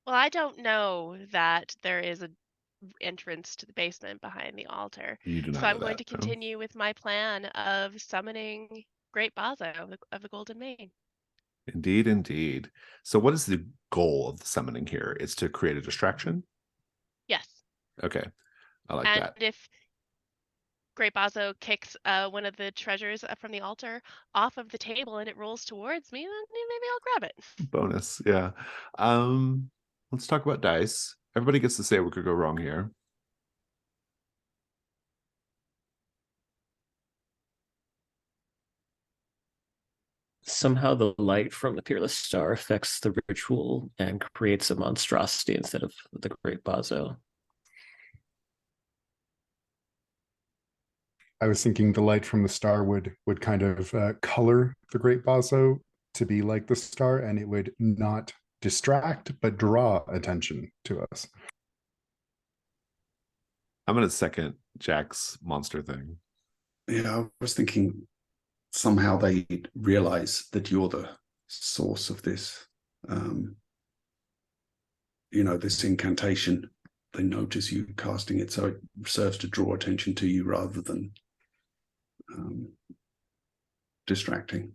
I don't know that there is an entrance to the basement behind the altar. You do not So know I'm going that, to no? continue with my plan of summoning Great Bazo of the Golden Mane. Indeed, indeed. So what is the goal of the summoning here? It's to create a distraction? Yes. Okay. I like And that. if Great Bazo kicks one of the treasures up from the altar off of the table and it rolls towards me, then maybe I'll grab it. Bonus, yeah. Let's talk about dice. Everybody gets to say what could go wrong here. Somehow the light from the Peerless Star affects the ritual and creates a monstrosity instead of the Great Bazo. I was thinking the light from the star would kind of color the Great Bazo to be like the star, and it would not distract but draw attention to us. I'm going to second Jack's monster thing. Yeah, I was thinking somehow they realize that you're the source of this, this incantation. They notice you casting it, so it serves to draw attention to you rather than distracting.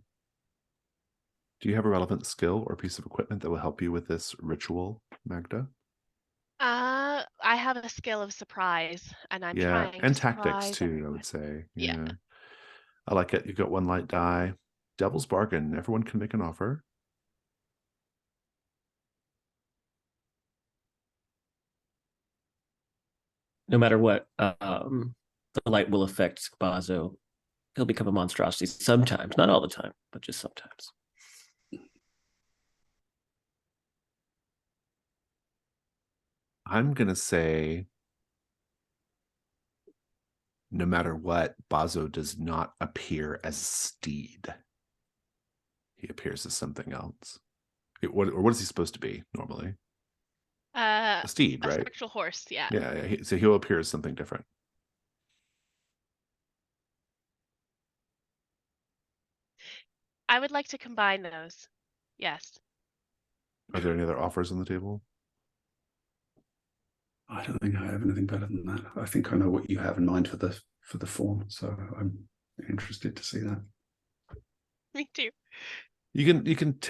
Do you have a relevant skill or piece of equipment that will help you with this ritual, Magda? I have a skill of surprise, and I'm trying and to tactics surprise too, I everyone. would say. Yeah. I like it. You've got one light die. Devil's bargain. Everyone can make an offer. No matter what, the light will affect Bazo. He'll become a monstrosity sometimes, not all the time, but just sometimes. I'm going to say no matter what, Bazo does not appear as a steed. He appears as something else. What is he supposed to be normally? A steed, A right? spectral horse, yeah. Yeah, so he'll appear as something different. I would like to combine those. Yes. Are there any other offers on the table? I don't think I have anything better than that. I think I know what you have in mind for the form, so I'm interested to see that. Me too.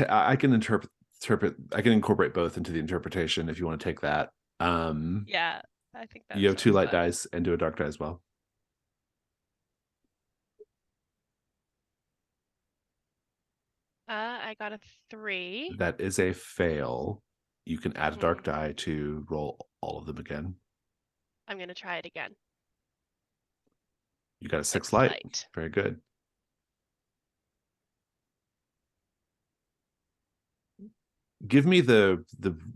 I can interpret. I can incorporate both into the interpretation if you want to take that. Yeah, I think that You have 2 light fun. dice and do a dark die as well. I got a 3. That is a fail. You can add a dark die to roll all of them again. I'm gonna try it again. You got a 6 light. light. Very good. Give me the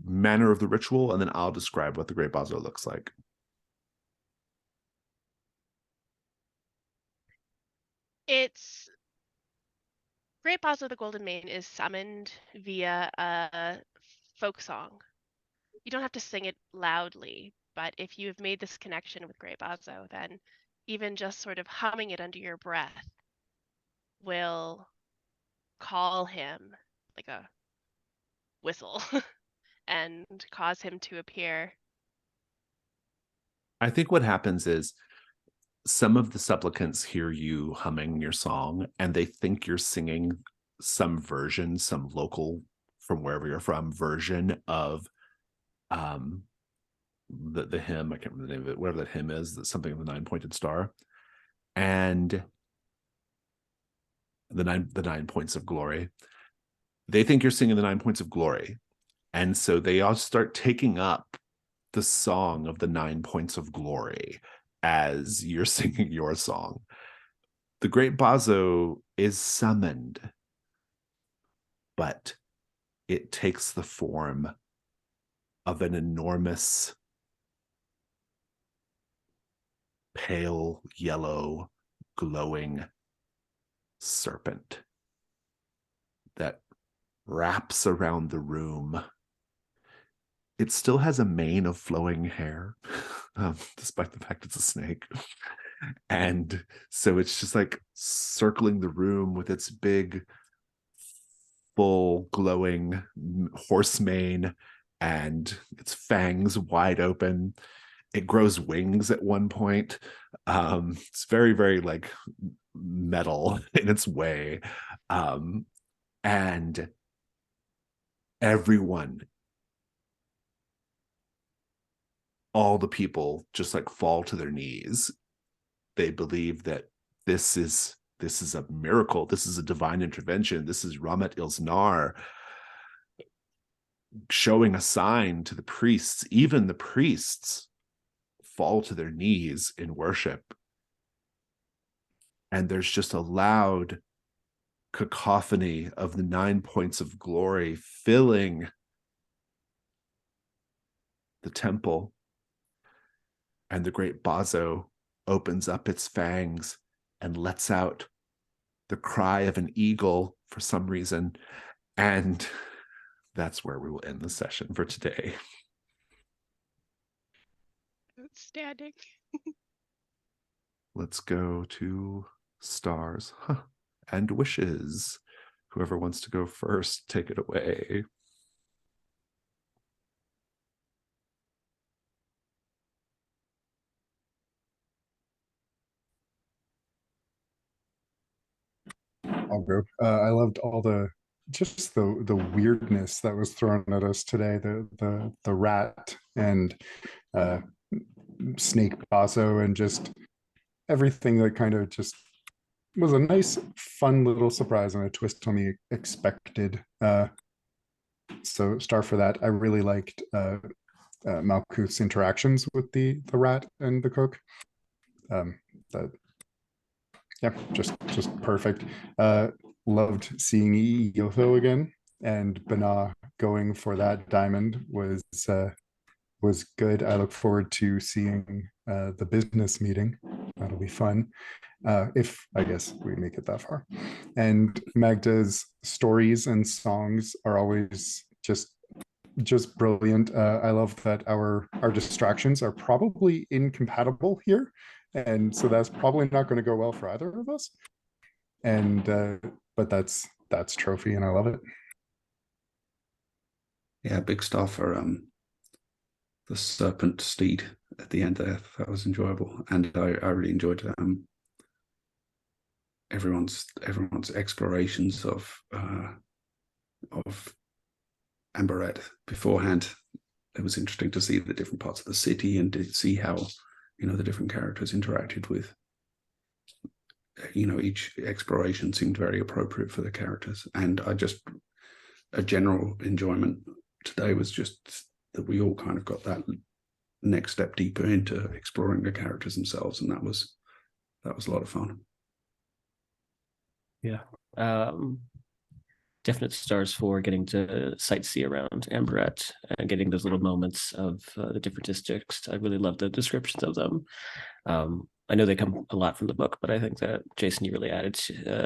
manner of the ritual, and then I'll describe what the Great Bazo looks like. It's Great Bazo the Golden Mane is summoned via a folk song. You don't have to sing it loudly, but if you've made this connection with Great Bazo, then even just sort of humming it under your breath will call him like a whistle and cause him to appear. I think what happens is some of the supplicants hear you humming your song, and they think you're singing some version, some local, from wherever you're from, version of the hymn. I can't remember the name of it, whatever that hymn is, that's something of the nine-pointed star, and the nine points of glory. They think you're singing the 9 points of glory, and so they all start taking up the song of the 9 points of glory as you're singing your song. The great Bazo is summoned, but it takes the form of an enormous pale yellow glowing serpent that wraps around the room. It still has a mane of flowing hair, despite the fact it's a snake. And so it's just like circling the room with its big, full, glowing horse mane and its fangs wide open. It grows wings at one point. It's very, very like metal in its way. And everyone, all the people just like fall to their knees. They believe that this is a miracle. This is a divine intervention. This is Ramat Ilznar showing a sign to the priests. Even the priests fall to their knees in worship. And there's just a loud cacophony of the 9 points of glory filling the temple. And the great Bazo opens up its fangs and lets out the cry of an eagle for some reason. And that's where we will end the session for today. Outstanding. Let's go to stars and wishes. Whoever wants to go first, take it away. I'll go. I loved all the weirdness that was thrown at us today. The rat and snake basso and just everything that kind of just was a nice, fun little surprise and a twist on the expected. So star for that. I really liked Malkuth's interactions with the rat and the cook. That yeah, just perfect. Loved seeing Yotho again, and Bana going for that diamond was good. I look forward to seeing the business meeting. That'll be fun. If I guess we make it that far. And Magda's stories and songs are always just brilliant. I love that our distractions are probably incompatible here, and so that's probably not going to go well for either of us. And but that's trophy, and I love it. Yeah, big star for the serpent steed at the end there. That was enjoyable, and I really enjoyed everyone's explorations of Amberet beforehand. It was interesting to see the different parts of the city and to see how the different characters interacted with. Each exploration seemed very appropriate for the characters, and a general enjoyment today was just that we all kind of got that next step deeper into exploring the characters themselves, and that was a lot of fun. Yeah. Definite stars for getting to sightsee around Amberet and getting those little moments of the different districts. I really love the descriptions of them. I know they come a lot from the book, but I think that Jason, you really added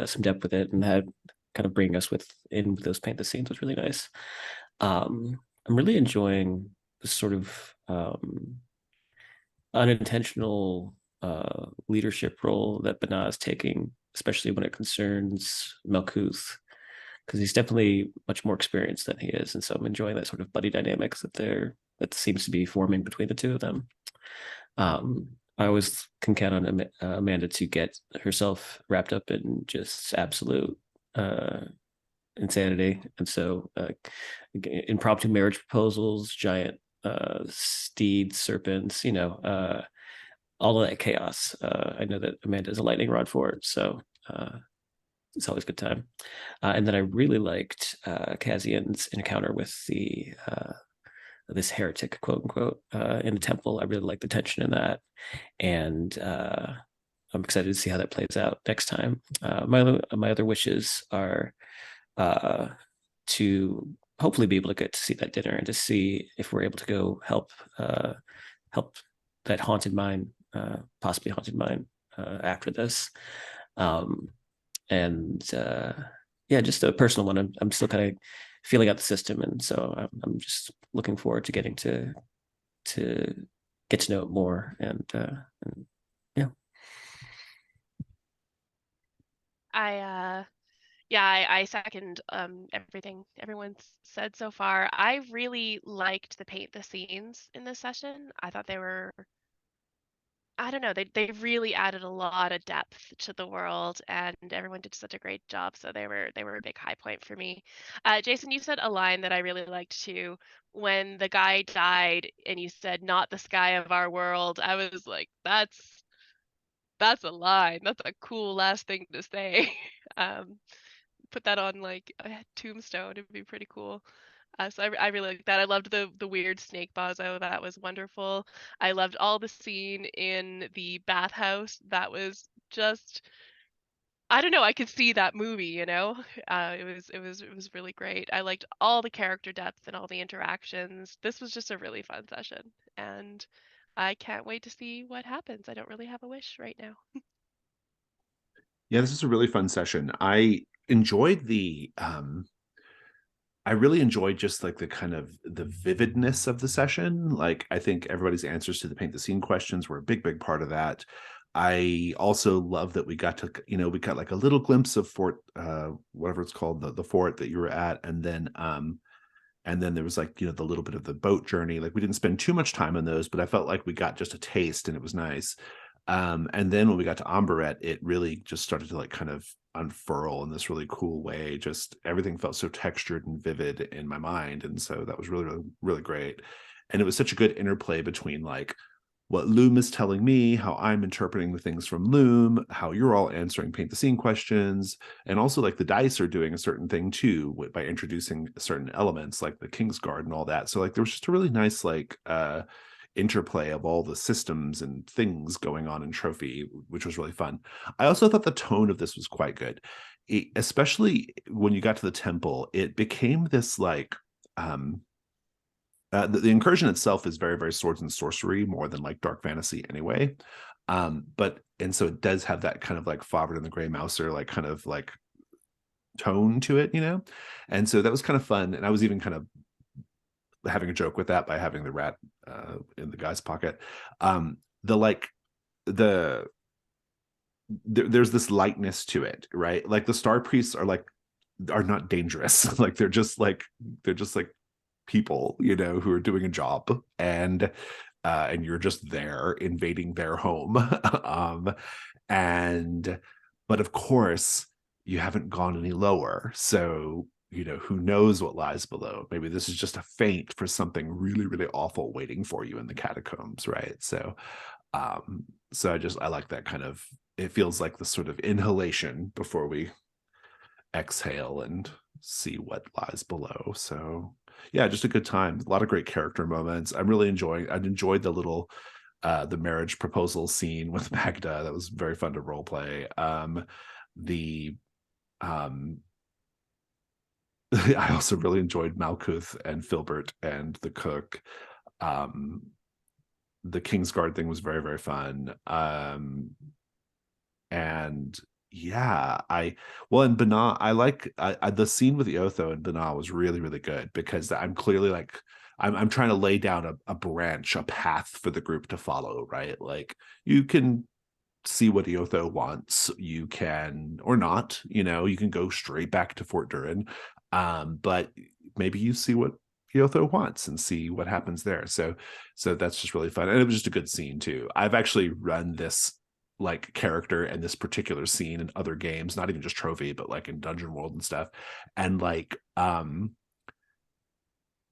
some depth with it, and had kind of bringing us with those paint the scenes was really nice. I'm really enjoying this sort of unintentional leadership role that Bana is taking, especially when it concerns Malkuth, because he's definitely much more experienced than he is, and so I'm enjoying that sort of buddy dynamics that seems to be forming between the two of them. I always can count on Amanda to get herself wrapped up in just absolute insanity. And so impromptu marriage proposals, giant steed serpents, all of that chaos. I know that Amanda's a lightning rod for it. So it's always a good time. And then I really liked Cassian's encounter with the this heretic, quote unquote, in the temple. I really like the tension in that, and I'm excited to see how that plays out next time. My other wishes are to hopefully be able to get to see that dinner and to see if we're able to go help that haunted mine, possibly haunted mine, after this. And yeah, just a personal one. I'm still kind of feeling out the system, and so I'm just looking forward to getting to get to know it more. And yeah, I second everything everyone's said so far. I really liked the paint the scenes in this session. I thought they were, I don't know, they really added a lot of depth to the world, and everyone did such a great job. So they were a big high point for me. Jason, you said a line that I really liked too. When the guy died and you said, "Not the sky of our world," I was like, that's a line. That's a cool last thing to say. um, Put that on like a tombstone. It'd be pretty cool. So I really like that. I loved the weird snake buzz. Oh, that was wonderful. I loved all the scene in the bathhouse. That was just, I don't know. I could see that movie. It was really great. I liked all the character depth and all the interactions. This was just a really fun session, and I can't wait to see what happens. I don't really have a wish right now. Yeah, this is a really fun session. I enjoyed I really enjoyed just like the kind of the vividness of the session. Like, I think everybody's answers to the paint the scene questions were a big part of that. I also love that we got to, we got like a little glimpse of Fort, whatever it's called, the fort that you were at, and then there was like, the little bit of the boat journey. Like, we didn't spend too much time on those, but I felt like we got just a taste, and it was nice. And then when we got to Amberet, it really just started to like kind of unfurl in this really cool way. Just everything felt so textured and vivid in my mind. And so that was really great. And it was such a good interplay between like what Loom is telling me, how I'm interpreting the things from Loom, how you're all answering paint the scene questions, and also like the dice are doing a certain thing too by introducing certain elements like the kingsguard and all that. So like there was just a really nice like interplay of all the systems and things going on in Trophy, which was really fun. I also thought the tone of this was quite good, especially when you got to the temple. It became this like the incursion itself is very swords and sorcery more than like dark fantasy anyway. And so it does have that kind of like Faward and the Grey Mouser like kind of like tone to it, and so that was kind of fun. And I was even kind of having a joke with that by having the rat in the guy's pocket. There's this lightness to it, right? Like the star priests are not dangerous. Like they're just like people, who are doing a job, and you're just there invading their home. But of course you haven't gone any lower, so who knows what lies below. Maybe this is just a feint for something really awful waiting for you in the catacombs, right? So I like that kind of, it feels like the sort of inhalation before we exhale and see what lies below. So yeah, just a good time. A lot of great character moments. I enjoyed the little the marriage proposal scene with Magda. That was very fun to role play. I also really enjoyed Malkuth and Filbert and the cook. The Kingsguard thing was very fun. And yeah, and Bana, I like the scene with Iotho and Bana was really good, because I'm clearly like I'm trying to lay down a branch, a path for the group to follow, right? Like, you can see what Iotho wants, you can, or not, you can go straight back to Fort Durin, but maybe you see what Yotho wants and see what happens there. So that's just really fun. And it was just a good scene too. I've actually run this like character and this particular scene in other games, not even just Trophy, but like in Dungeon World and stuff. And like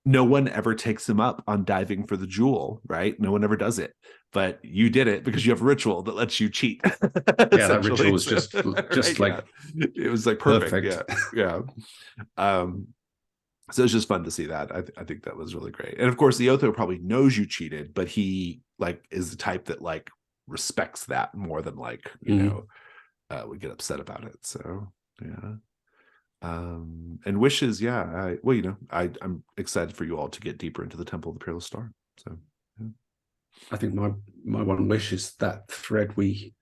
no one ever takes him up on diving for the jewel, right? No one ever does it. But you did it because you have a ritual that lets you cheat. Yeah, that ritual was just right, like it was like perfect. perfect. Yeah. So it's just fun to see that. I think that was really great. And of course, the Otho probably knows you cheated, but he like is the type that like respects that more than like, you know, would get upset about it. So yeah. And wishes, yeah. Well, you know, I'm excited for you all to get deeper into the Temple of the Peerless Star. So yeah. I think my one wish is that thread we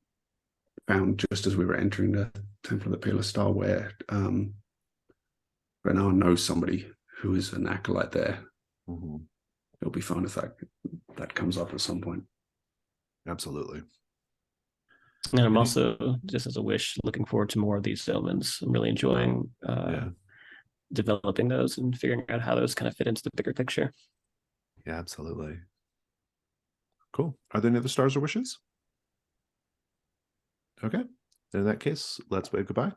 found just as we were entering the Temple of the Peerless Star, where Renar knows somebody who is an acolyte there. Mm-hmm. It'll be fun if that comes up at some point. Absolutely. And I'm also, just as a wish, looking forward to more of these omens. I'm really enjoying developing those and figuring out how those kind of fit into the bigger picture. Yeah, absolutely. Cool. Are there any other stars or wishes? Okay. In that case, let's wave goodbye.